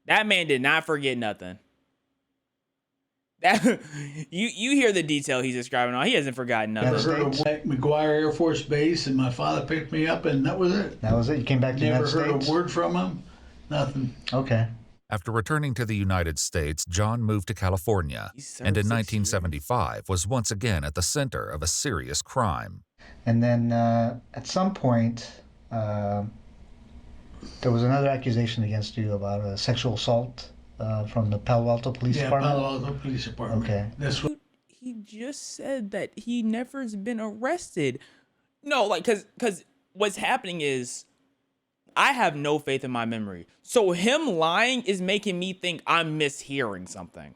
That man did not forget nothing. That you hear the detail he's describing on. He hasn't forgotten nothing. McGuire Air Force Base, and my father picked me up, and that was it. That was it? You came back to the United States? Never heard a word from him. Nothing. Okay. After returning to the United States, John moved to California, and in 1975 was once again at the center of a serious crime. And then at some point, there was another accusation against you about a sexual assault from the Palo Alto Police Department? Yeah, Palo Alto Police Department. Okay. He just said that he never's been arrested. No, like, because what's happening is I have no faith in my memory. So him lying is making me think I'm mishearing something.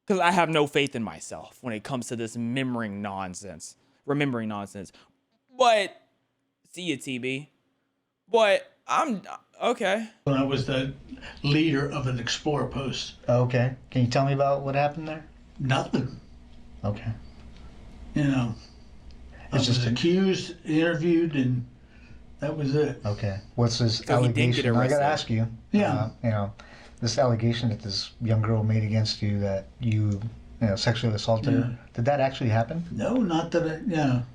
Because I have no faith in myself when it comes to this remembering nonsense. But, see you, TB. But, I'm, okay. When I was the leader of an Explorer post. Okay. Can you tell me about what happened there? Nothing. Okay. You know, I was accused, interviewed, and that was it. Okay. What's this So he didn't get allegation? I arrested. gotta ask you. Yeah. You know, this allegation that this young girl made against you that you sexually assaulted her. Did that actually happen? No, not that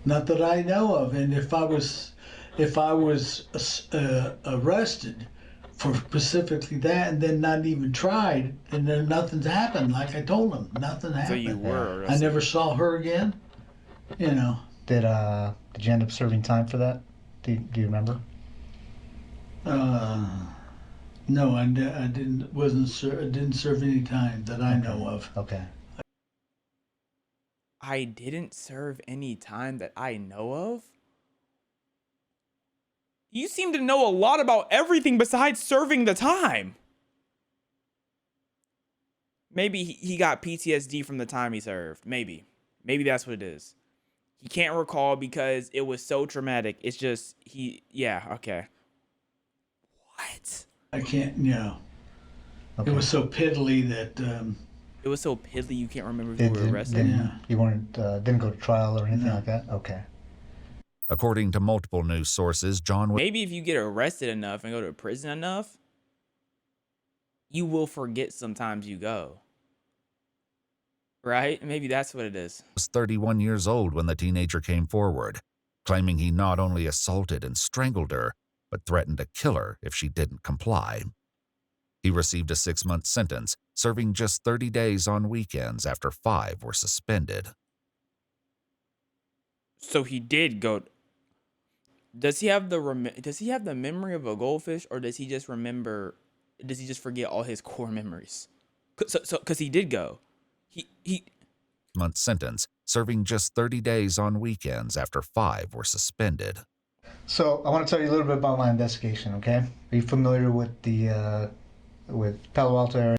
not that I know of. And if I was arrested for specifically that and then not even tried, and then nothing's happened. Like I told him, nothing happened. So you were I arrested. never saw her again. You know. Did you end up serving time for that? Do you remember? No, I didn't. I didn't serve any time that I know of. Okay. I didn't serve any time that I know of? You seem to know a lot about everything besides serving the time. Maybe he got PTSD from the time he served. Maybe that's what it is. He can't recall because it was so traumatic. It's just, yeah, okay. What? I can't, Okay. It was so piddly that... It was so piddly you can't remember if you were arrested? You didn't go to trial or anything like that? Okay. According to multiple news sources, John was... Maybe if you get arrested enough and go to prison enough, you will forget sometimes you go. Right? Maybe that's what it is. Was 31 years old when the teenager came forward, claiming he not only assaulted and strangled her, but threatened to kill her if she didn't comply. He received a 6-month sentence, serving just 30 days on weekends after 5 were suspended. So he did go. Does he have the memory of a goldfish, or does he just remember? Does he just forget all his core memories? Because he did go. He Month sentence, serving just 30 days on weekends after 5 were suspended. So I want to tell you a little bit about my investigation. Okay, are you familiar with the with Palo Alto area?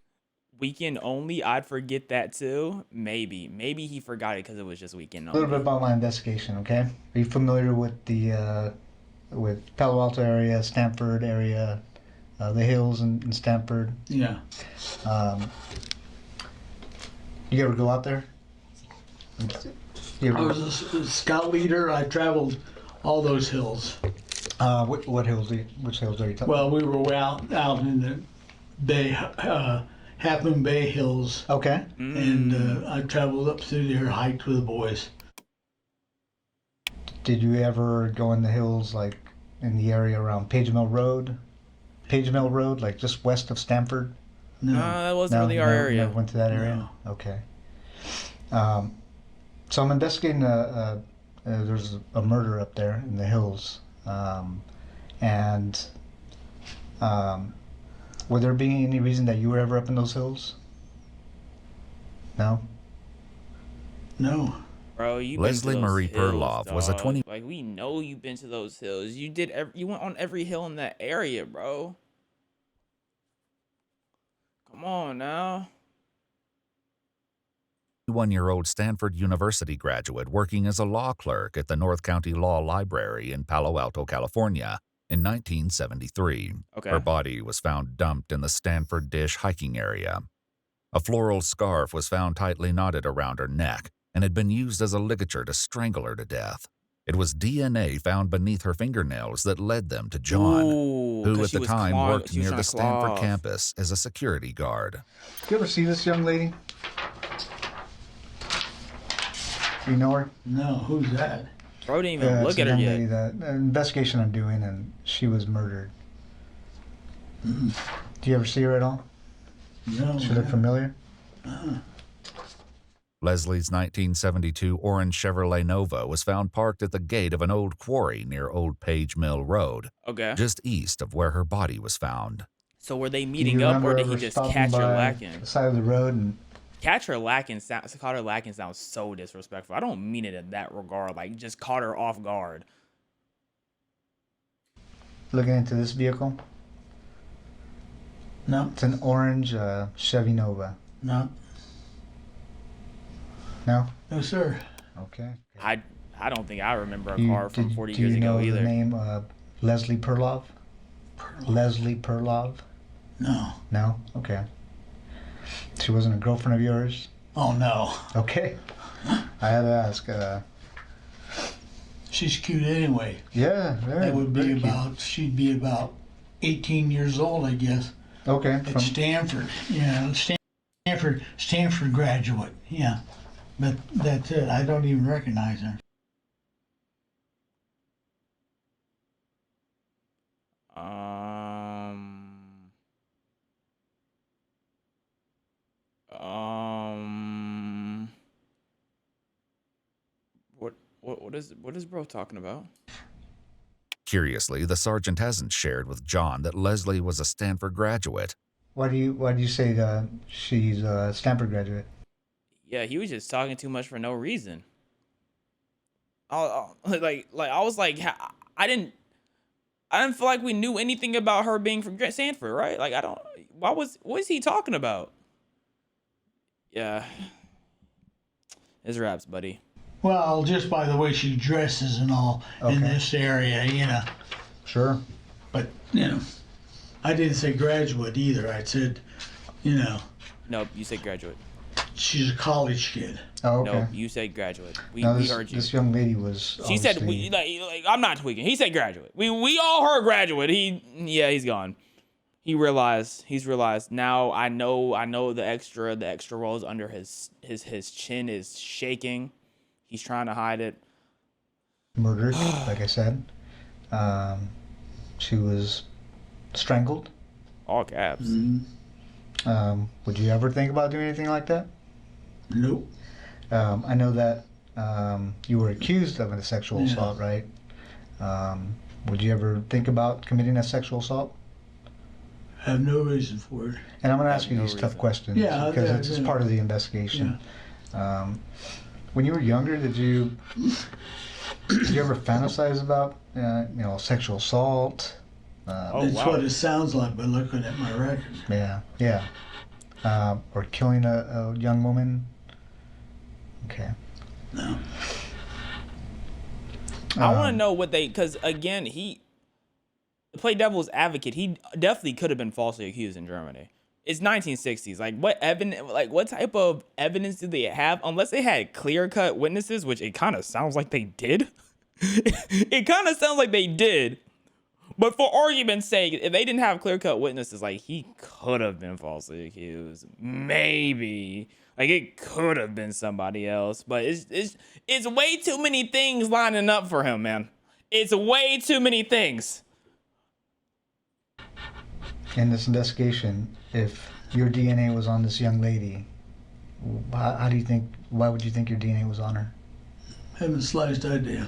Weekend only? I'd forget that too. Maybe he forgot it because it was just weekend A only. little bit about my investigation. Okay, are you familiar with the with Palo Alto area, Stanford area, the hills in Stanford? Yeah. You ever go out there? I was a scout leader. I traveled all those hills. What hills? Which hills are you talking about? Well, we were out in the Bay, Half Moon Bay Hills. Okay. And I traveled up through there, hiked with the boys. Did you ever go in the hills, like in the area around Page Mill Road? Page Mill Road, like just west of Stanford? No. That wasn't really our area. Never went to that area? No. Okay. So I'm investigating, there's a murder up there in the hills. And would there be any reason that you were ever up in those hills? No? No. Bro, you Leslie Marie Perloff was a 20. Like, we know you've been to those hills. You went on every hill in that area, bro. Come on now. 21-year-old Stanford University graduate working as a law clerk at the North County Law Library in Palo Alto, California in 1973. Okay. Her body was found dumped in the Stanford Dish hiking area. A floral scarf was found tightly knotted around her neck and had been used as a ligature to strangle her to death. It was DNA found beneath her fingernails that led them to John, who at the time worked near the Stanford campus as a security guard. Did you ever see this young lady? You know her? No, who's that? Bro didn't even look at her yet. The investigation I'm doing, and she was murdered. Do you ever see her at all? No. She look familiar? Leslie's 1972 orange Chevrolet Nova was found parked at the gate of an old quarry near Old Page Mill Road, just east of where her body was found. So were they meeting up, or did he just catch her lacking? The side of the road and catch her lacking sounds so disrespectful. I don't mean it in that regard. Like, just caught her off guard. Looking into this vehicle? No. It's an orange Chevy Nova. No. No? No, sir. Okay. I don't think I remember a car from 40 years ago either. Do you know the name Leslie Perloff? Leslie Perloff? No. No? Okay. She wasn't a girlfriend of yours? Oh, no. Okay. I had to ask. She's cute anyway. Yeah, very. That would be very about, cute. she'd be about 18 years old, I guess. Okay. At Stanford. Yeah, Stanford graduate. Yeah. But that's it. I don't even recognize her. What is bro talking about? Curiously, the sergeant hasn't shared with John that Leslie was a Stanford graduate. Why do you say she's a Stanford graduate? Yeah, he was just talking too much for no reason. I was like, I didn't feel like we knew anything about her being from Stanford, right? Like, what was he talking about? Yeah. It's raps, buddy. Well, just by the way she dresses and all in this area, you know. Sure. But, you know, I didn't say graduate either. I said, you know. Nope, you said graduate. She's a college kid. Oh, okay. No, you said graduate. We heard you. This young lady was. She said, I'm not tweaking. He said graduate. We all heard graduate. He's gone. He's realized now. I know the extra rolls under his chin is shaking. He's trying to hide it. Murdered, like I said. She was strangled. All caps. Mm-hmm. Would you ever think about doing anything like that? Nope. I know that you were accused of a sexual assault, right? Would you ever think about committing a sexual assault? I have no reason for it. And I'm going to ask you these tough questions because it's part of the investigation. Yeah. When you were younger, did you ever fantasize about sexual assault? That's what it sounds like by looking at my record. Yeah. Or killing a young woman? Okay. No. I want to know what because again, to play devil's advocate, he definitely could have been falsely accused in Germany. It's 1960s. Like, what type of evidence did they have? Unless they had clear-cut witnesses, which it kind of sounds like they did. It kind of sounds like they did. But for argument's sake, if they didn't have clear-cut witnesses, like, he could have been falsely accused. Maybe. Like, it could have been somebody else. But it's way too many things lining up for him, man. It's way too many things. In this investigation, if your DNA was on this young lady, why would you think your DNA was on her? Haven't the slightest idea.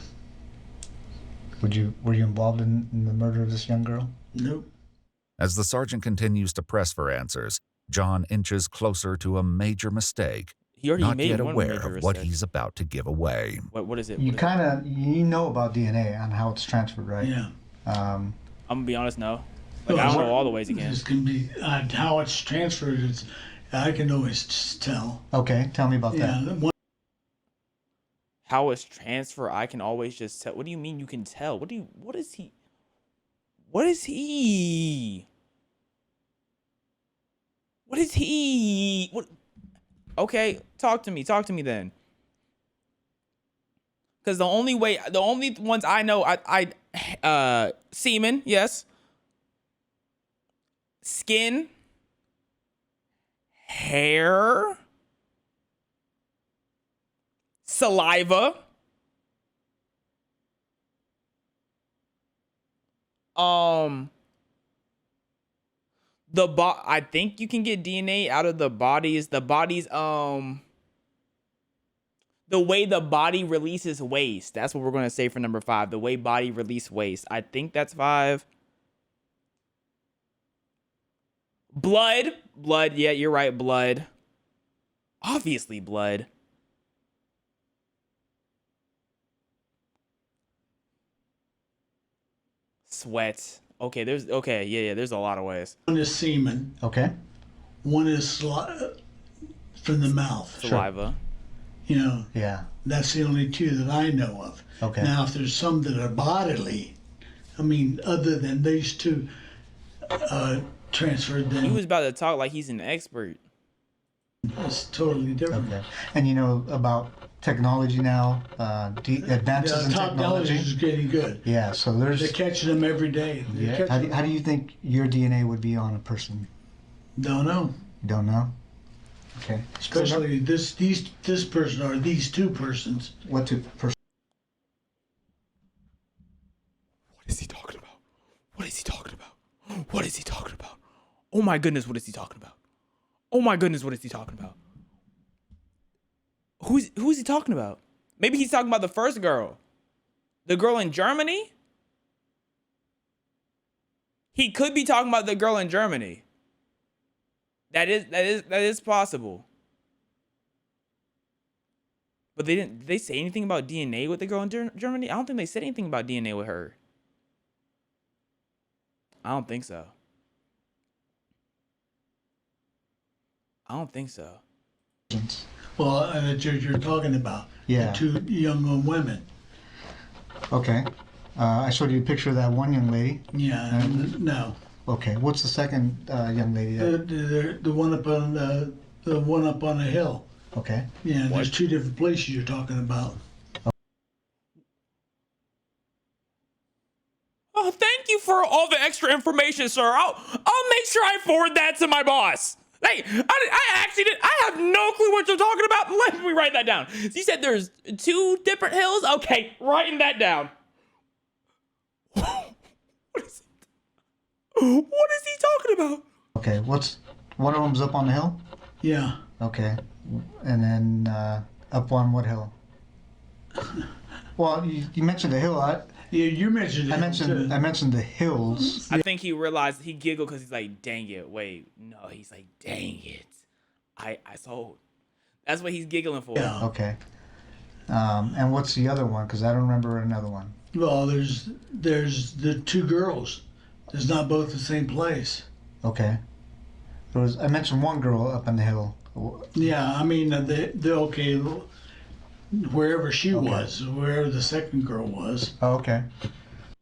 Were you involved in the murder of this young girl? Nope. As the sergeant continues to press for answers, John inches closer to a major mistake, He already not made yet one aware major of what mistake. he's about to give away. What is it? You kind of know about DNA and how it's transferred, right? Yeah. I'm gonna be honest, no. Like, I don't know all the ways again. This can be how it's transferred. I can always just tell. Okay, tell me about that. How it's transferred, I can always just tell. What do you mean you can tell? What is he? What is he? What is he? What? Okay, talk to me then. Because the only ones I know, semen, yes. Skin. Hair. Saliva. I think you can get DNA out of the bodies. The way the body releases waste. That's what we're going to say for number 5. The way body release waste. I think that's 5. Blood. Yeah, you're right. Blood. Obviously blood. Sweat. Okay, there's a lot of ways. One is semen. Okay. One is from the mouth. Saliva. You know. Yeah. That's the only 2 that I know of. Okay. Now, if there's some that are bodily, I mean, other than these 2 transferred, then He was about to talk like he's an expert. it's totally different. Okay. And you know about technology now, advances in top technology. knowledge is getting good. Yeah, so there's. They're catching them every day. Yeah. How do you think your DNA would be on a person? Don't know. You don't know? Okay. Especially this person or these 2 persons. What 2 persons? What is he talking about? What is he talking about? What is he talking about? Oh my goodness, what is he talking about? Oh my goodness, what is he talking about? Who is he talking about? Maybe he's talking about the first girl. The girl in Germany? He could be talking about the girl in Germany. That is possible. But did they say anything about DNA with the girl in Germany? I don't think they said anything about DNA with her. I don't think so. Well, that you're talking about. Yeah. The 2 young women. Okay. I showed you a picture of that one young lady. Yeah. No. Okay. What's the second young lady? The one up on the one up on the hill. Okay. Yeah. There's 2 different places you're talking about. Oh, thank you for all the extra information, sir. I'll make sure I forward that to my boss. Hey, I have no clue what you're talking about. Let me write that down. So you said there's 2 different hills? Okay, writing that down. What is he talking about? Okay, one of them's up on the hill? Yeah. Okay. And then up on what hill? Well, you mentioned the hill. You mentioned it. I mentioned the hills. I think he realized, he giggled because he's like, dang it. Wait, no, he's like, dang it. I so that's what he's giggling for. Yeah. Okay. And what's the other one? Because I don't remember another one. Well, there's the 2 girls. There's not both the same place. Okay. I mentioned one girl up on the hill. Yeah, I mean, they're okay. Wherever she was, wherever the second girl was. Oh, okay.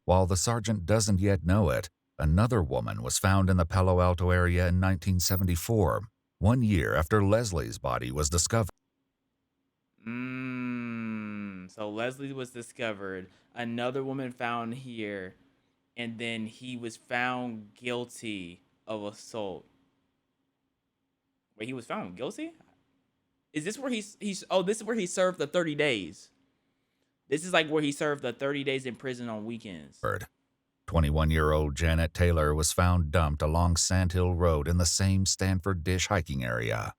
While the sergeant doesn't yet know it, another woman was found in the Palo Alto area in 1974, 1 year after Leslie's body was discovered. So Leslie was discovered, another woman found here, and then he was found guilty of assault. Wait, he was found guilty? Is this where this is where he served the 30 days. This is like where he served the 30 days in prison on weekends. 21-year-old Janet Taylor was found dumped along Sand Hill Road in the same Stanford Dish hiking area.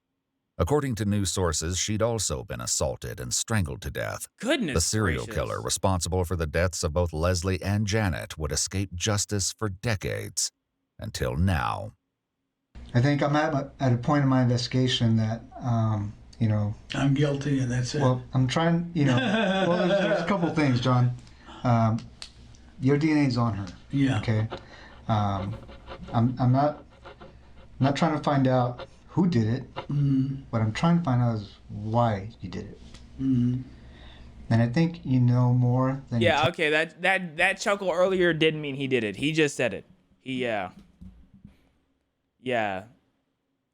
According to news sources, she'd also been assaulted and strangled to death. Goodness The serial gracious. killer responsible for the deaths of both Leslie and Janet would escape justice for decades, until now. I think I'm at a point in my investigation that, you know... I'm guilty and that's it. Well, I'm trying, you know... well, there's a couple things, John. Your DNA's on her. Yeah. Okay? I'm not trying to find out who did it. What I'm trying to find out is why you did it. And I think you know more than you Yeah, okay, that chuckle earlier didn't mean he did it. He just said it. Yeah.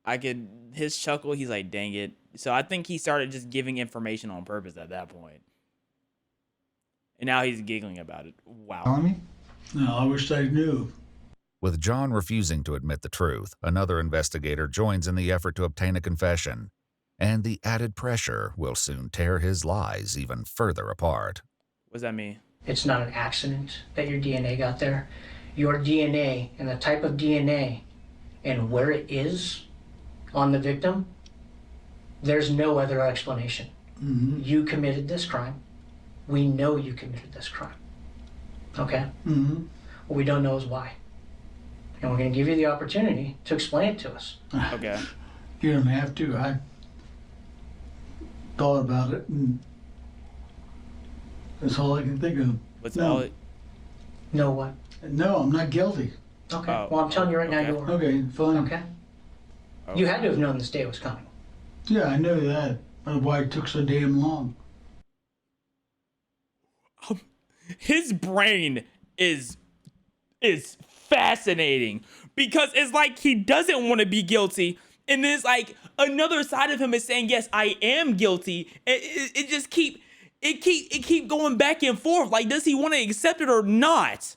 I could, his chuckle, he's like, dang it. So I think he started just giving information on purpose at that point. And now he's giggling about it. Wow. telling me? No, I wish I knew. With John refusing to admit the truth, another investigator joins in the effort to obtain a confession, and the added pressure will soon tear his lies even further apart. What does that mean? It's not an accident that your DNA got there. Your DNA and the type of DNA and where it is on the victim, there's no other explanation. You committed this crime. We know you committed this crime. Okay? What we don't know is why. And we're going to give you the opportunity to explain it to us. Okay. You don't have to. I thought about it, and that's all I can think of. What's no. all it? No what? No, I'm not guilty. Okay. Well, I'm telling you right now you are. Okay, fine. Okay? You had to have known this day was coming. Yeah, I know that. That's why it took so damn long. His brain is fascinating because it's like he doesn't want to be guilty, and then it's like another side of him is saying, yes, I am guilty. It just keep going back and forth. Like, does he want to accept it or not?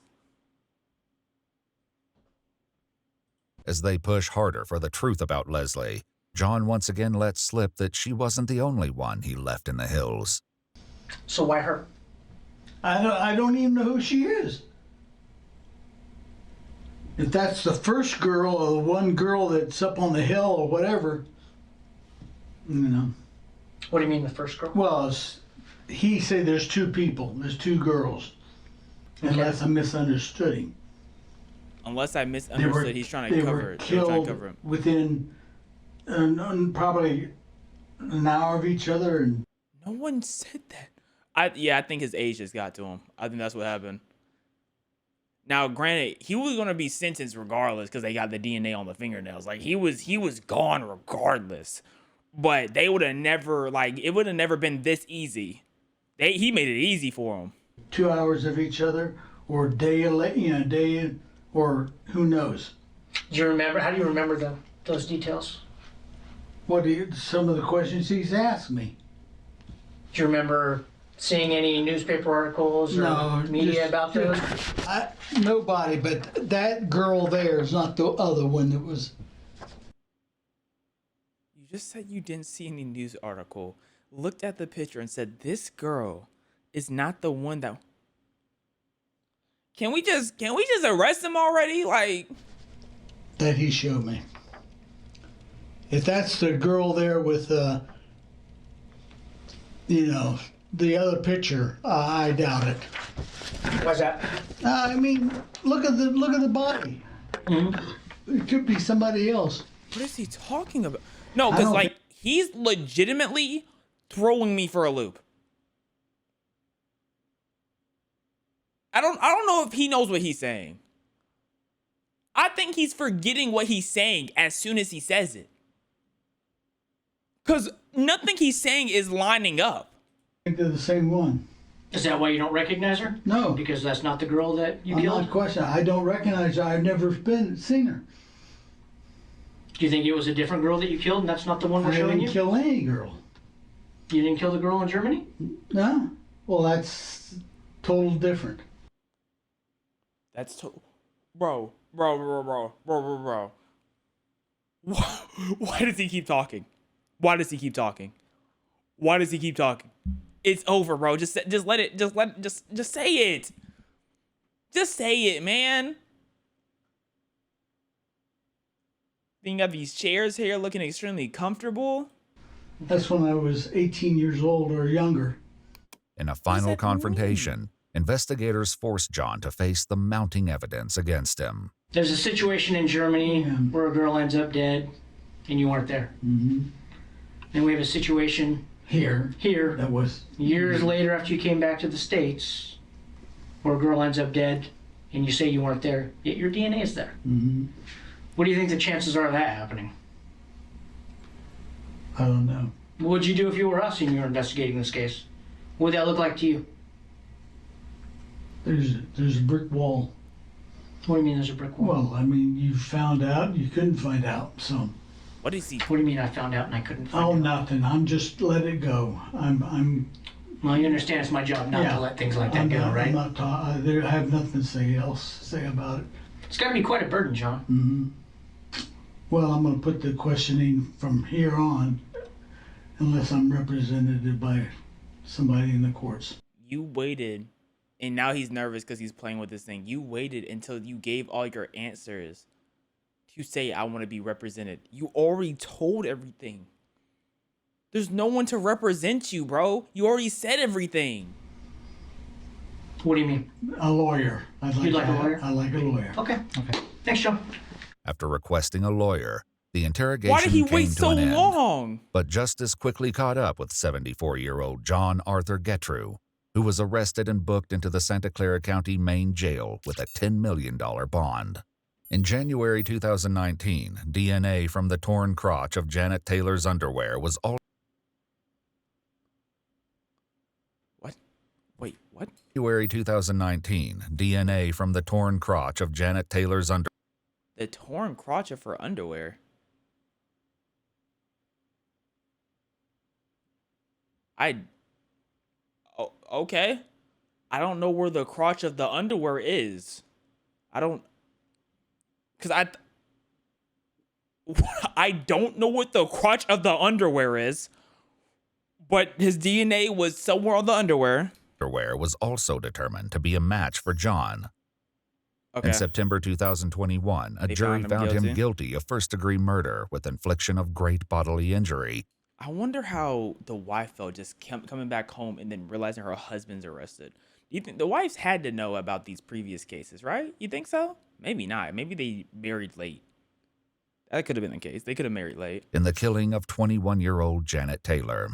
As they push harder for the truth about Leslie, John once again lets slip that she wasn't the only one he left in the hills. So why her? I don't even know who she is. If that's the first girl or the one girl that's up on the hill or whatever, you know. What do you mean the first girl? Well, he said there's two people. There's two girls. Unless I misunderstood him. Unless I misunderstood, he's trying to cover it. They were killed within probably an hour of each other. And no one said that. I think his age just got to him. I think that's what happened. Now, granted, he was gonna be sentenced regardless because they got the DNA on the fingernails. Like he was gone regardless. But they would have never it would have never been this easy. He made it easy for him. 2 hours of each other, or day, or who knows. Do you remember? How do you remember those details? Some of the questions he's asked me. Do you remember seeing any newspaper articles or media about those? Nobody, but that girl there is not the other one that was. You just said you didn't see any news article, looked at the picture and said, this girl is not the one that... Can we just arrest him already? Like... That he showed me. If that's the girl there with, the other picture, I doubt it. Why's that? I mean, look at the body. It could be somebody else. What is he talking about? No, because he's legitimately throwing me for a loop. I don't know if he knows what he's saying. I think he's forgetting what he's saying as soon as he says it. Because nothing he's saying is lining up. I think they're the same one. Is that why you don't recognize her? No. Because that's not the girl that you I'm killed? not questioning. I don't recognize her. I've never seen her. Do you think it was a different girl that you killed and that's not the one we're showing you? I didn't kill any girl. You didn't kill the girl in Germany? No. Well, that's total different. That's Bro. Why does he keep talking? Why does he keep talking? Why does he keep talking? It's over, bro. Just say it. Just say it, man. Then you got these chairs here looking extremely comfortable. That's when I was 18 years old or younger. In a final confrontation, investigators forced John to face the mounting evidence against him. There's a situation in Germany where a girl ends up dead, and you weren't there. Mm-hmm. Then we have a situation here That was years later after you came back to the States, where a girl ends up dead, and you say you weren't there, yet your DNA is there. Mm-hmm. What do you think the chances are of that happening? I don't know. What would you do if you were us and you were investigating this case? What would that look like to you? There's a brick wall. What do you mean there's a brick wall? Well, I mean, you found out, you couldn't find out, so. What is he? What do you mean I found out and I couldn't find out? Oh, nothing. I'm just let it go. I'm. Well, you understand it's my job not to let things like that go, right? I'm not I have nothing to say about it. It's got to be quite a burden, John. Mm-hmm. Well, I'm going to put the questioning from here on, unless I'm represented by somebody in the courts. You waited, and now he's nervous because he's playing with this thing. You waited until you gave all your answers to say, I want to be represented. You already told everything. There's no one to represent you, bro. You already said everything. What do you mean? A lawyer. You'd like a lawyer? I like a lawyer. Okay. Thanks, John. After requesting a lawyer, the interrogation Why did he came wait to so an end. long? But justice quickly caught up with 74-year-old John Arthur Getrew, who was arrested and booked into the Santa Clara County Main Jail with a $10 million bond. In January 2019, DNA from the torn crotch of Janet Taylor's underwear was all. Wait, what? January 2019, DNA from the torn crotch of Janet Taylor's underwear. The torn crotch of her underwear. Okay. I don't know where the crotch of the underwear is. I don't know what the crotch of the underwear is, but his DNA was somewhere on the underwear. Underwear was also determined to be a match for John. Okay. In September 2021, a jury found him guilty of first-degree murder with infliction of great bodily injury. I wonder how the wife felt just coming back home and then realizing her husband's arrested. Do you think the wives had to know about these previous cases, right? You think so? Maybe not. Maybe they married late. That could have been the case. They could have married late. In the killing of 21-year-old Janet Taylor.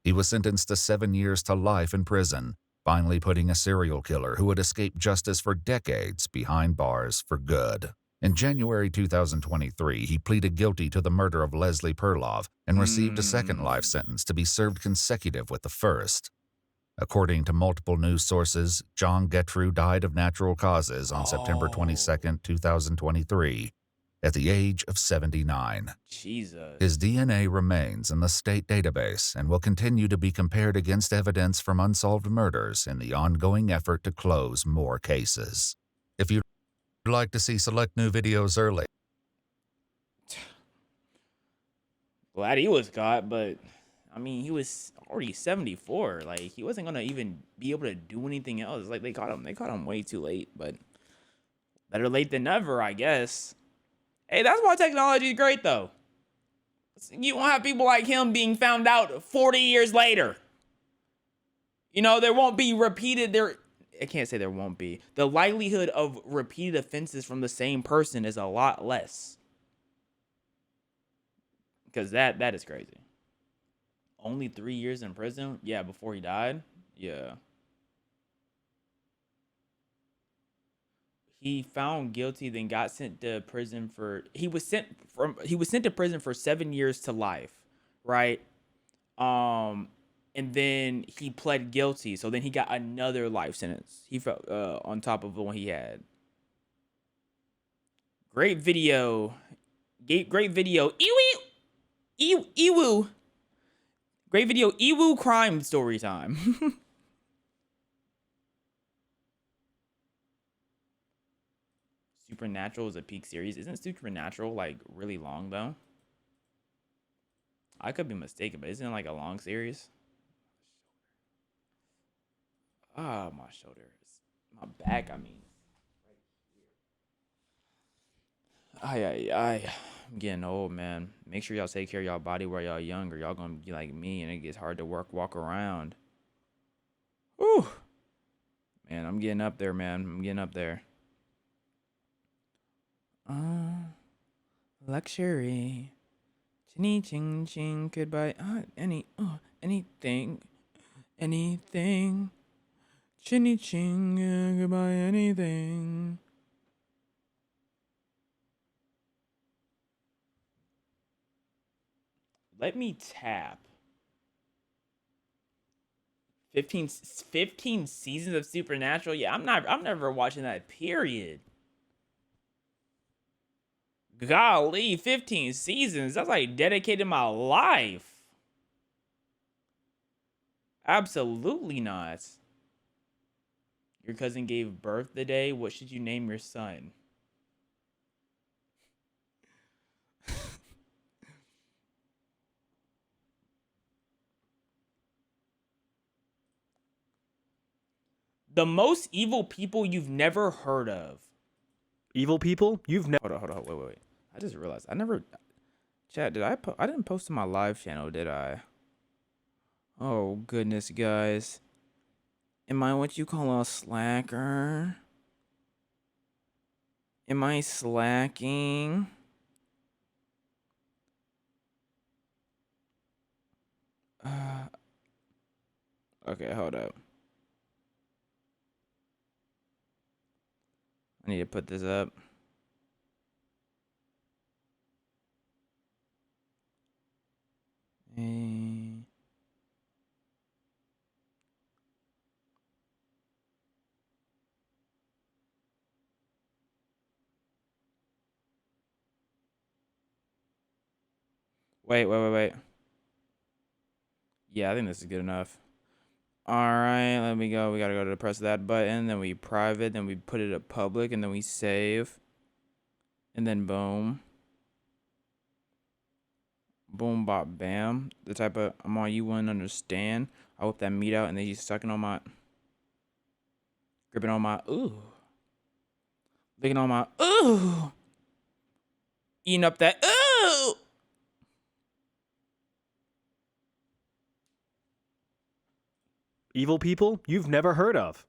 He was sentenced to 7 years to life in prison, finally putting a serial killer who had escaped justice for decades behind bars for good. In January 2023, he pleaded guilty to the murder of Leslie Perloff and received a second life sentence to be served consecutive with the first. According to multiple news sources, John Getrew died of natural causes on September 22, 2023, at the age of 79. Jesus. His DNA remains in the state database and will continue to be compared against evidence from unsolved murders in the ongoing effort to close more cases. If you'd like to see select new videos early. Glad he was caught, but I mean, he was already 74. Like, he wasn't gonna even be able to do anything else. Like, they caught him way too late, but better late than never, I guess. Hey, that's why technology is great, though. You won't have people like him being found out 40 years later. You know, there won't be I can't say there won't be. The likelihood of repeated offenses from the same person is a lot less. Because that is crazy. Only 3 years in prison? Yeah, before he died? Yeah. He found guilty, then got sent to prison for he was sent to prison for 7 years to life, right? And then he pled guilty, so then he got another life sentence. He felt on top of the one he had. Great video. Great video. Ewu. Great video. Ewu crime story time. Supernatural is a peak series. Isn't Supernatural like really long though? I could be mistaken, but isn't it like a long series? Ah, my shoulders. My back, I mean. Ay. I'm getting old, man. Make sure y'all take care of y'all body while y'all younger. Y'all gonna be like me, and it gets hard to walk around. Whew. Man, I'm getting up there, man. I'm getting up there. Luxury. Chinny ching ching could buy anything. Anything. Chinny ching could buy anything. Let me tap. 15 seasons of Supernatural. Yeah, I'm never watching that, period. Golly, 15 seasons. That's like dedicated my life. Absolutely not. Your cousin gave birth today. What should you name your son? The most evil people you've never heard of. Evil people you've never. Hold on. Wait. I just realized I never. Chat, did I? I didn't post to my live channel, did I? Oh goodness, guys. Am I what you call a slacker? Am I slacking? Okay, hold up. I need to put this up. Hey. Wait. Yeah, I think this is good enough. All right, let me go. We gotta go to press that button, then we private, then we put it at public, and then we save. And then boom. Boom, bop, bam. The type of I'm all you wouldn't understand. I whip that meat out, and then he's sucking on my, gripping on my, ooh. Licking on my, ooh. Eating up that, ooh. Evil people you've never heard of.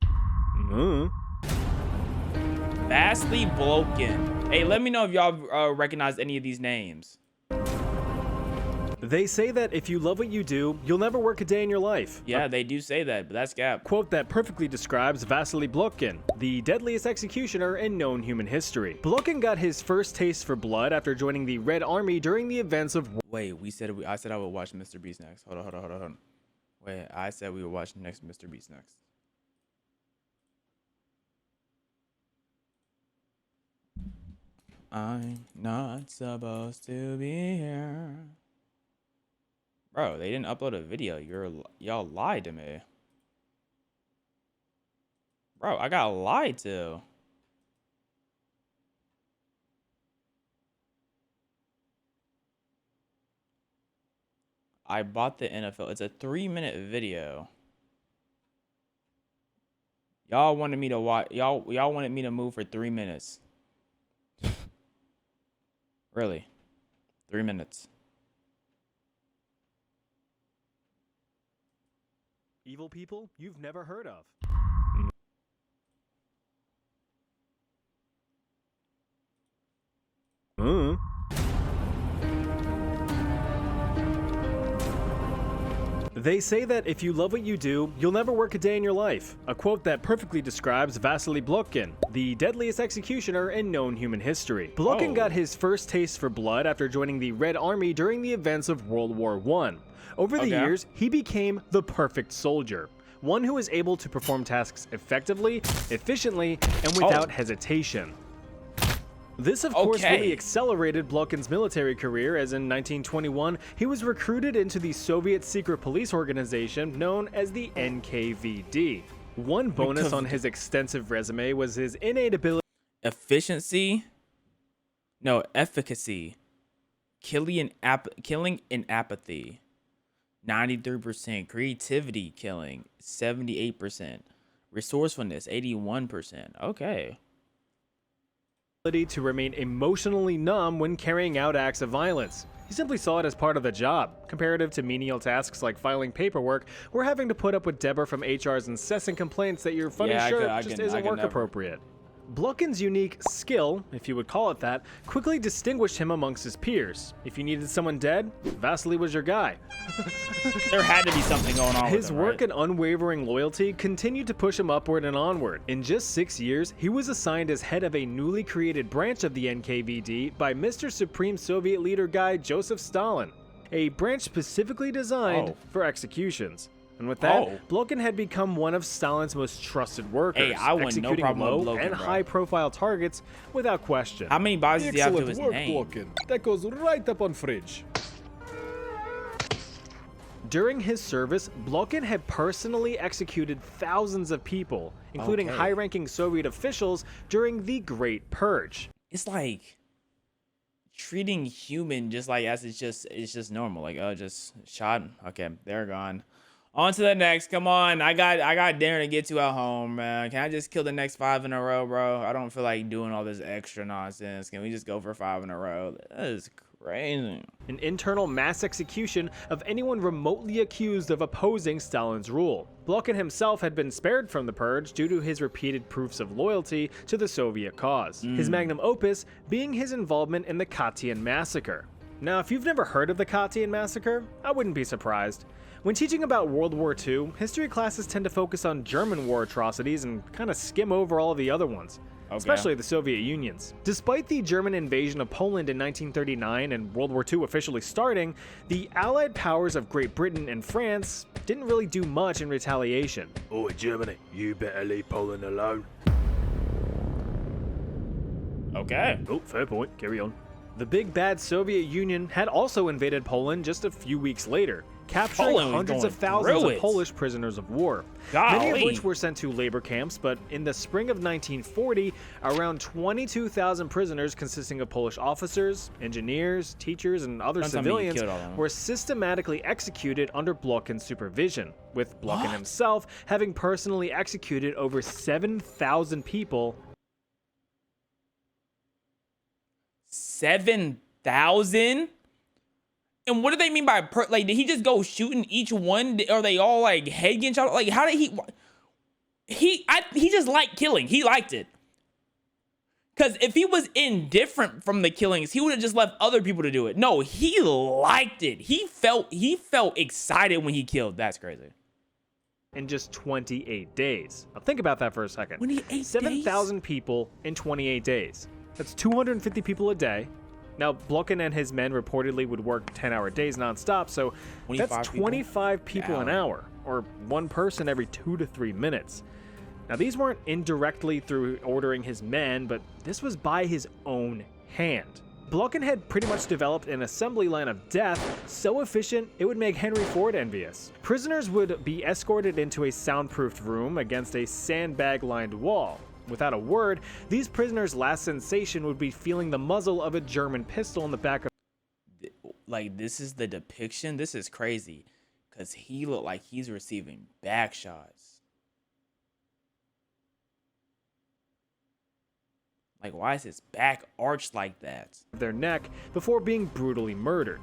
Vastly Bloken. Hey, let me know if y'all recognize any of these names. They say that if you love what you do, you'll never work a day in your life. Yeah, they do say that, but that's cap. Quote that perfectly describes Vasily Blokin, the deadliest executioner in known human history. Blokin got his first taste for blood after joining the Red Army during the events of... Wait, I said I would watch Mr. Beast next. Hold on. Wait, I said we would watch next Mr. Beast next. I'm not supposed to be here. Bro, they didn't upload a video. Y'all lied to me. Bro, I got lied to. I bought the NFL. It's a 3-minute video. Y'all wanted me to watch. Y'all wanted me to move for 3 minutes. Really? 3 minutes. Evil people you've never heard of. They say that if you love what you do, you'll never work a day in your life. A quote that perfectly describes Vasily Blokin, the deadliest executioner in known human history. Blokin got his first taste for blood after joining the Red Army during the events of World War I. Over the years, he became the perfect soldier. One who is able to perform tasks effectively, efficiently, and without hesitation. This, of course, really accelerated Blokin's military career, as in 1921, he was recruited into the Soviet secret police organization known as the NKVD. One bonus on his extensive resume was his innate ability... Efficiency? No, efficacy. Killing in apathy. 93%. Creativity killing. 78%. Resourcefulness. 81%. Okay. to remain emotionally numb when carrying out acts of violence. He simply saw it as part of the job, comparative to menial tasks like filing paperwork or having to put up with Deborah from HR's incessant complaints that your funny shirt just isn't work appropriate. Blokkin's unique skill, if you would call it that, quickly distinguished him amongst his peers. If you needed someone dead, Vasily was your guy. There had to be something going on with His him, work right? and unwavering loyalty continued to push him upward and onward. In just 6 years, he was assigned as head of a newly created branch of the NKVD by Mr. Supreme Soviet leader guy Joseph Stalin, a branch specifically designed for executions. And with that, Blokhin had become one of Stalin's most trusted workers, Hey, I want no executing problem with low Blokhin, and bro. high-profile targets without question. How many bodies do you have to his Excellent work, name? Blokhin. That goes right up on fridge. During his service, Blokhin had personally executed thousands of people, including high-ranking Soviet officials during the Great Purge. It's like treating human just like as it's just normal. Like, oh, just shot. Okay, they're gone. On to the next. Come on. I got dinner to get to at home, man. Can I just kill the next 5 in a row, bro? I don't feel like doing all this extra nonsense. Can we just go for 5 in a row? That is crazy. An internal mass execution of anyone remotely accused of opposing Stalin's rule. Blokhin himself had been spared from the purge due to his repeated proofs of loyalty to the Soviet cause. His magnum opus being his involvement in the Katyn massacre. Now, if you've never heard of the Katyn massacre, I wouldn't be surprised. When teaching about World War II, history classes tend to focus on German war atrocities and kind of skim over all of the other ones, especially the Soviet Union's. Despite the German invasion of Poland in 1939 and World War II officially starting, the Allied powers of Great Britain and France didn't really do much in retaliation. Oi, Germany, you better leave Poland alone. Okay. Oh, fair point. Carry on. The big bad Soviet Union had also invaded Poland just a few weeks later, capturing hundreds of thousands of Polish prisoners of war, many of which were sent to labor camps. But in the spring of 1940, around 22,000 prisoners consisting of Polish officers, engineers, teachers, and other civilians were systematically executed under Blokhin's supervision, with Blokhin himself having personally executed over 7,000 people. 7,000? And what do they mean by like? Did he just go shooting each one? Are they all like head getting shot? Like, how did he just liked killing. He liked it. Because if he was indifferent from the killings, he would have just left other people to do it. No, he liked it. He felt excited when he killed. That's crazy. In just 28 days. Now think about that for a second. 7,000 people in 28 days. That's 250 people a day. Now, Blokhin and his men reportedly would work 10-hour days nonstop, so that's 25 people an hour, or one person every 2 to 3 minutes. Now, these weren't indirectly through ordering his men, but this was by his own hand. Blokhin had pretty much developed an assembly line of death so efficient it would make Henry Ford envious. Prisoners would be escorted into a soundproofed room against a sandbag-lined wall. Without a word, these prisoners' last sensation would be feeling the muzzle of a German pistol in the back of. Like, this is the depiction. This is crazy, because he looked like he's receiving back shots. Like, why is his back arched like that? Their neck before being brutally murdered.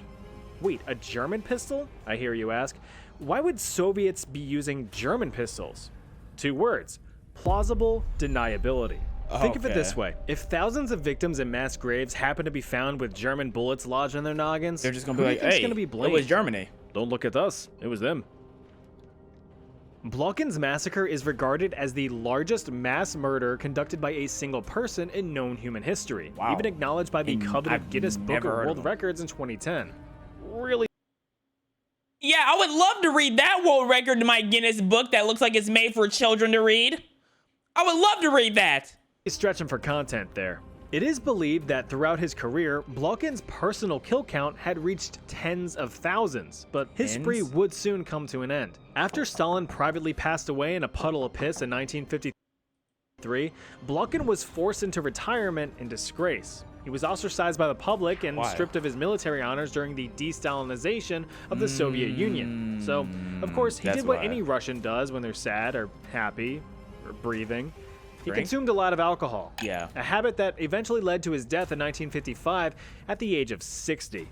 Wait, a German pistol? I hear you ask. Why would Soviets be using German pistols? 2 words. Plausible deniability. Think of it this way. If thousands of victims in mass graves happen to be found with German bullets lodged in their noggins, they're just going to be like, hey, gonna be it was Germany. Don't look at us. It was them. Blokhin's massacre is regarded as the largest mass murder conducted by a single person in known human history, even acknowledged by the coveted Guinness Book of World Records in 2010. Really? Yeah, I would love to read that world record in my Guinness book that looks like it's made for children to read. I would love to read that. He's stretching for content there. It is believed that throughout his career, Blokhin's personal kill count had reached tens of thousands, but his spree would soon come to an end. After Stalin privately passed away in a puddle of piss in 1953, Blokhin was forced into retirement in disgrace. He was ostracized by the public and stripped of his military honors during the de-Stalinization of the Soviet Union. So, of course, he did what any Russian does when they're sad or happy or breathing. He consumed a lot of alcohol. Yeah. A habit that eventually led to his death in 1955 at the age of 60.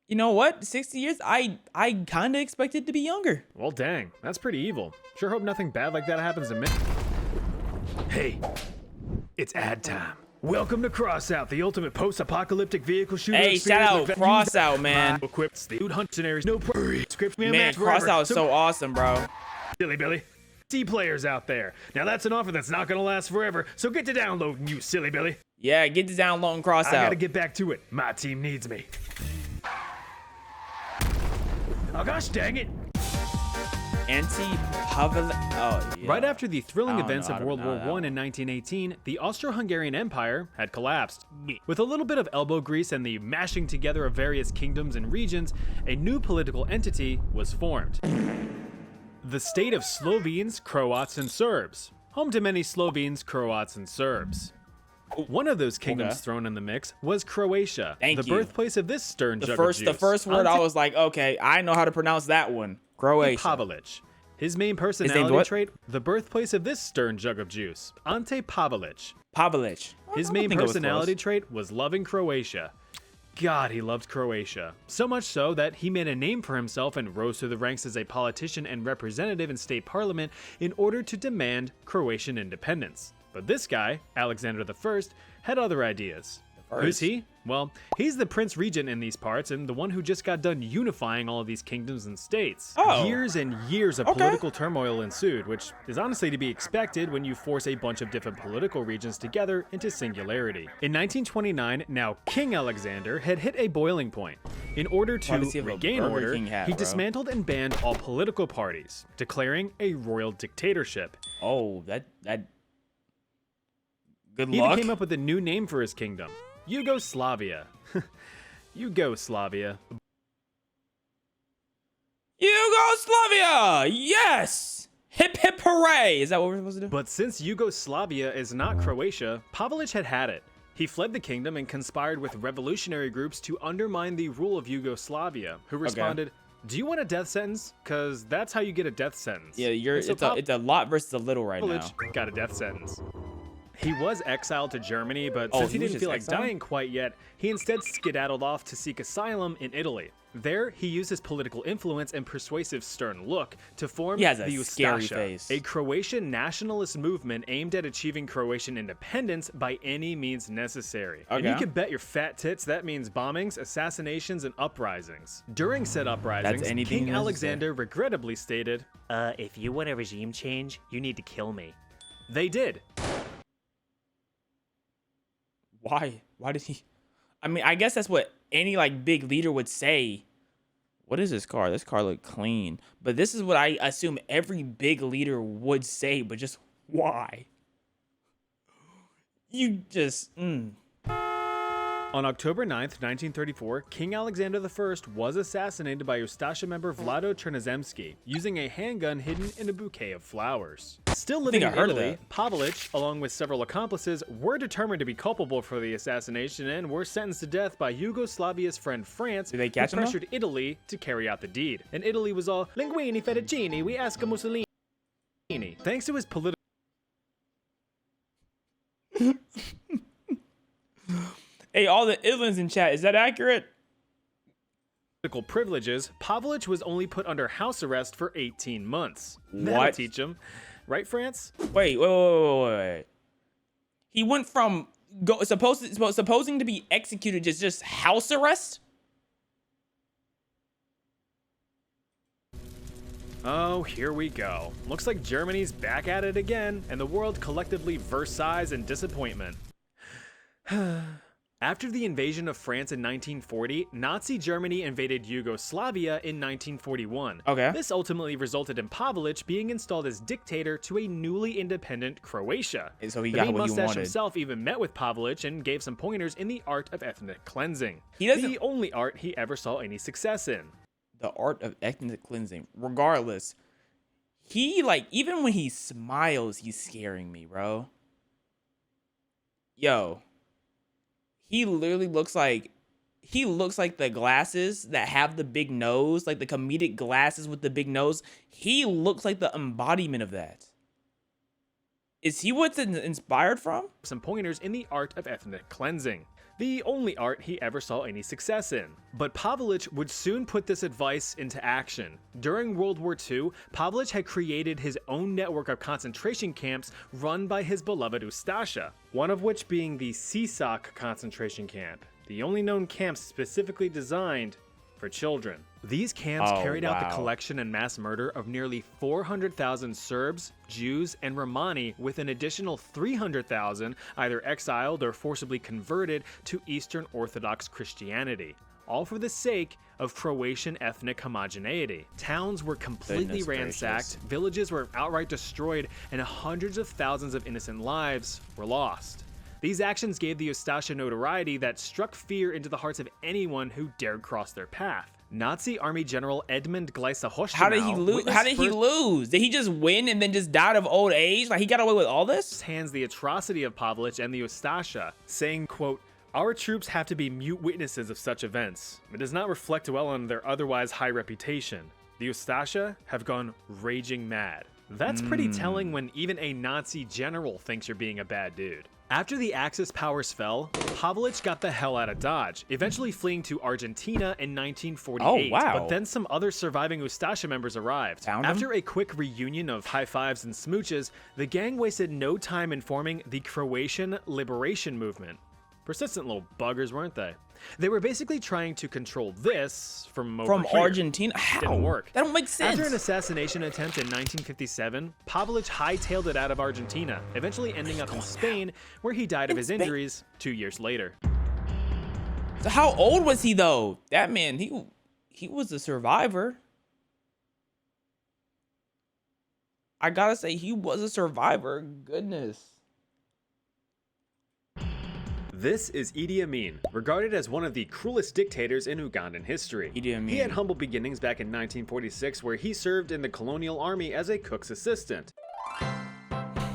You know what? 60 years? I kind of expected to be younger. Well, dang. That's pretty evil. Sure hope nothing bad like that happens to me. Hey, it's ad time. Welcome to Crossout, the ultimate post-apocalyptic vehicle shooter. Hey, shout out Crossout, man. Equipped the hunt scenarios, no script. Man, Crossout is so awesome, bro. Silly Billy. See players out there. Now that's an offer that's not gonna last forever, so get to downloading, you silly Billy. Yeah, get to downloading Crossout. I gotta get back to it. My team needs me. Oh gosh, dang it. Right after the thrilling events of World War I in 1918, the Austro-Hungarian Empire had collapsed. With a little bit of elbow grease and the mashing together of various kingdoms and regions, a new political entity was formed. The state of Slovenes, Croats, and Serbs. Home to many Slovenes, Croats, and Serbs. One of those kingdoms thrown in the mix was Croatia, the birthplace of this stern jug of juice. The first word I was like, okay, I know how to pronounce that one. Croatia. Pavelic. His main personality trait, the birthplace of this stern jug of juice, Ante Pavelic. His main personality trait was loving Croatia. God, he loved Croatia. So much so that he made a name for himself and rose through the ranks as a politician and representative in state parliament in order to demand Croatian independence. But this guy, Alexander I, had other ideas. Who's he? Well, he's the Prince Regent in these parts and the one who just got done unifying all of these kingdoms and states. Years and years of political turmoil ensued, which is honestly to be expected when you force a bunch of different political regions together into singularity. In 1929, now King Alexander had hit a boiling point. In order to regain order, he dismantled and banned all political parties, declaring a royal dictatorship. Oh, that good luck. He even came up with a new name for his kingdom. Yugoslavia. Yugoslavia. Yugoslavia! Yes! Hip hip hooray! Is that what we're supposed to do? But since Yugoslavia is not Croatia, Pavelic had it. He fled the kingdom and conspired with revolutionary groups to undermine the rule of Yugoslavia, who responded, do you want a death sentence? Because that's how you get a death sentence. Yeah, it's a lot versus a little right now. Got a death sentence. He was exiled to Germany, but since he didn't feel like dying quite yet, he instead skedaddled off to seek asylum in Italy. There, he used his political influence and persuasive stern look to form the Ustasha, a Croatian nationalist movement aimed at achieving Croatian independence by any means necessary. And you can bet your fat tits that means bombings, assassinations, and uprisings. During said uprisings, King Alexander regrettably stated, if you want a regime change, you need to kill me. They did. Why? Why did he? I mean, I guess that's what any big leader would say. What is this car? This car look clean. But this is what I assume every big leader would say, but just why? You just... On October 9th, 1934, King Alexander I was assassinated by Ustasha member Vlado Chernozemski, using a handgun hidden in a bouquet of flowers. Still living in Italy, Pavelic, along with several accomplices, were determined to be culpable for the assassination and were sentenced to death by Yugoslavia's friend France, who pressured Italy to carry out the deed. And Italy was all, linguini fettuccini, we ask a Mussolini. Thanks to his political... Hey, all the Italians in chat, is that accurate? Privileges, Pavelic was only put under house arrest for 18 months. What? That'll teach him. Right, France? Wait. He went from supposing to be executed just house arrest? Oh, here we go. Looks like Germany's back at it again, and the world collectively Versailles in disappointment. After the invasion of France in 1940, Nazi Germany invaded Yugoslavia in 1941. This ultimately resulted in Pavelic being installed as dictator to a newly independent Croatia. And so he got what he wanted. Himself even met with Pavelic and gave some pointers in the art of ethnic cleansing. The only art he ever saw any success in. The art of ethnic cleansing. Regardless, he even when he smiles, he's scaring me, bro. Yo. He literally looks like the glasses that have the big nose, like the comedic glasses with the big nose. He looks like the embodiment of that. Is he what's inspired from? Some pointers in the art of ethnic cleansing, the only art he ever saw any success in. But Pavlich would soon put this advice into action. During World War II, Pavlich had created his own network of concentration camps run by his beloved Ustasha, one of which being the Sisak concentration camp, the only known camp specifically designed for children. These camps carried out the collection and mass murder of nearly 400,000 Serbs, Jews, and Romani, with an additional 300,000 either exiled or forcibly converted to Eastern Orthodox Christianity, all for the sake of Croatian ethnic homogeneity. Towns were completely ransacked, villages were outright destroyed, and hundreds of thousands of innocent lives were lost. These actions gave the Ustasha notoriety that struck fear into the hearts of anyone who dared cross their path. Nazi Army General Edmund Gleiser-Hochstimau. How did he lose? How did he lose? Did he just win and then just died of old age? Like, he got away with all this? Hands the atrocity of Pavlich and the Ustasha, saying, quote, "Our troops have to be mute witnesses of such events. It does not reflect well on their otherwise high reputation. The Ustasha have gone raging mad." That's pretty telling when even a Nazi general thinks you're being a bad dude. After the Axis powers fell, Pavlich got the hell out of Dodge, eventually fleeing to Argentina in 1948. Oh, wow. But then some other surviving Ustasha members arrived. After a quick reunion of high fives and smooches, the gang wasted no time in forming the Croatian Liberation Movement. Persistent little buggers, weren't they? They were basically trying to control this from over here. Argentina? How? Didn't work. That don't make sense. After an assassination attempt in 1957, Pavlich hightailed it out of Argentina, eventually ending up in Spain, where he died of his injuries 2 years later. So how old was he though? That man, he was a survivor. I gotta say, he was a survivor. Goodness. This is Idi Amin, regarded as one of the cruelest dictators in Ugandan history. Idi Amin. He had humble beginnings back in 1946, where he served in the colonial army as a cook's assistant.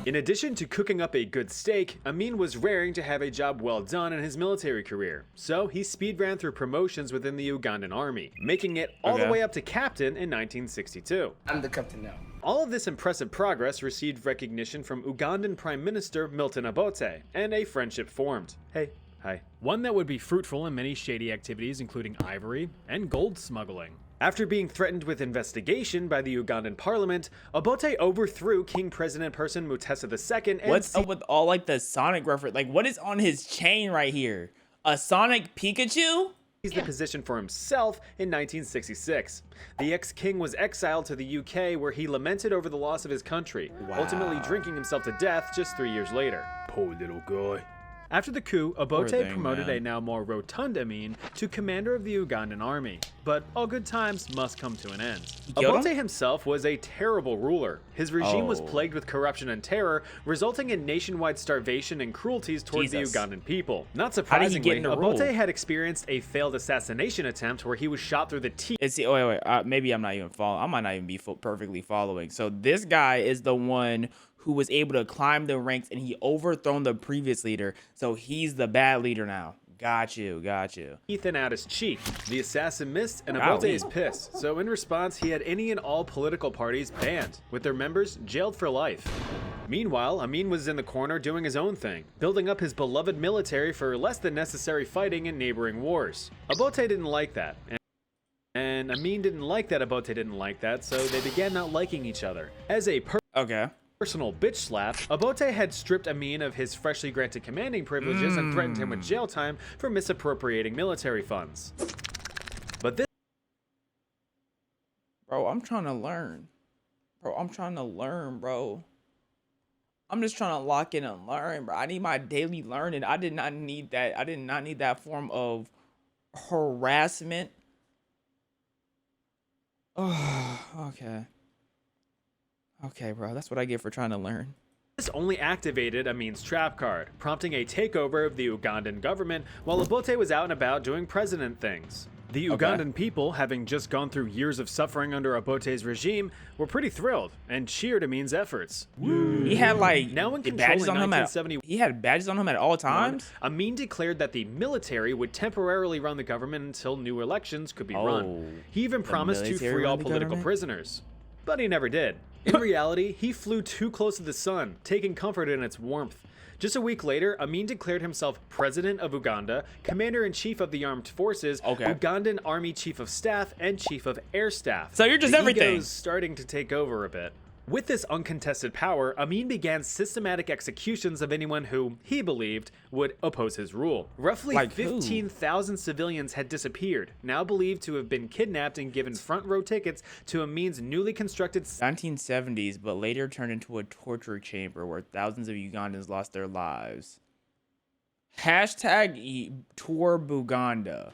In addition to cooking up a good steak, Amin was raring to have a job well done in his military career, so he speed ran through promotions within the Ugandan army, making it all the way up to captain in 1962. I'm the captain now. All of this impressive progress received recognition from Ugandan Prime Minister Milton Obote, and a friendship formed. Hey, hi. One that would be fruitful in many shady activities, including ivory and gold smuggling. After being threatened with investigation by the Ugandan parliament, Obote overthrew King President Person Mutesa II and— What's up with all like the Sonic reference? Like, what is on his chain right here? A Sonic Pikachu? Seized the position for himself in 1966. The ex-king was exiled to the UK, where he lamented over the loss of his country, ultimately drinking himself to death just 3 years later. Poor little guy. After the coup, Obote promoted a now more rotund Amin to commander of the Ugandan army. But all good times must come to an end. Obote himself was a terrible ruler. His regime was plagued with corruption and terror, resulting in nationwide starvation and cruelties towards the Ugandan people. Not surprisingly, Obote had experienced a failed assassination attempt where he was shot through the teeth. Maybe I'm not even following. I might not even be perfectly following. So this guy is the one who was able to climb the ranks, and he overthrown the previous leader. So he's the bad leader now. Got you. Ethan out his cheek. The assassin missed, and Obote is pissed. So in response, he had any and all political parties banned, with their members jailed for life. Meanwhile, Amin was in the corner doing his own thing, building up his beloved military for less than necessary fighting in neighboring wars. Obote didn't like that. And Amin didn't like that Obote didn't like that, so they began not liking each other. As a personal bitch slap, Obote had stripped Amin of his freshly granted commanding privileges and threatened him with jail time for misappropriating military funds. But this— Bro, I'm trying to learn. Bro. I'm just trying to lock in and learn, bro. I need my daily learning. I did not need that. I did not need that form of harassment. Oh, okay, bro. That's what I get for trying to learn. This only activated Amin's trap card, prompting a takeover of the Ugandan government while Obote was out and about doing president things. The Ugandan people, having just gone through years of suffering under Obote's regime, were pretty thrilled and cheered Amin's efforts. He had like badges on him he had badges on him at all times. Amin declared that the military would temporarily run the government until new elections could be run. He even promised to free all political prisoners, but he never did. In reality, he flew too close to the sun, taking comfort in its warmth. Just a week later, Amin declared himself President of Uganda, Commander-in-Chief of the Armed Forces, Ugandan Army Chief of Staff, and Chief of Air Staff. So you're just the everything. Ego's starting to take over a bit. With this uncontested power, Amin began systematic executions of anyone who, he believed, would oppose his rule. Roughly 15,000 civilians had disappeared, now believed to have been kidnapped and given front row tickets to Amin's newly constructed 1970s, but later turned into a torture chamber where thousands of Ugandans lost their lives. Hashtag Tour Buganda.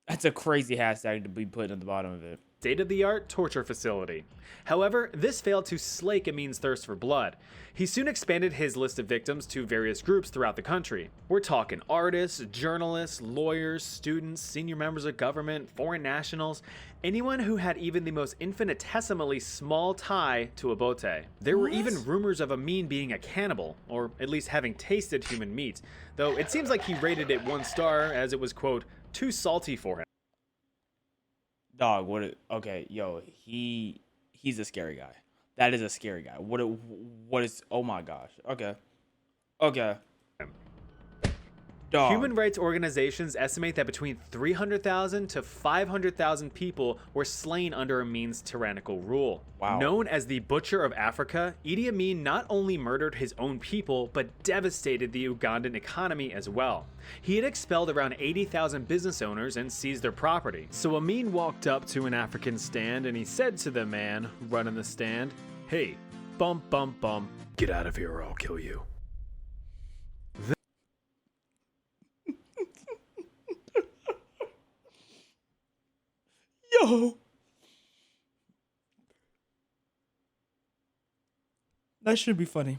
That's a crazy hashtag to be put at the bottom of it. State-of-the-art torture facility. However, this failed to slake Amin's thirst for blood. He soon expanded his list of victims to various groups throughout the country. We're talking artists, journalists, lawyers, students, senior members of government, foreign nationals, anyone who had even the most infinitesimally small tie to Obote. There were even rumors of Amin being a cannibal, or at least having tasted human meat, though it seems like he rated it 1 star as it was, quote, too salty for him. Dog, okay, yo, he's a scary guy. That is a scary guy. What is, oh my gosh. Okay. Dog. Human rights organizations estimate that between 300,000 to 500,000 people were slain under Amin's tyrannical rule. Wow. Known as the Butcher of Africa, Idi Amin not only murdered his own people, but devastated the Ugandan economy as well. He had expelled around 80,000 business owners and seized their property. So Amin walked up to an African stand and he said to the man running the stand, "Hey, bum, get out of here or I'll kill you." Yo. That should be funny.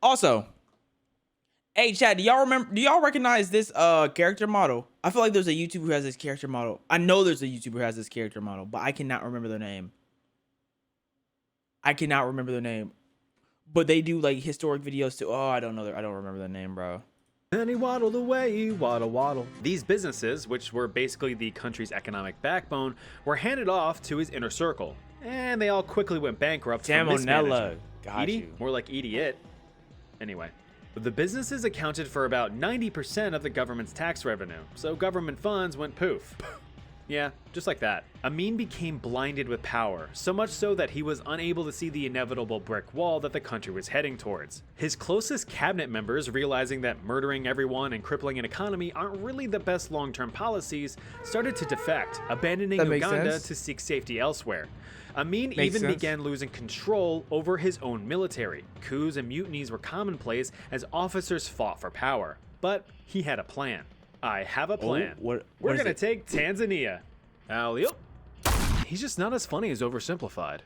Also, hey chat, do y'all recognize this character model? I feel like there's a YouTuber who has this character model. I know there's a YouTuber who has this character model, but I cannot remember their name. But they do like historic videos too. Oh, I don't remember their name, bro. And he waddled away, waddle. These businesses, which were basically the country's economic backbone, were handed off to his inner circle. And they all quickly went bankrupt from mismanagement. Edie? More like idiot. Anyway, the businesses accounted for about 90% of the government's tax revenue, so government funds went poof. Yeah, just like that. Amin became blinded with power, so much so that he was unable to see the inevitable brick wall that the country was heading towards. His closest cabinet members, realizing that murdering everyone and crippling an economy aren't really the best long-term policies, started to defect, abandoning Uganda to seek safety elsewhere. Amin even began losing control over his own military. Coups and mutinies were commonplace as officers fought for power. But he had a plan. I have a plan. We're gonna take Tanzania. Alley-oop. He's just not as funny as oversimplified.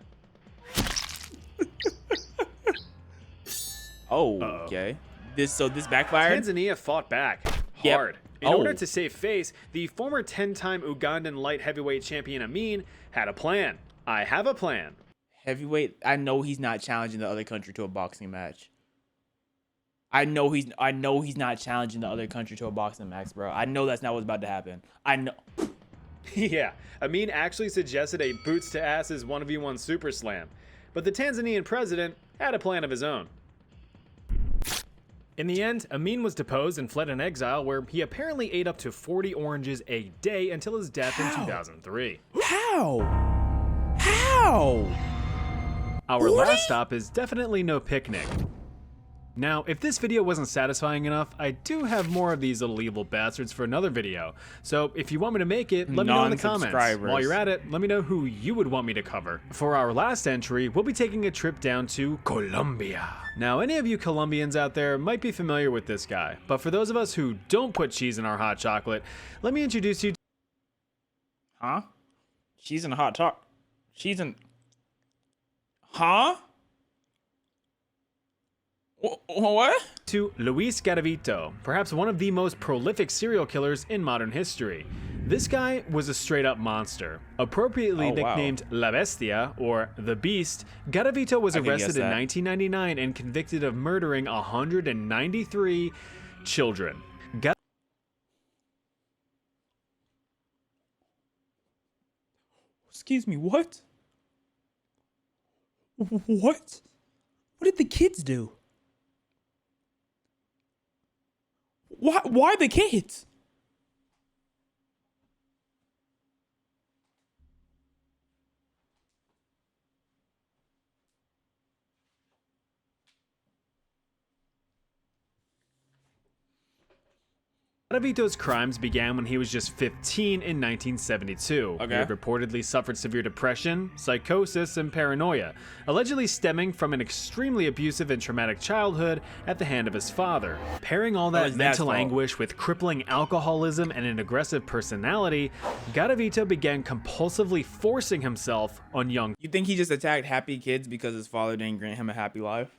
Okay. This backfired? Tanzania fought back hard. In order to save face, the former 10-time Ugandan light heavyweight champion Amin had a plan. I have a plan. Heavyweight, I know he's not challenging the other country to a boxing match. I know he's not challenging the other country to a boxing match, bro. I know that's not what's about to happen. I know. Yeah, Amin actually suggested a boots to asses 1v1 super slam, but the Tanzanian president had a plan of his own. In the end, Amin was deposed and fled in exile, where he apparently ate up to 40 oranges a day until his death in 2003. How? Our last stop is definitely no picnic. Now, if this video wasn't satisfying enough, I do have more of these little evil bastards for another video. So if you want me to make it, let me know in the comments. While you're at it, let me know who you would want me to cover. For our last entry, we'll be taking a trip down to Colombia. Now, any of you Colombians out there might be familiar with this guy, but for those of us who don't put cheese in our hot chocolate, let me introduce you to... Huh? Cheese in a hot chocolate? Cheese in... Huh? What? To Luis Garavito, perhaps one of the most prolific serial killers in modern history. This guy was a straight-up monster. Appropriately nicknamed La Bestia, or The Beast, Garavito was arrested in 1999 and convicted of murdering 193 children. Excuse me, what? What? What did the kids do? Why the kids? Garavito's crimes began when he was just 15 in 1972. Okay. He had reportedly suffered severe depression, psychosis, and paranoia, allegedly stemming from an extremely abusive and traumatic childhood at the hand of his father. Pairing all that mental anguish with crippling alcoholism and an aggressive personality, Garavito began compulsively forcing himself on young. You think he just attacked happy kids because his father didn't grant him a happy life?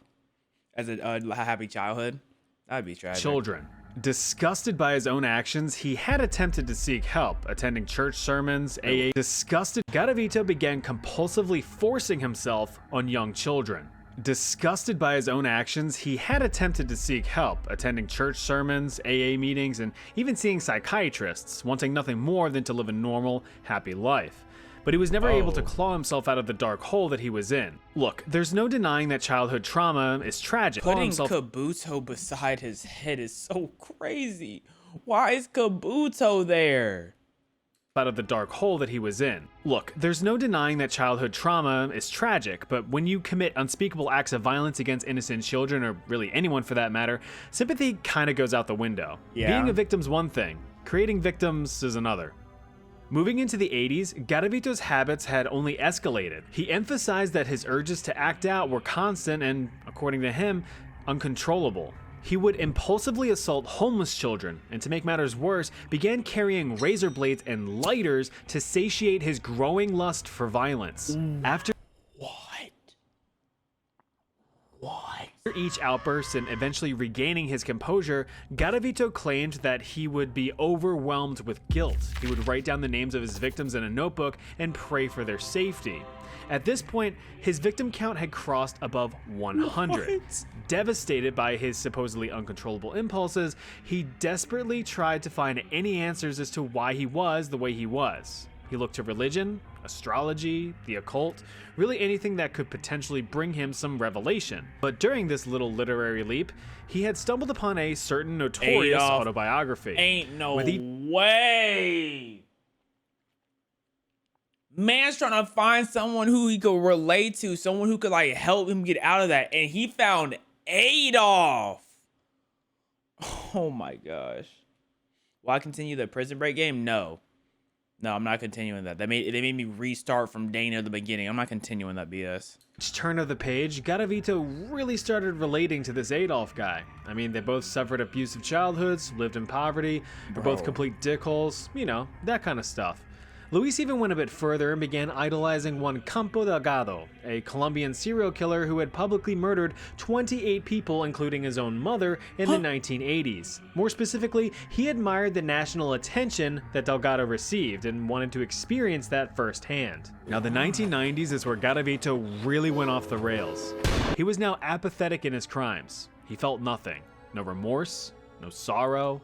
As a happy childhood? That'd be tragic. Children. Disgusted by his own actions, he had attempted to seek help, attending church sermons, AA. Disgusted, Garavito began compulsively forcing himself on young children. Disgusted by his own actions, he had attempted to seek help, attending church sermons, AA meetings, and even seeing psychiatrists, wanting nothing more than to live a normal, happy life. But he was never able to claw himself out of the dark hole that he was in. Look, there's no denying that childhood trauma is tragic. Putting Kabuto beside his head is so crazy. Why is Kabuto there? Out of the dark hole that he was in. Look, there's no denying that childhood trauma is tragic, but when you commit unspeakable acts of violence against innocent children, or really anyone for that matter, sympathy kind of goes out the window. Yeah. Being a victim's one thing, creating victims is another. Moving into the 80s, Garavito's habits had only escalated. He emphasized that his urges to act out were constant and, according to him, uncontrollable. He would impulsively assault homeless children, and to make matters worse, began carrying razor blades and lighters to satiate his growing lust for violence. After each outburst and eventually regaining his composure, Garavito claimed that he would be overwhelmed with guilt. He would write down the names of his victims in a notebook and pray for their safety. At this point, his victim count had crossed above 100. What? Devastated by his supposedly uncontrollable impulses, he desperately tried to find any answers as to why he was the way he was. He looked to religion, astrology, the occult, really anything that could potentially bring him some revelation. But during this little literary leap, he had stumbled upon a certain notorious autobiography. Ain't no way. Man's trying to find someone who he could relate to, someone who could like help him get out of that, and he found Adolf. Oh my gosh. Will I continue the Prison Break game? No. No, I'm not continuing that. They made me restart from day near the beginning. I'm not continuing that BS. Each turn of the page, Garavito really started relating to this Adolf guy. I mean, they both suffered abusive childhoods, lived in poverty, were both complete dickholes, you know, that kind of stuff. Luis even went a bit further and began idolizing one Campo Delgado, a Colombian serial killer who had publicly murdered 28 people, including his own mother, in the 1980s. More specifically, he admired the national attention that Delgado received and wanted to experience that firsthand. Now, the 1990s is where Garavito really went off the rails. He was now apathetic in his crimes. He felt nothing. No remorse, no sorrow,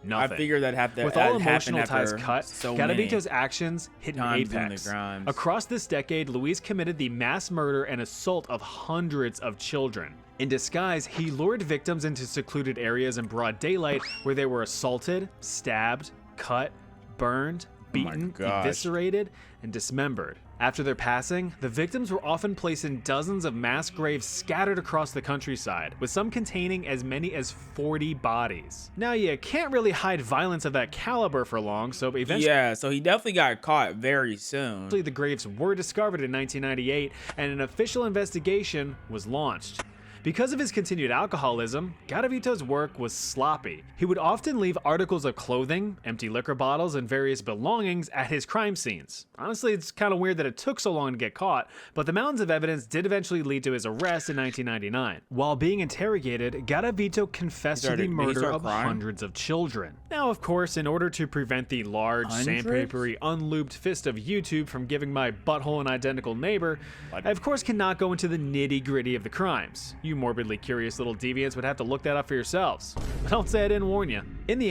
nothing. I figured that have to with all emotional ties after cut, so Garavito's actions hit an apex. Across this decade, Luis committed the mass murder and assault of hundreds of children. In disguise, he lured victims into secluded areas in broad daylight where they were assaulted, stabbed, cut, burned, beaten, eviscerated, and dismembered. After their passing, the victims were often placed in dozens of mass graves scattered across the countryside, with some containing as many as 40 bodies. Now, you can't really hide violence of that caliber for long, so eventually... Yeah, so he definitely got caught very soon. The graves were discovered in 1998, and an official investigation was launched. Because of his continued alcoholism, Garavito's work was sloppy. He would often leave articles of clothing, empty liquor bottles, and various belongings at his crime scenes. Honestly, it's kind of weird that it took so long to get caught, but the mountains of evidence did eventually lead to his arrest in 1999. While being interrogated, Garavito confessed to the murder of hundreds of children. Now, of course, in order to prevent the large, sandpapery, unlubed fist of YouTube from giving my butthole an identical neighbor, I of course cannot go into the nitty-gritty of the crimes. You morbidly curious little deviants would have to look that up for yourselves. But don't say I didn't warn you. In the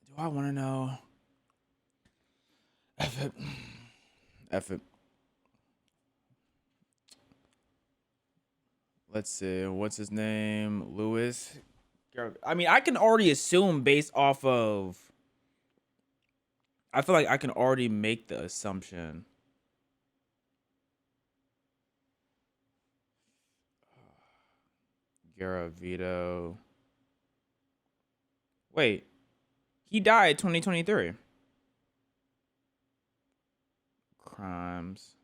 Do I want to know? F it. Let's see, what's his name? Lewis. I mean, I can already assume based off of. I feel like I can already make the assumption. Garavito. Wait, he died 2023. Crimes.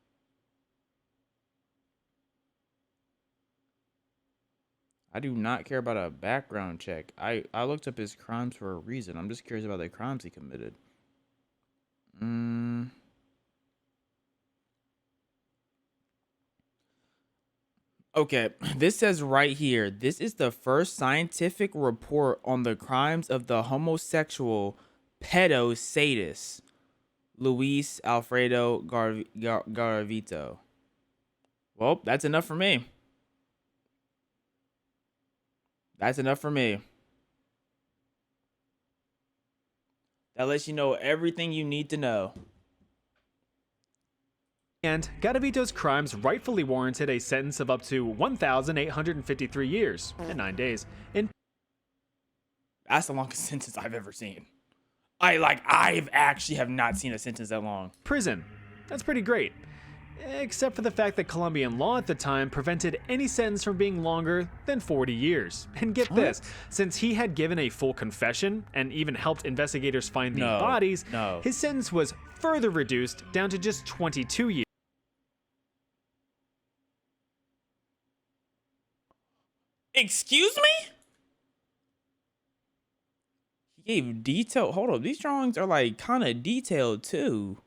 I do not care about a background check. I looked up his crimes for a reason. I'm just curious about the crimes he committed. Okay, this says right here, this is the first scientific report on the crimes of the homosexual pedo sadist, Luis Alfredo Garavito. Well, that's enough for me. That's enough for me. That lets you know everything you need to know. And Garavito's crimes rightfully warranted a sentence of up to 1,853 years and 9 days in. That's the longest sentence I've ever seen. I've actually have not seen a sentence that long. Prison. That's pretty great. Except for the fact that Colombian law at the time prevented any sentence from being longer than 40 years. And get this, since he had given a full confession and even helped investigators find the bodies, his sentence was further reduced down to just 22 years. Excuse me? He gave detail. Hold up, these drawings are like kind of detailed too.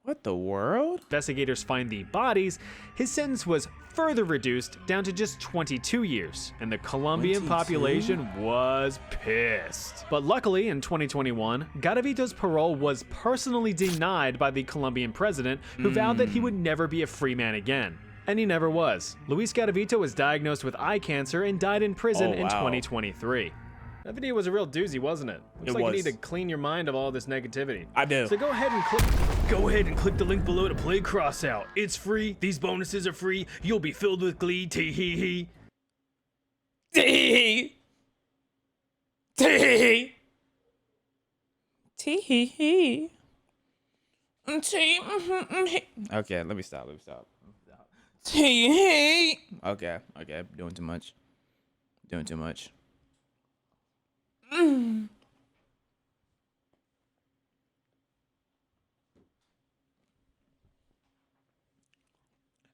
What the world? Investigators find the bodies. His sentence was further reduced down to just 22 years, and the Colombian population was pissed. But luckily, in 2021, Garavito's parole was personally denied by the Colombian president, who vowed that he would never be a free man again. And he never was. Luis Garavito was diagnosed with eye cancer and died in prison in 2023. That video was a real doozy, wasn't it? Looks like you need to clean your mind of all this negativity. I do. So go ahead and click the link below to play Crossout. It's free. These bonuses are free. You'll be filled with glee. Tee hee hee. Tee hee. Tee hee hee. Okay, let me stop. Tee hee. Okay, doing too much.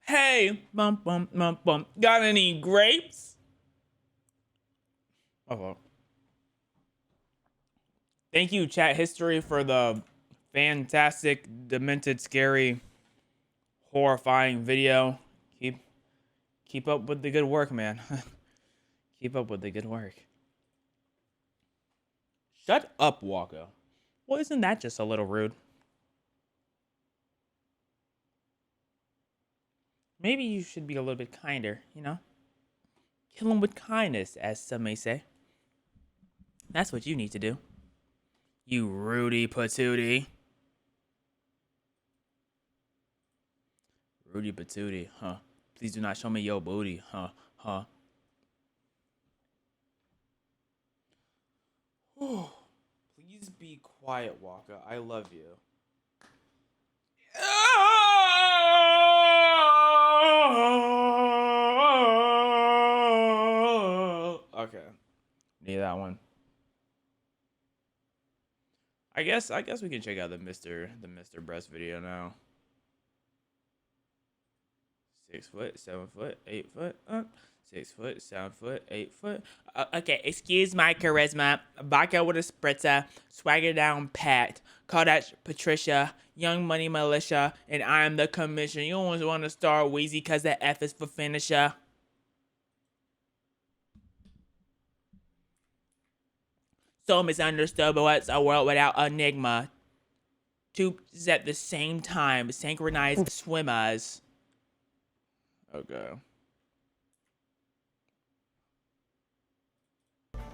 Hey, bump. Got any grapes? Oh. Thank you, Chat History, for the fantastic, demented, scary, horrifying video. Keep up with the good work, man. Keep up with the good work. Shut up, Walker. Well, isn't that just a little rude? Maybe you should be a little bit kinder, you know? Kill him with kindness, as some may say. That's what you need to do. You Rudy Patootie. Rudy Patootie, huh? Please do not show me your booty, huh? Please be quiet, Walker. I love you. Okay. Need that one. I guess we can check out the Mr. Breast video now. 6 foot, 7 foot, 8 foot, 6 foot, 7 foot, 8 foot. Okay, excuse my charisma. Vodka with a spritzer, swagger down pat. Call that Patricia, Young Money Militia, and I am the commissioner. You always want to star Wheezy because the F is for finisher. So misunderstood, but what's a world without enigma? Two at the same time, synchronized swimmers. Okay.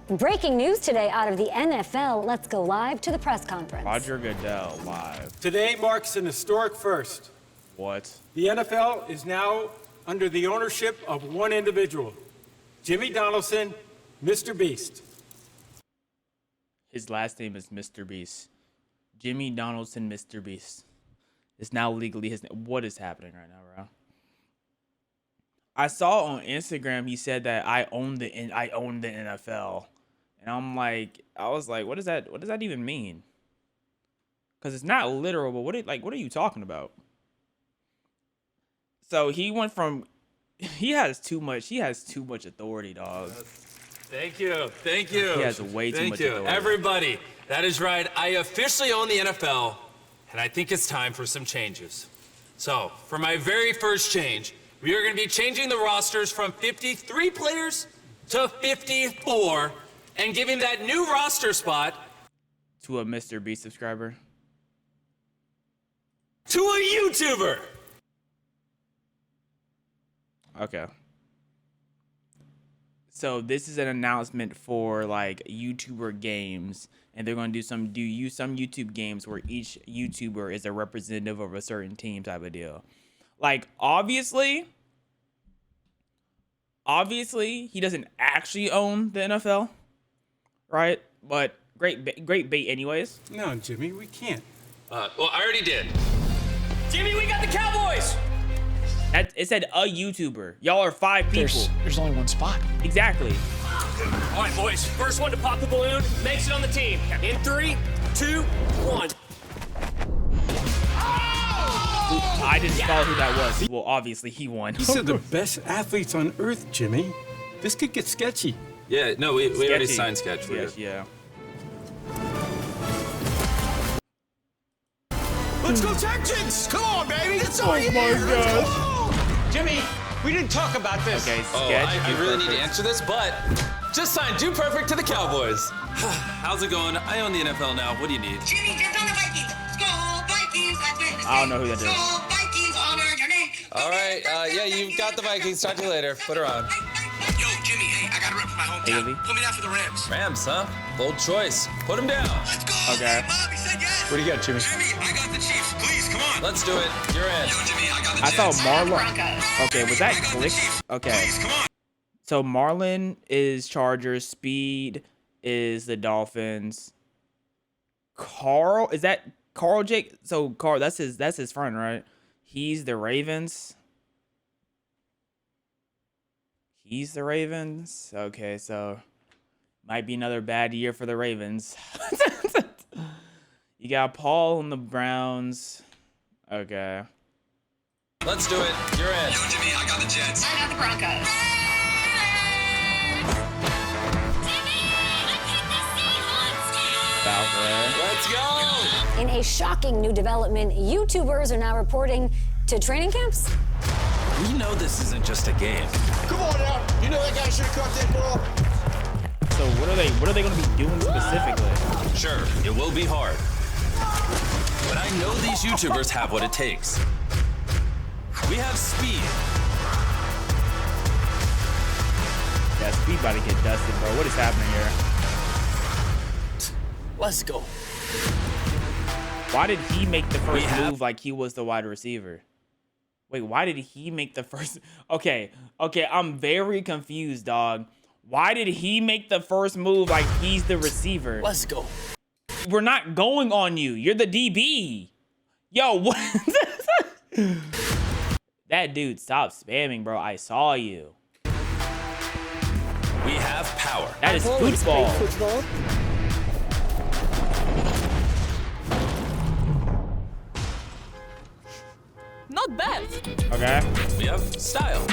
Breaking news today out of the NFL. Let's go live to the press conference. Roger Goodell live. Today marks an historic first. What? The NFL is now under the ownership of one individual, Jimmy Donaldson, Mr. Beast. His last name is Mr. Beast. Jimmy Donaldson, Mr. Beast. It's now legally his name. What is happening right now, bro? I saw on Instagram he said that I own the NFL, and I was like, what does that even mean? Because it's not literal, but what are you talking about? So he went from, he has too much authority, dog. Thank you. Thank you. He has way too much authority. Everybody, that is right. I officially own the NFL, and I think it's time for some changes. So, for my very first change, we are going to be changing the rosters from 53 players to 54 and giving that new roster spot to a Mr. Beast subscriber. To a YouTuber. Okay. So this is an announcement for like YouTuber games, and they're going to do some YouTube games where each YouTuber is a representative of a certain team type of deal. Like obviously he doesn't actually own the NFL, right? But great bait anyways. No, Jimmy, we can't. Well, I already did. Jimmy, we got the Cowboys. It said a YouTuber. Y'all are 5 people. There's only one spot. Exactly. All right, boys. First one to pop the balloon makes it on the team. In 3, 2, 1. I didn't follow who that was. Well, obviously he won. These are the best athletes on earth, Jimmy. This could get sketchy. Yeah, no, we already signed sketch for Yes, you. yeah. Let's go Texans! Come on, baby! It's Oh my gosh. Jimmy, we didn't talk about this. Okay, I really need to answer this, but just signed Dude Perfect to the Cowboys. How's it going? I own the NFL now. What do you need? Jimmy, get on the Vikings. Skol Vikings. That's it. I don't know who that is. Skol Vikings. Honor your name. All right, yeah, you've got the Vikings. Talk to you later. Put her on. Yo, Jimmy, hey, I got a rep for my hometown. Haley? Put me down for the Rams. Rams, huh? Bold choice. Put him down. Let's go. Okay. Bobby said yes. What do you got, Jimmy? Jimmy, I got the Chiefs. Please, come on. Let's do it. You're in. Yo, Jimmy, I got the I thought Jets. Marlon. Okay, was that click? Okay. Please, come on. So Marlon is Chargers. Speed is the Dolphins. Carl, is that Carl Jake? So Carl, that's his friend, right? He's the Ravens. He's the Ravens. Okay, so might be another bad year for the Ravens. You got Paul and the Browns. Okay. Let's do it. You're in. Yo, Jimmy, I got the Jets. I got the Broncos. Let's go. In a shocking new development, YouTubers are now reporting to training camps. We know this isn't just a game. Come on now. You know that guy should have caught that ball. So what are they going to be doing specifically? Sure, it will be hard. But I know these YouTubers have what it takes. We have speed. Yeah, Speed about to get dusted, bro. What is happening here? Let's go. Why did he make the first move like he was the wide receiver? Wait, why did he make the first? Okay, I'm very confused, dog. Why did he make the first move like he's the receiver? Let's go. We're not going on you. You're the DB. Yo, what? That dude, stop spamming, bro. I saw you. We have power. That is football. Not bad. Okay. We have style.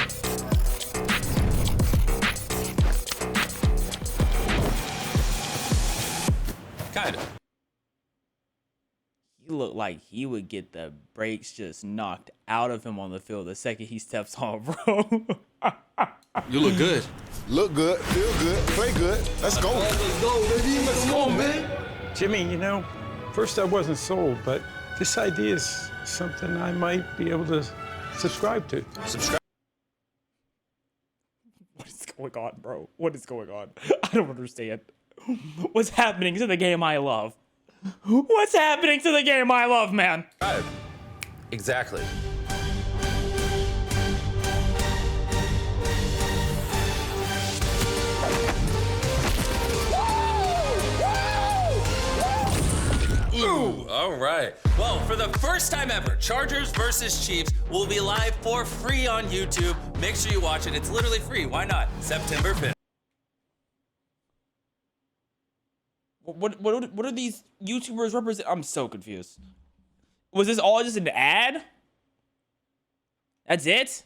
Kind of. He looked like he would get the brakes just knocked out of him on the field the second he steps on, bro. You look good. Look good, feel good, play good. Let's go. Let's go, baby. Let's go, man. Jimmy, you know, first I wasn't sold, but this idea is something I might be able to subscribe to. Subscribe. What is going on, bro? What is going on? I don't understand. What's happening to the game I love? What's happening to the game I love, man? Exactly. All right. Well, for the first time ever, Chargers versus Chiefs will be live for free on YouTube. Make sure you watch it. It's literally free. Why not? September 5th. What are these YouTubers represent? I'm so confused. Was this all just an ad? That's it?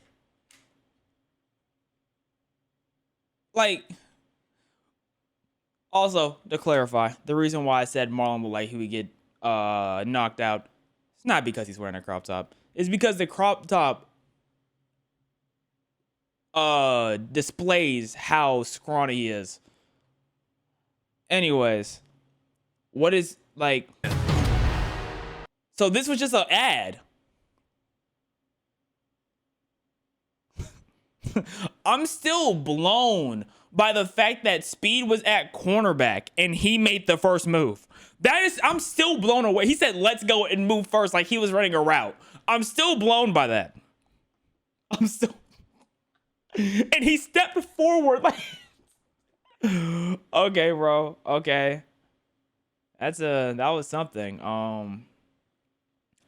Like, also, to clarify, the reason why I said Marlon looked like he would get knocked out, it's not because he's wearing a crop top. It's because the crop top displays how scrawny he is. Anyways, what is, like... So this was just an ad. I'm still blown by the fact that Speed was at cornerback and he made the first move. I'm still blown away. He said, let's go and move first, like he was running a route. I'm still blown by that. I'm still... And he stepped forward like... Okay, bro. Okay. That was something.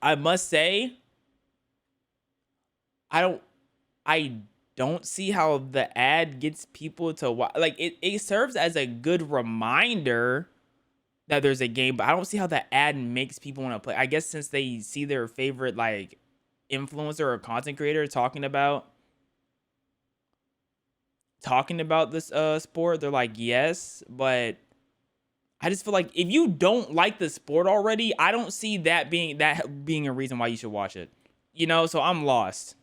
I must say, I don't see how the ad gets people to watch. Like, it serves as a good reminder that there's a game, but I don't see how the ad makes people want to play. I guess since they see their favorite, like, influencer or content creator talking about this sport, they're like, yes, but I just feel like if you don't like the sport already, I don't see that being a reason why you should watch it. You know, so I'm lost.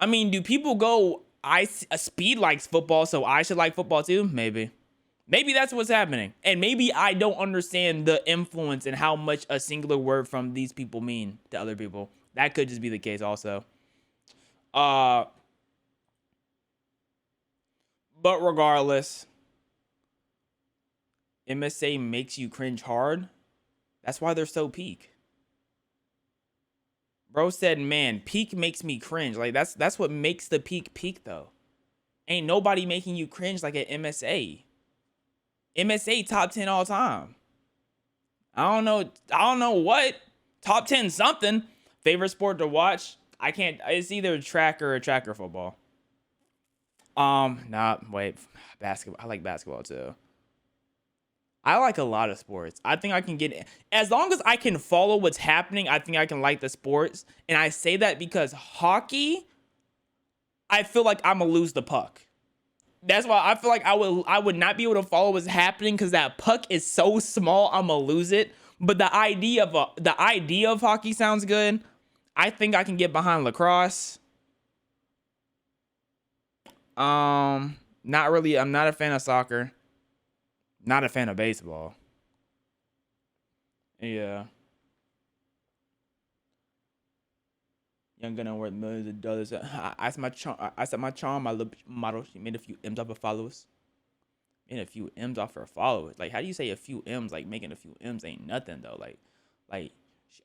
I mean, do people go, Speed likes football, so I should like football too? Maybe. Maybe that's what's happening. And maybe I don't understand the influence and how much a singular word from these people mean to other people. That could just be the case also. But regardless, MSA makes you cringe hard. That's why they're so peak. Bro said, man, peak makes me cringe. Like, that's what makes the peak though. Ain't nobody making you cringe like at MSA. MSA top 10 all time. I don't know what. Top 10 something. Favorite sport to watch? It's either track or tracker football. Wait. Basketball. I like basketball too. I like a lot of sports. I think I can get, as long as I can follow what's happening, I think I can like the sports. And I say that because hockey, I feel like I'm gonna lose the puck. That's why I feel like I would not be able to follow what's happening because that puck is so small, I'm gonna lose it. But the idea of hockey sounds good. I think I can get behind lacrosse. Not really. I'm not a fan of soccer. Not a fan of baseball. Yeah. Young gonna worth millions of dollars. I set my charm, my little model. She made a few M's off her followers. Made a few M's off her followers. Like, how do you say a few M's? Like, making a few M's ain't nothing though. Like,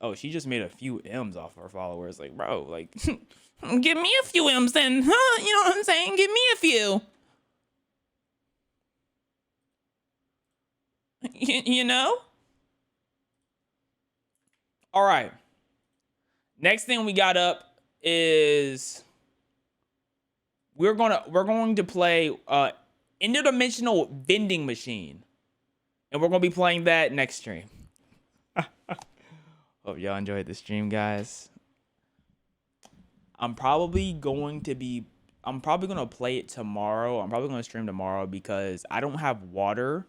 oh, she just made a few M's off her followers. Like, bro, like, give me a few M's then, huh? You know what I'm saying? Give me a few. You know? All right. Next thing we got up is we're going to play interdimensional vending machine. And we're going to be playing that next stream. Hope y'all enjoyed the stream, guys. I'm probably going to play it tomorrow. I'm probably going to stream tomorrow because I don't have water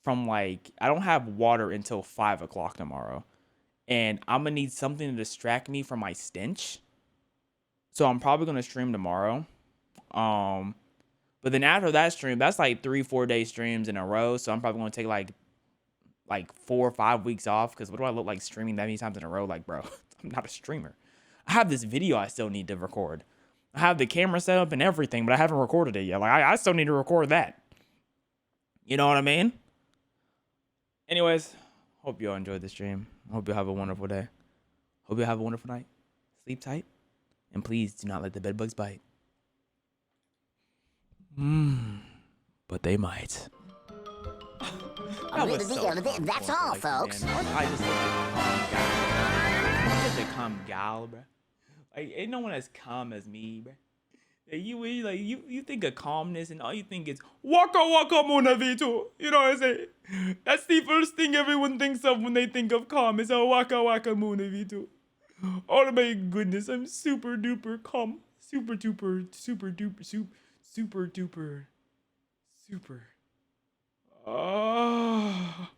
until 5 o'clock tomorrow. And I'm going to need something to distract me from my stench. So I'm probably going to stream tomorrow. But then after that stream, that's like 3-4 day streams in a row. So I'm probably going to take like 4 or 5 weeks off. Because what do I look like streaming that many times in a row? Like, bro, I'm not a streamer. I have this video I still need to record. I have the camera set up and everything, but I haven't recorded it yet. Like, I still need to record that. You know what I mean? Anyways, hope you all enjoyed the stream. Hope you have a wonderful day. Hope you have a wonderful night. Sleep tight. And please do not let the bedbugs bite. But they might. That's all, folks. I just look at calm guy. Such a calm gal, bro. Like, ain't no one as calm as me, bro. You think of calmness and all you think is waka waka mona vito. You know what I'm saying? That's the first thing everyone thinks of when they think of calm is a waka waka mona vito. Oh my goodness, I'm super duper calm. Super duper, super duper, super duper, super. Ah.